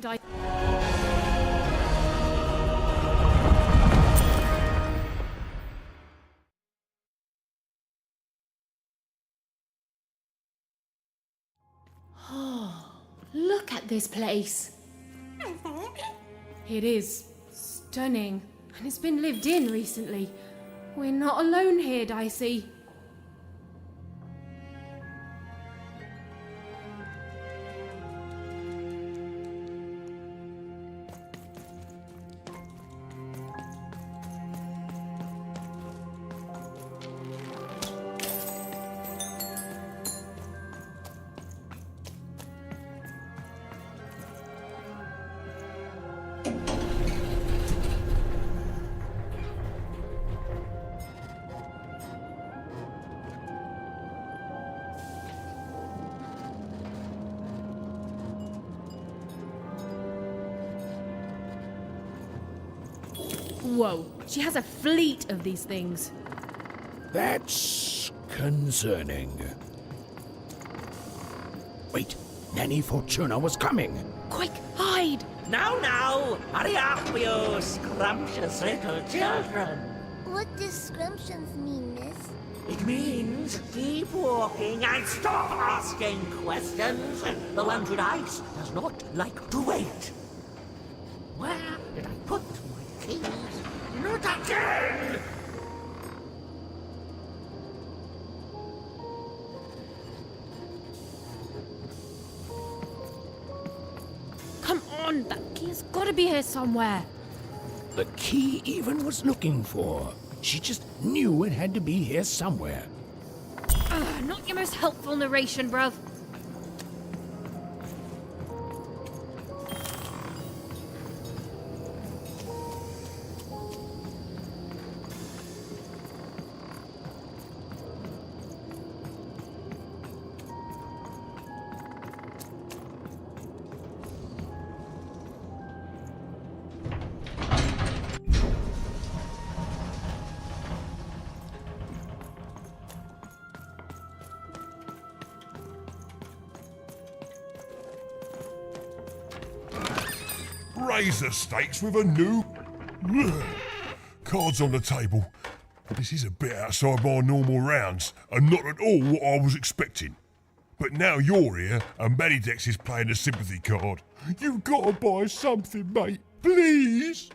Look at this place. It is stunning, and it's been lived in recently. We're not alone here, Dicey. Whoa, she has a fleet of these things. That's concerning. Wait, Nanny Fortuna was coming. Quick, hide! Now, hurry up, you scrumptious little children. What does scrumptions mean, miss? It means keep walking and stop asking questions. The one with ice does not like to wait. Where did I put my keys? Not again! Come on, that key's gotta be here somewhere. The key Even was looking for. She just knew it had to be here somewhere. Not your most helpful narration, bruv. Raise the stakes with a new... Cards on the table. This is a bit outside my normal rounds, and not at all what I was expecting. But now you're here, and Manidex is playing a sympathy card. You've got to buy something, mate. Please?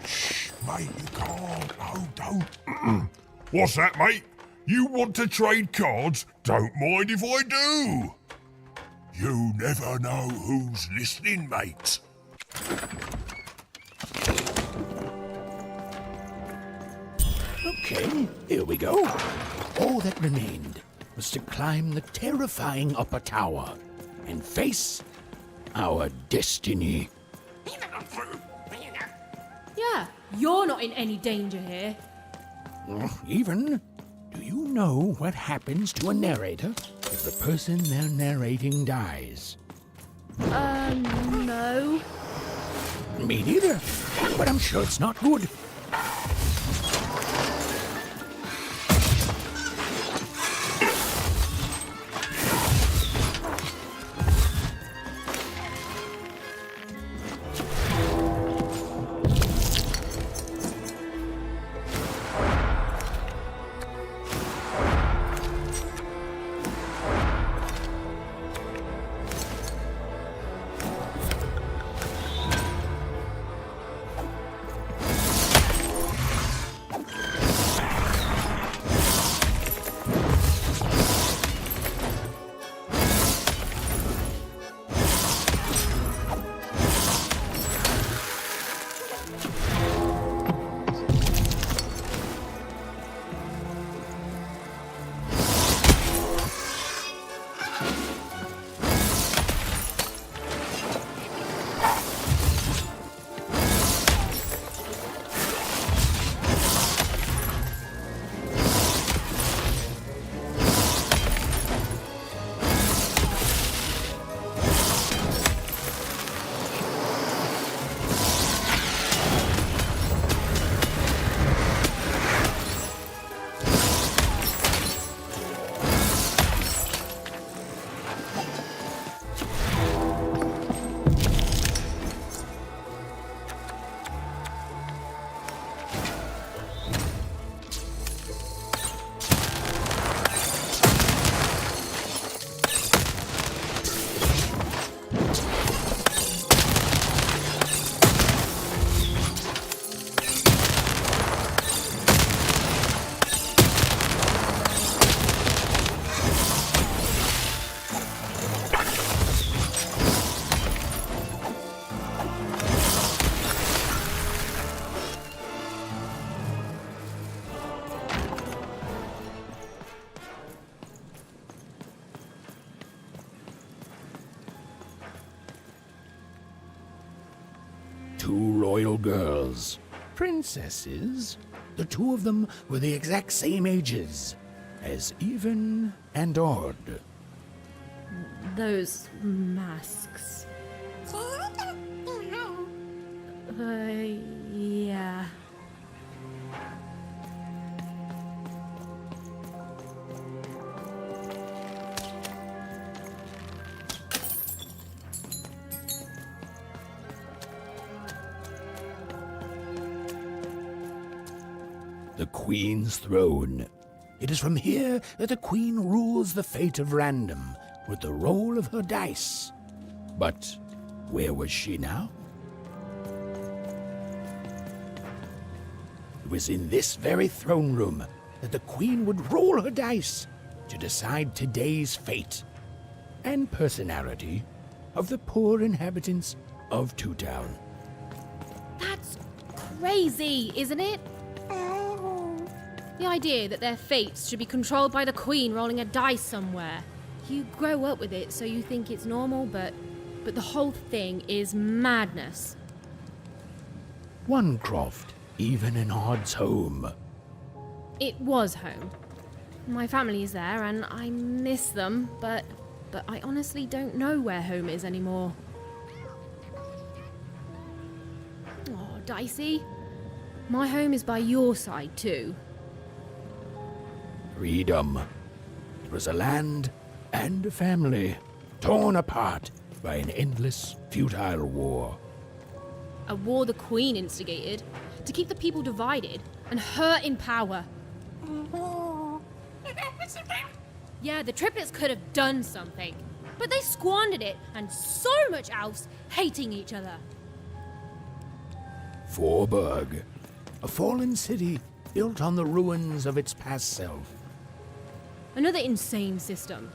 Shh, mate, you can't. Oh, don't. What's that, mate? You want to trade cards? Don't mind if I do. You never know who's listening, mate. Okay, here we go. All that remained was to climb the terrifying upper tower and face our destiny. Yeah, you're not in any danger here. Even, do you know what happens to a narrator if the person they're narrating dies? No. Me neither, but I'm sure it's not good. two royal girls. Princesses. The two of them were the exact same ages, as even and odd. Those masks. Yeah. The Queen's throne. It is from here that the Queen rules the fate of random with the roll of her dice. But where was she now? It was in this very throne room that the Queen would roll her dice to decide today's fate and personality of the poor inhabitants of Two Town. That's crazy, isn't it? The idea that their fates should be controlled by the Queen rolling a dice somewhere. You grow up with it, so you think it's normal, but the whole thing is madness. One croft, even in Odd's home. It was home. My family is there, and I miss them, but I honestly don't know where home is anymore. Oh, Dicey. My home is by your side, too. Freedom. It was a land and a family, torn apart by an endless, futile war. A war the Queen instigated, to keep the people divided, and her in power. Yeah, the triplets could have done something, but they squandered it, and so much else, hating each other. Forburg, a fallen city built on the ruins of its past self. Another insane system.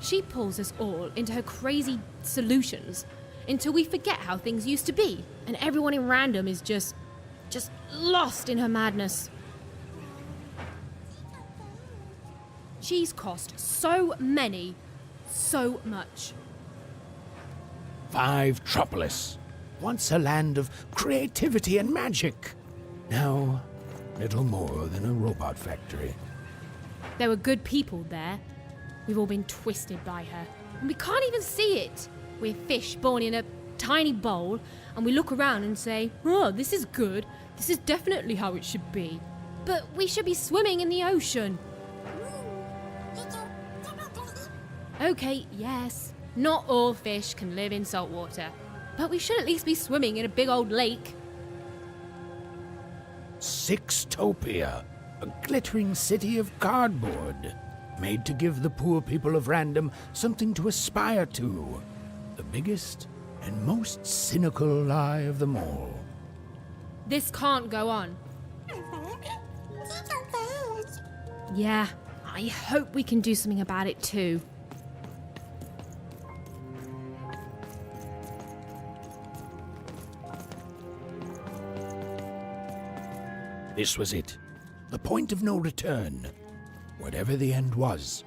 She pulls us all into her crazy solutions until we forget how things used to be, and everyone in random is just lost in her madness. She's cost so much. Fivetropolis, once a land of creativity and magic. Now, little more than a robot factory. There were good people there. We've all been twisted by her, and we can't even see it. We're fish born in a tiny bowl, and we look around and say, oh, this is good. This is definitely how it should be. But we should be swimming in the ocean. Okay, yes, not all fish can live in salt water, but we should at least be swimming in a big old lake. Sixtopia, a glittering city of cardboard, made to give the poor people of Random something to aspire to. The biggest and most cynical lie of them all. This can't go on. Yeah, I hope we can do something about it too. This was it. The point of no return. Whatever the end was,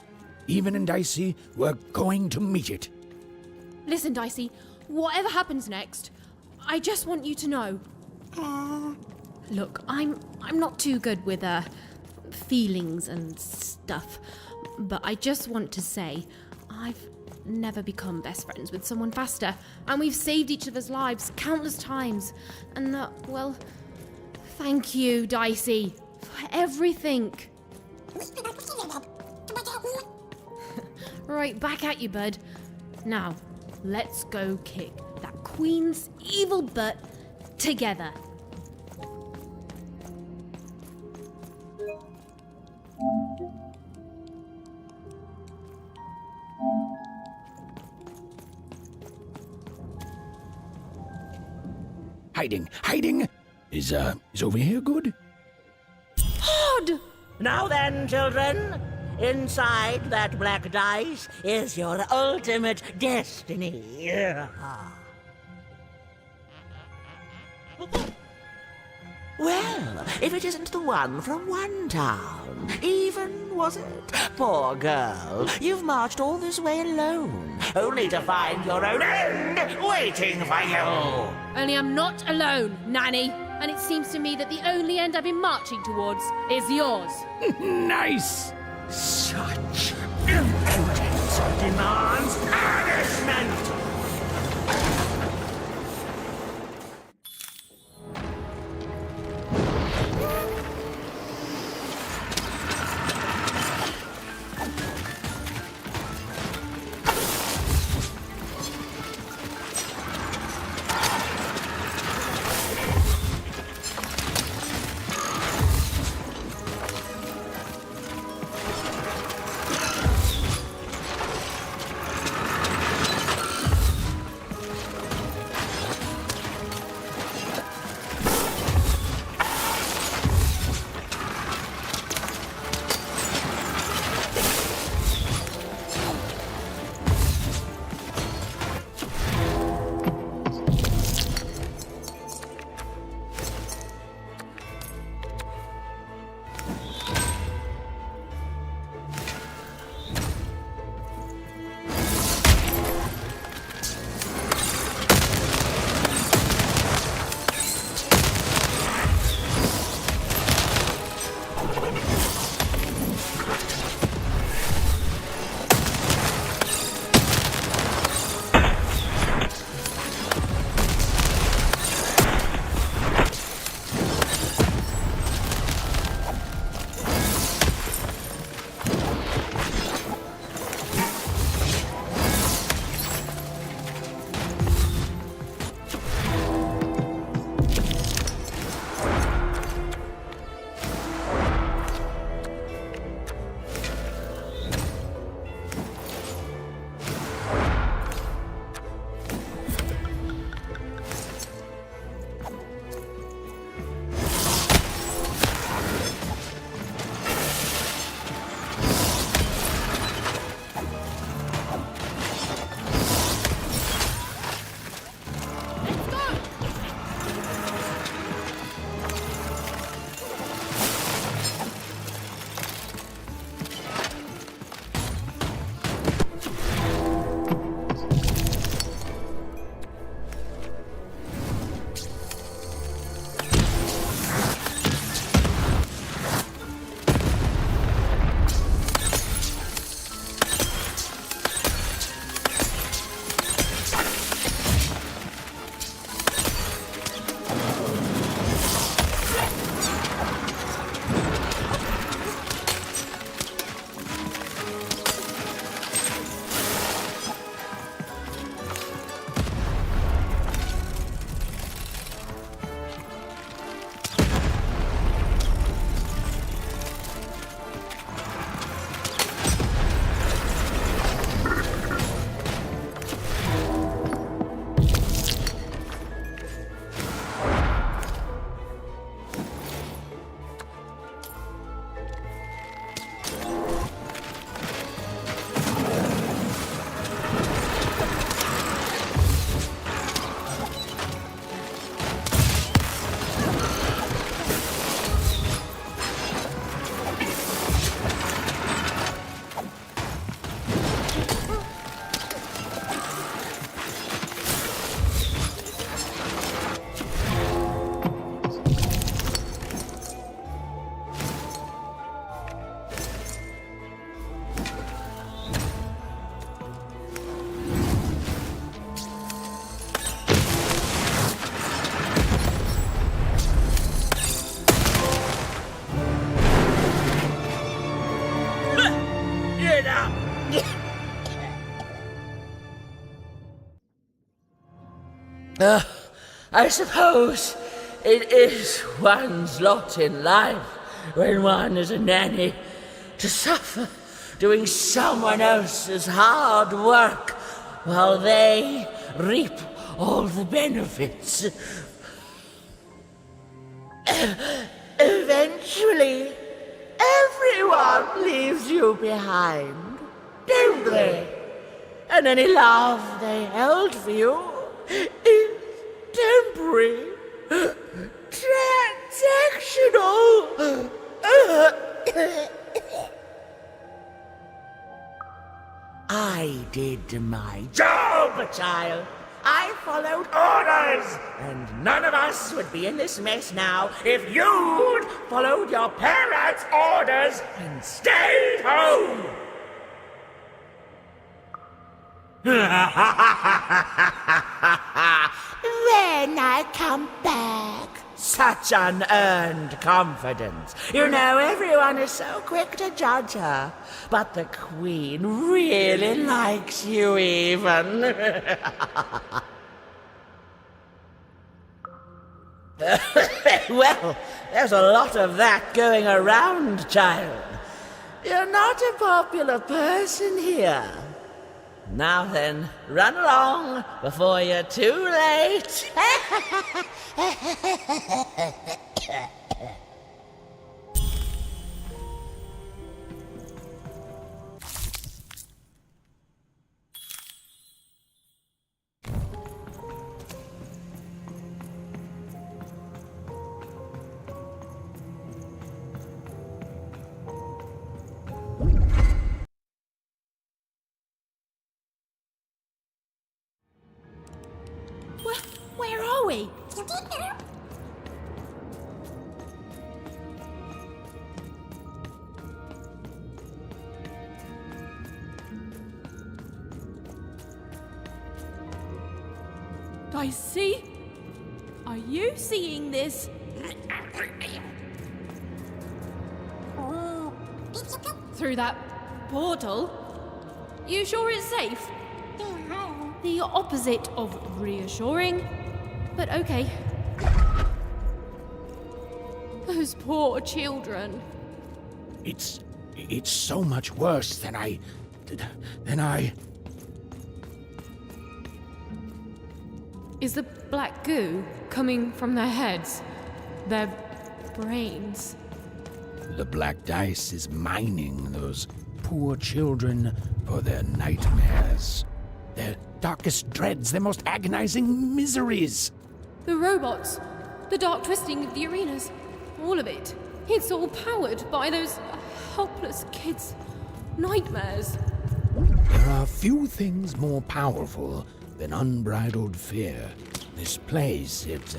Even and Dicey were going to meet it. Listen, Dicey, whatever happens next, I just want you to know. Look, I'm not too good with feelings and stuff, but I just want to say I've never become best friends with someone faster, and we've saved each other's lives countless times, and well, thank you, Dicey, for everything. Right, back at you, bud. Now, let's go kick that Queen's evil butt together. Hiding! Is over here good? Odd! Now then, children, inside that black dice is your ultimate destiny. Well, if it isn't the one from one town. Even, was it? Poor girl. You've marched all this way alone, only to find your own end waiting for you. Only I'm not alone, Nanny. And it seems to me that the only end I've been marching towards is yours. Nice. Such impudence demands punishment. I suppose it is one's lot in life when one is a nanny to suffer doing someone else's hard work while they reap all the benefits. Eventually, everyone leaves you behind, don't they? And any love they held for you is temporary. unconstitutional! I did my job, child. I followed orders, and none of us would be in this mess now if you'd followed your parents' orders and stayed home. Then I come back. Such unearned confidence. You know, everyone is so quick to judge her. But the Queen really likes you even. Well, there's a lot of that going around, child. You're not a popular person here. Now then, run along before you're too late. Where are we? I see. Are you seeing this? Through that portal? You sure it's safe? The opposite of reassuring, but okay. Those poor children. It's so much worse than I... Is the black goo coming from their heads? Their brains? The black dice is mining those poor children for their nightmares. Their darkest dreads, their most agonizing miseries. The robots, the dark twisting of the arenas, all of it. It's all powered by those helpless kids' nightmares. There are few things more powerful than unbridled fear. This place, it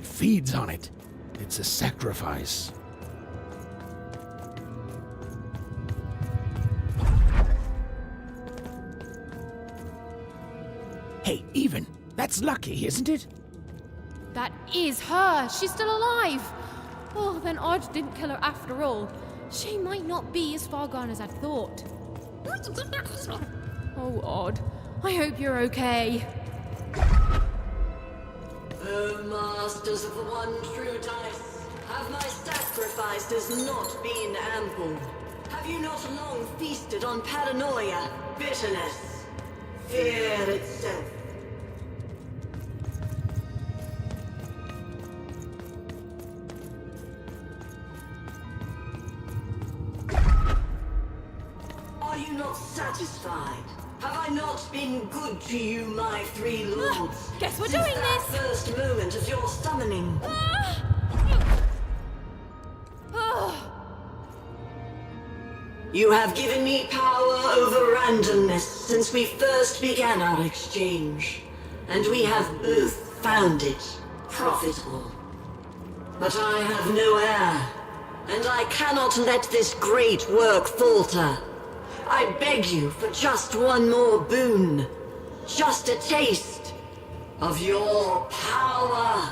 feeds on it. It's a sacrifice. Hey, Even, that's lucky, isn't it? That is her. She's still alive. Oh, then Odd didn't kill her after all. She might not be as far gone as I'd thought. Oh, Odd. I hope you're okay. O masters of the one true dice, have my sacrifices not been ample? Have you not long feasted on paranoia, bitterness, fear itself? Are you not satisfied? Have I not been good to you, my three lords? Guess we're since doing that this! first moment of your summoning. You have given me power over randomness since we first began our exchange, and we have both found it profitable. But I have no heir, and I cannot let this great work falter. I beg you for just one more boon, just a taste of your power.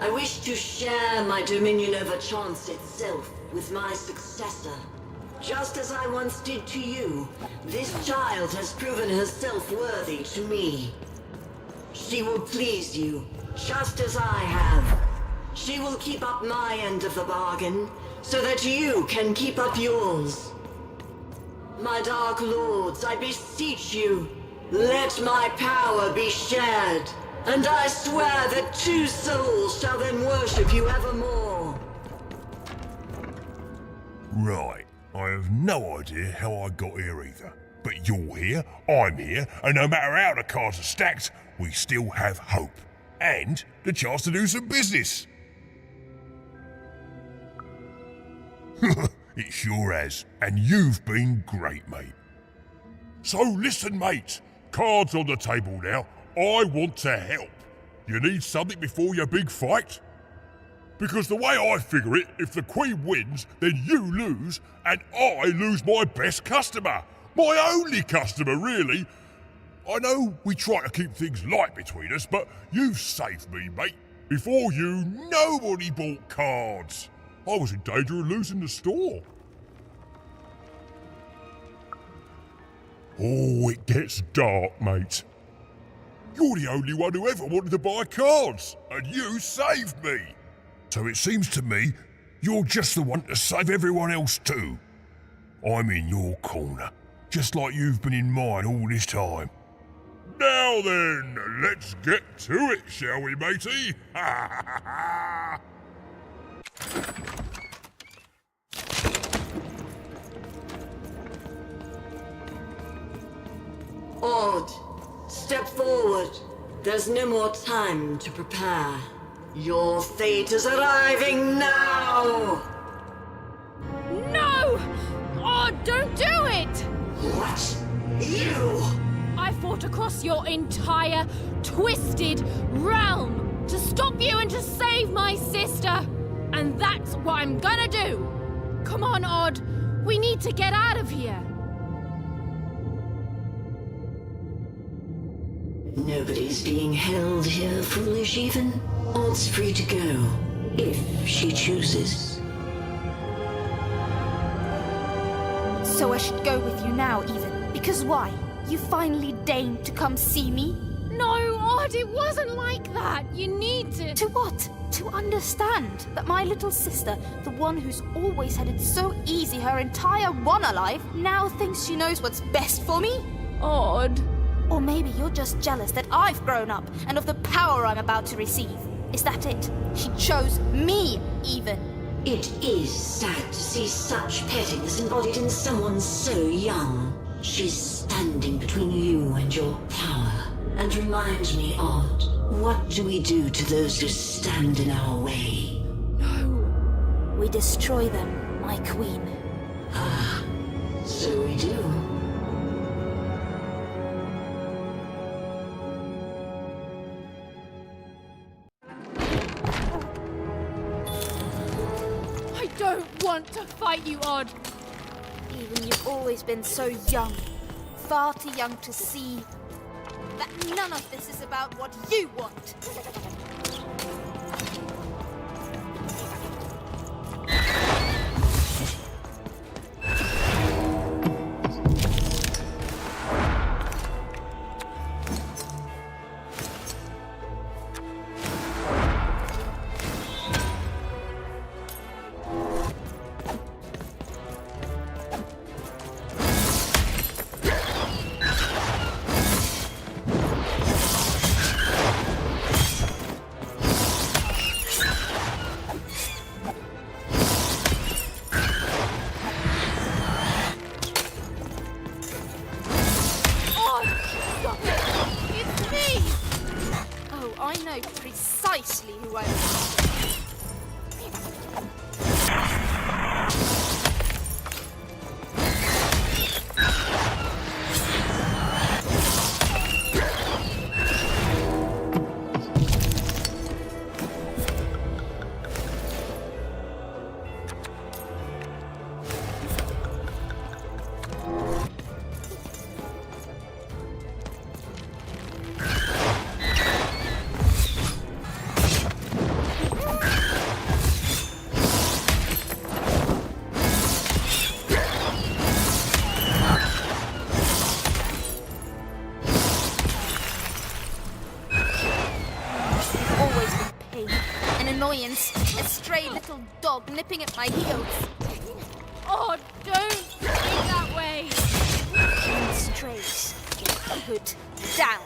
I wish to share my dominion over chance itself with my successor. Just as I once did to you, this child has proven herself worthy to me. She will please you, just as I have. She will keep up my end of the bargain, so that you can keep up yours. My dark lords, I beseech you, let my power be shared, and I swear that two souls shall then worship you evermore. Right. I have no idea how I got here either. But you're here, I'm here, and no matter how the cards are stacked, we still have hope. And the chance to do some business. It sure has. And you've been great, mate. So listen, mate. Cards on the table now. I want to help. You need something before your big fight? Because the way I figure it, if the Queen wins, then you lose, and I lose my best customer. My only customer, really. I know we try to keep things light between us, but you've saved me, mate. Before you, nobody bought cards. I was in danger of losing the store. Oh, it gets dark, mate. You're the only one who ever wanted to buy cards, and you saved me. So it seems to me you're just the one to save everyone else too. I'm in your corner, just like you've been in mine all this time. Now then, let's get to it, shall we, matey? Odd, step forward. There's no more time to prepare. Your fate is arriving now! No! Oh, don't do it! What? You? I fought across your entire twisted realm to stop you and to save my sister. And that's what I'm gonna do. Come on, Odd. We need to get out of here. Nobody's being held here, foolish even. Odd's free to go, if she chooses. So I should go with you now, even. Because why? You finally deigned to come see me? No, Odd, it wasn't like that. You need to... To what? To understand that my little sister, the one who's always had it so easy her entire one life, now thinks she knows what's best for me? Odd. Or maybe you're just jealous that I've grown up and of the power I'm about to receive. Is that it? She chose me, even. It is sad to see such pettiness embodied in someone so young. She's standing between you and your power. And remind me, Odd, what do we do to those who stand in our way? No. We destroy them, my queen. Ah, so we do. I don't want to fight you, Odd. Even you've always been so young. Far too young to see that none of this is about what you want. Precisely who I am. A stray little dog nipping at my heels. Oh, don't think that way. And strays get put down.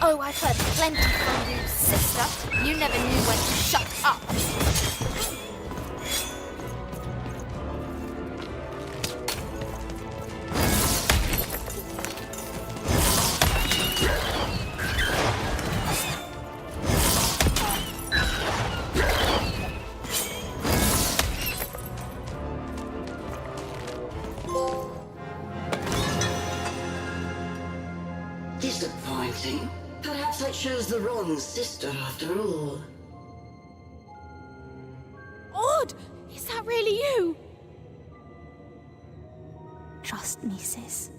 Oh, I've heard plenty from you, sister. You never knew when to shut up. Disappointing. Perhaps I chose the wrong sister after all. Odd! Is that really you? Trust me, sis.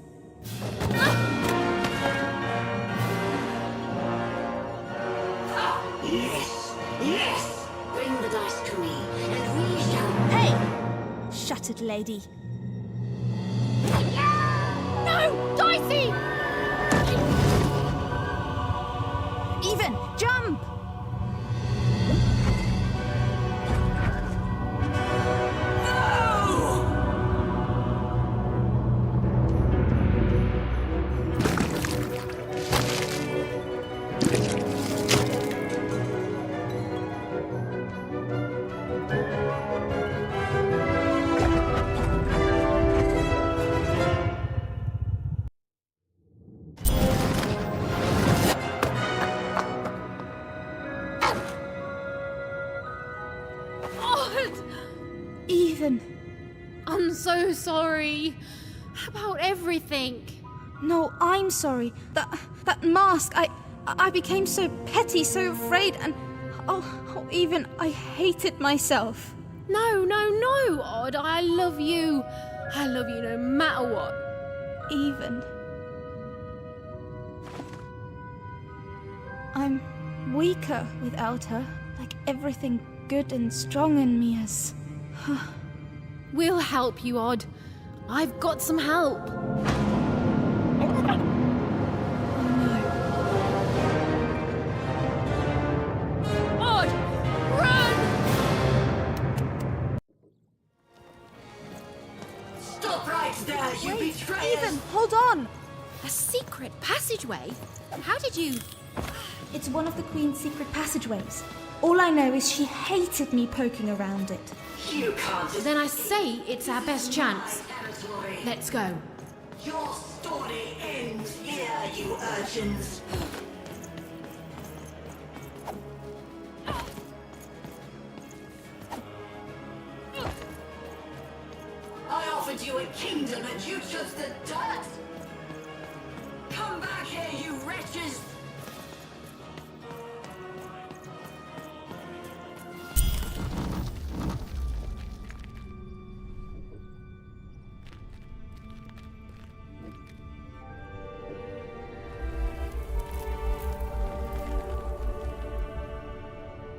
Yes, yes! Bring the dice to me, and we shall... Hey! Shattered lady. No! Dicey! Even! Jump! Even. I'm so sorry about everything. No, I'm sorry. That mask, I became so petty, so afraid, and even I hated myself. No, Odd. I love you. I love you no matter what. Even. I'm weaker without her, like everything good and strong in me has... We'll help you, Odd. I've got some help. Odd, run! Stop right there, you betrayer! Even, hold on! A secret passageway? How did you... It's one of the Queen's secret passageways. All I know is she hated me poking around it. You can't... Then I say it's our best chance. Let's go. Your story ends here, you urchins. I offered you a kingdom and you chose the dirt! Come back here, you wretches!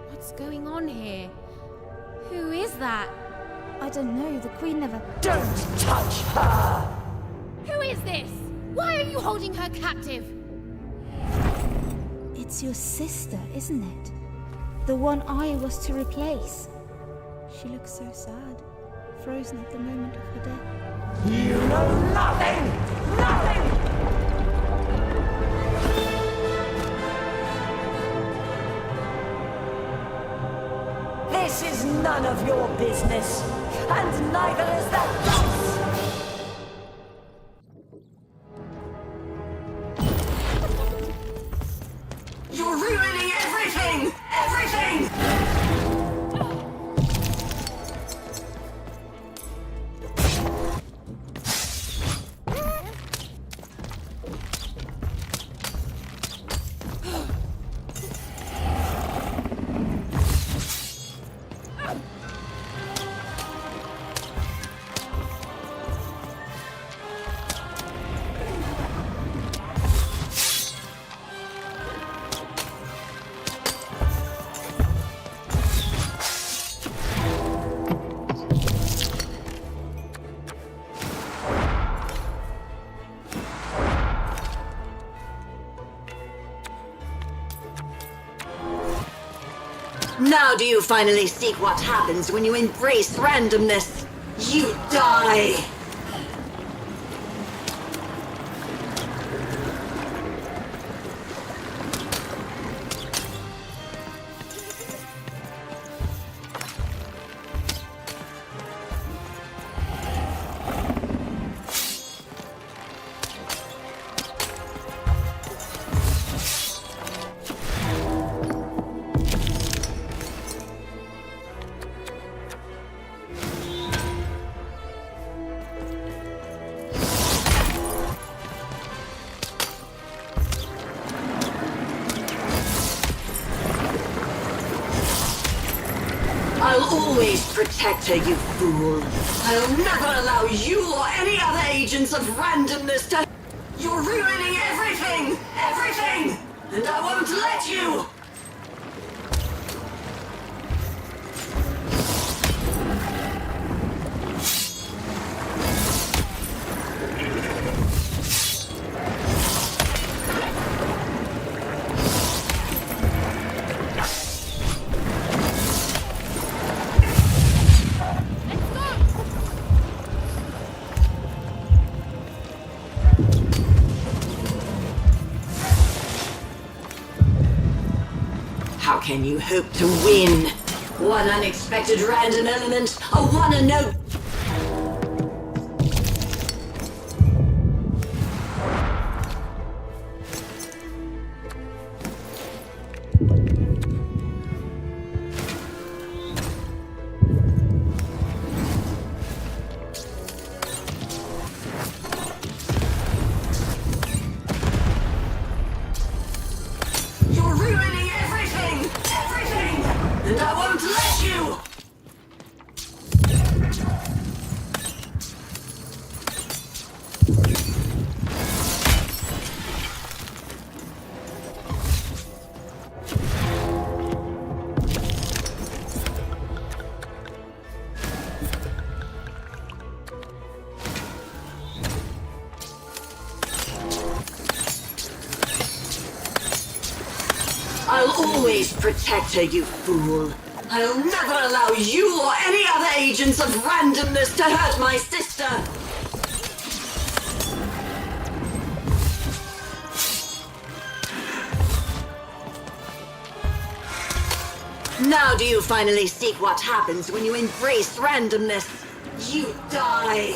What's going on here? Who is that? I don't know, the Queen never... Don't touch her! Who is this? Why are you holding her captive? It's your sister, isn't it? The one I was to replace. She looks so sad, frozen at the moment of her death. You know nothing! Nothing! This is none of your business, and neither is that dice! You're ruining everything! Everything! Now do you finally seek what happens when you embrace randomness? You die! I'll always protect her, you fool. I'll never allow you or any other agents of randomness to... You're ruining everything! Everything! And I won't let you! How can you hope to win? One unexpected random element, a one and no... You're ruining everything! Everything! And I won't let you! I'll always protect her, you fool. I'll never allow you or any other agents of randomness to hurt my sister. Now do you finally seek what happens when you embrace randomness? You die.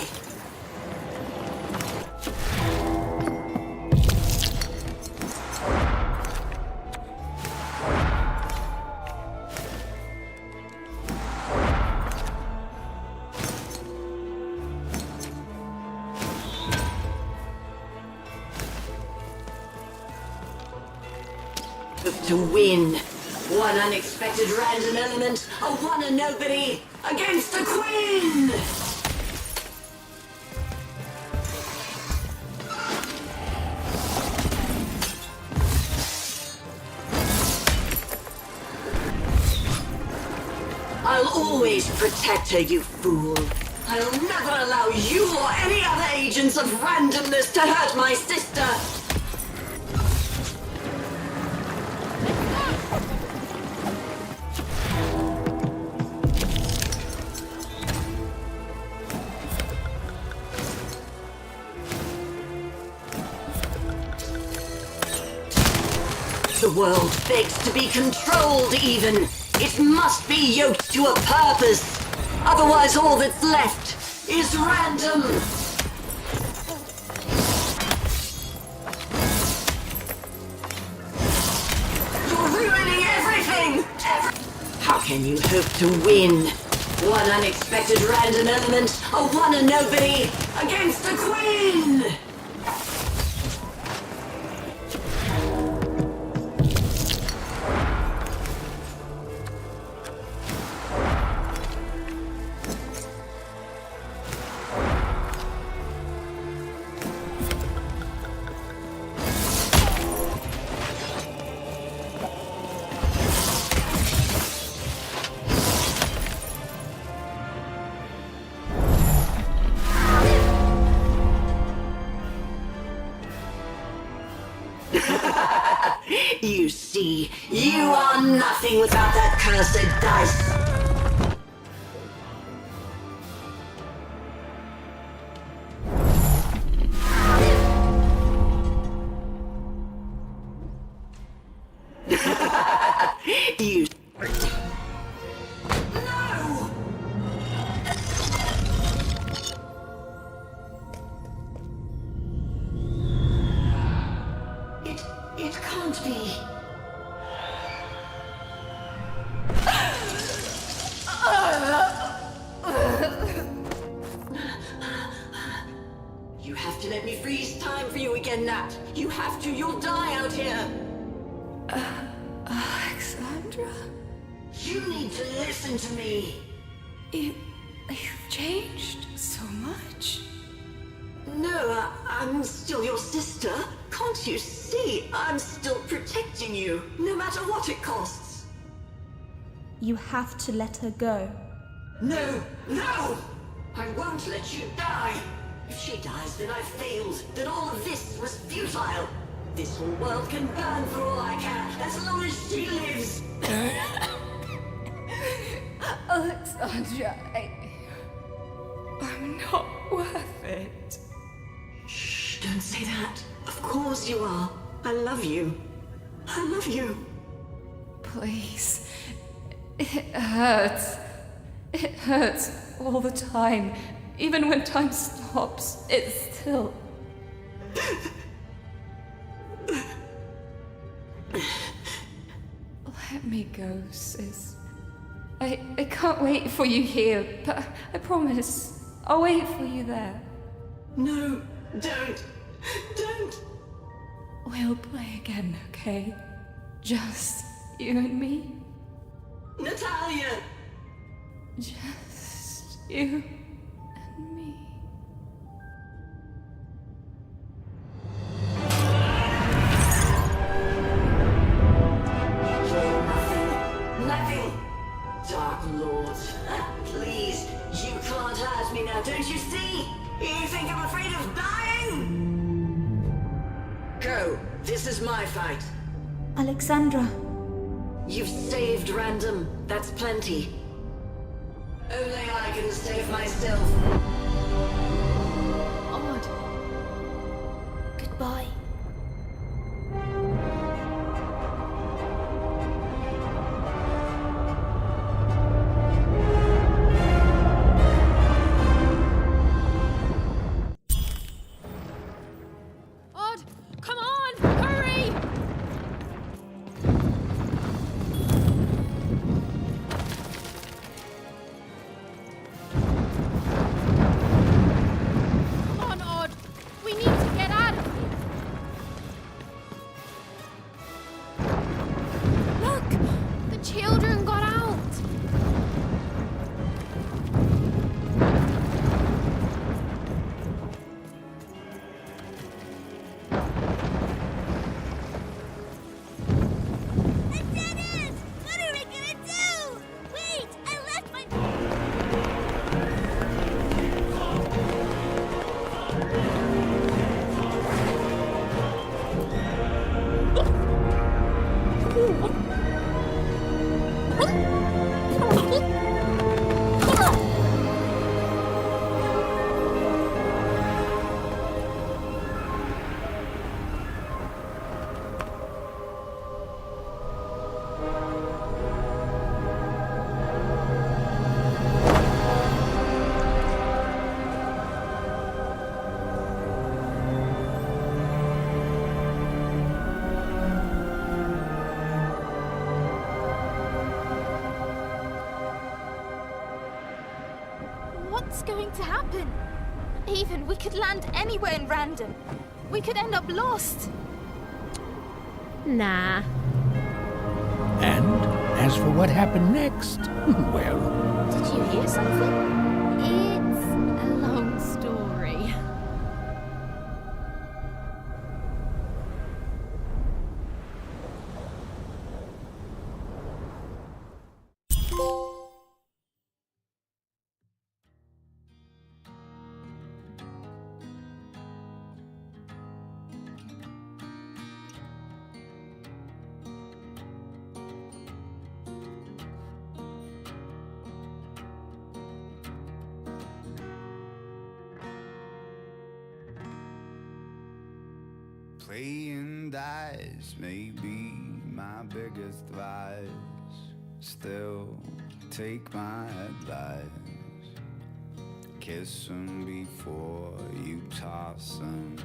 To win. One unexpected random element, a one and nobody, against the Queen! I'll always protect her, you fool. I'll never allow you or any other agents of randomness to hurt my sister. The world begs to be controlled even. It must be yoked to a purpose. Otherwise all that's left is random. You're ruining everything! How can you hope to win? One unexpected random element, a one and nobody, against the Queen! You see, you are I'm nothing without that cursed dice. You... No! It can't be. You have to let me freeze time for you again, Nat. You have to. You'll die out here. Alexandra? You need to listen to me. You've changed so much. No, I'm still your sister. Can't you see? I'm still protecting you, no matter what it costs. You have to let her go. No! No! I won't let you die! If she dies, then I failed. Then all of this was futile. This whole world can burn for all I care, as long as she lives! Alexandra, I'm not worth it. Shh, don't say that. Of course you are. I love you. I love you. Please. It hurts. It hurts all the time. Even when time stops, it's still... Let me go, sis. I can't wait for you here, but I promise, I'll wait for you there. No, don't. Don't. We'll play again, okay? Just you and me. Natalia! Just you and me. Nothing! Dark Lord, please, you can't hurt me now, don't you see? You think I'm afraid of dying? Go, this is my fight. Alexandra. You've saved Random, that's plenty. Only I can save myself. Odd. Goodbye. Odd, come on, hurry! Come on, Odd. We need to get out of here. Look, the children got out. What are we gonna do? Wait, I left my... What's going to happen? Even we could land anywhere in Random. We could end up lost. Nah. And as for what happened next, well... Did you hear something? It's a long story. Playing dice may be my biggest vice. Still, take my advice. Kiss 'em before you toss 'em.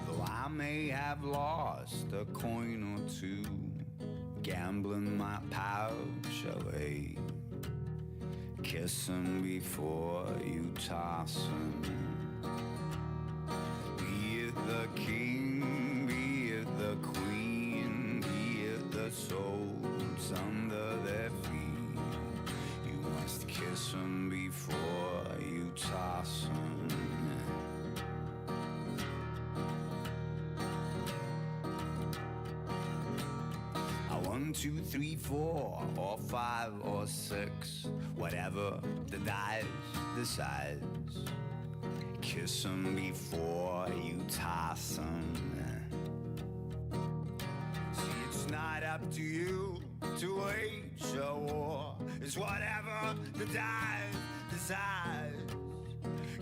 Though I may have lost a coin or two, gambling my pouch away. Kiss 'em before you toss 'em. Be it the king, be it the queen, be it the souls under their feet, you must kiss 'em before you toss 'em. 1, 2, 3, 4, or 5, or 6, whatever the dice decides. Kiss 'em before you toss 'em. See, it's not up to you to wage a war. It's whatever the dice decides.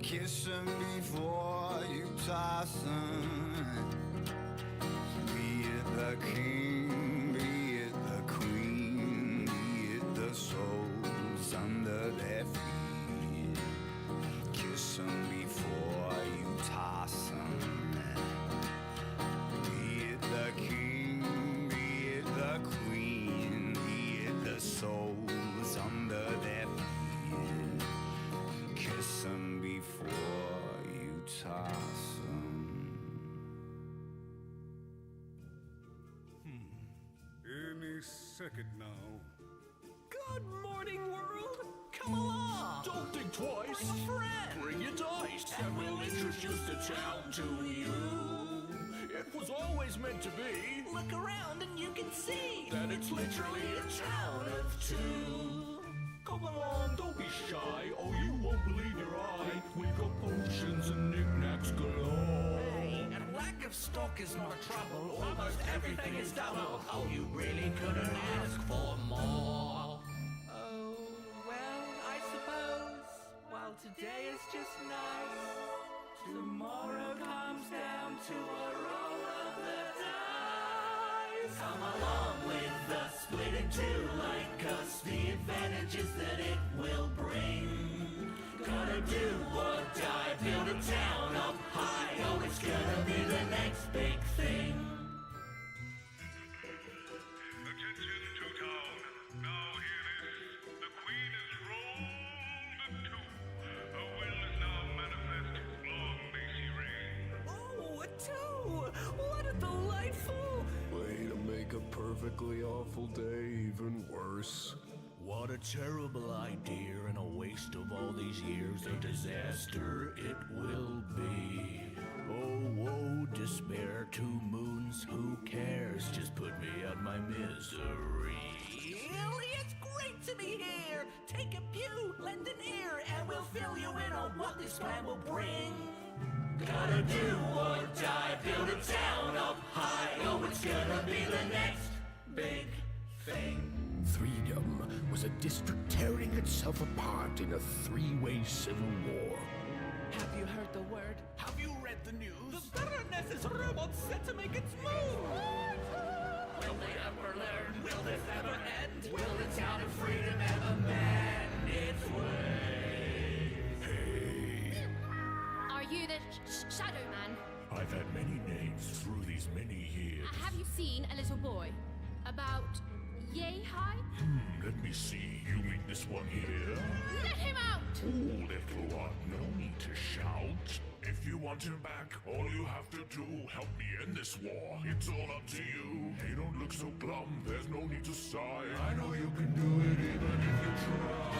Kiss 'em before you toss 'em. Be it the king, be it the queen, be it the souls under their feet. Kiss 'em before you toss 'em. Be it the king, be it the queen, be it the souls under their feet. Kiss 'em before you toss 'em. Any second now. Good morning, world! Come along! Don't think twice! Bring a friend! Bring your dice! And we'll introduce the town to you! It was always meant to be! Look around and you can see that it's literally a town of two! Come along, don't be shy, or you won't believe your eye. We've got potions and knickknacks galore. Hey, and lack of stock is not a trouble. Almost everything is double. Oh, you really couldn't ask for more. Oh, well, I suppose, while today is just nice, tomorrow comes down to a roll of the dice. Come along with us, split in two like us, the advantages that it will bring. Gotta do or die, build a town up high. Oh, it's gonna be the next big thing. Attention to town. Now hear this. The queen is rolled a 2. A will is now manifest. Long may she reign. Oh, a 2! What a delightful... Way to make a perfectly awful day even worse. What a terrible idea and a waste of all these years. A disaster it will be. Oh, woe, despair, 2 moons, who cares? Just put me out my misery. Really, it's great to be here. Take a pew, lend an ear, and we'll fill you in on what this plan will bring. Gotta do or die, build a town up high. Oh, it's gonna be the next big thing. Freedom was a district tearing itself apart in a 3-way civil war. Have you heard the word? Have you read the news? The Baroness is robot set to make its move! Will they ever learn? Will this ever end? Will the town of freedom ever mend its ways? Hey. Are you the Shadow Man? I've had many names through these many years. Have you seen a little boy? About yay high? Let me see. You mean this one here? Let him out! Oh, little one, no need to shout. If you want him back, all you have to do, help me end this war. It's all up to you. Hey, don't look so glum. There's no need to sigh. I know you can do it even if you try.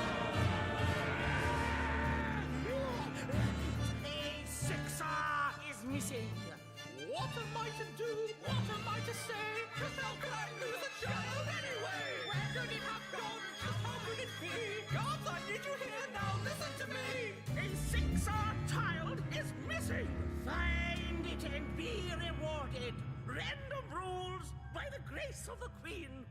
A 6R is missing. What am I to do? What am I to say? Just how can I lose a child anyway? Where could it have gone? Just how could it be? Gods, I need you here now. Listen to me. A 6R child is missing. Find it and be rewarded. Random rules by the grace of the Queen.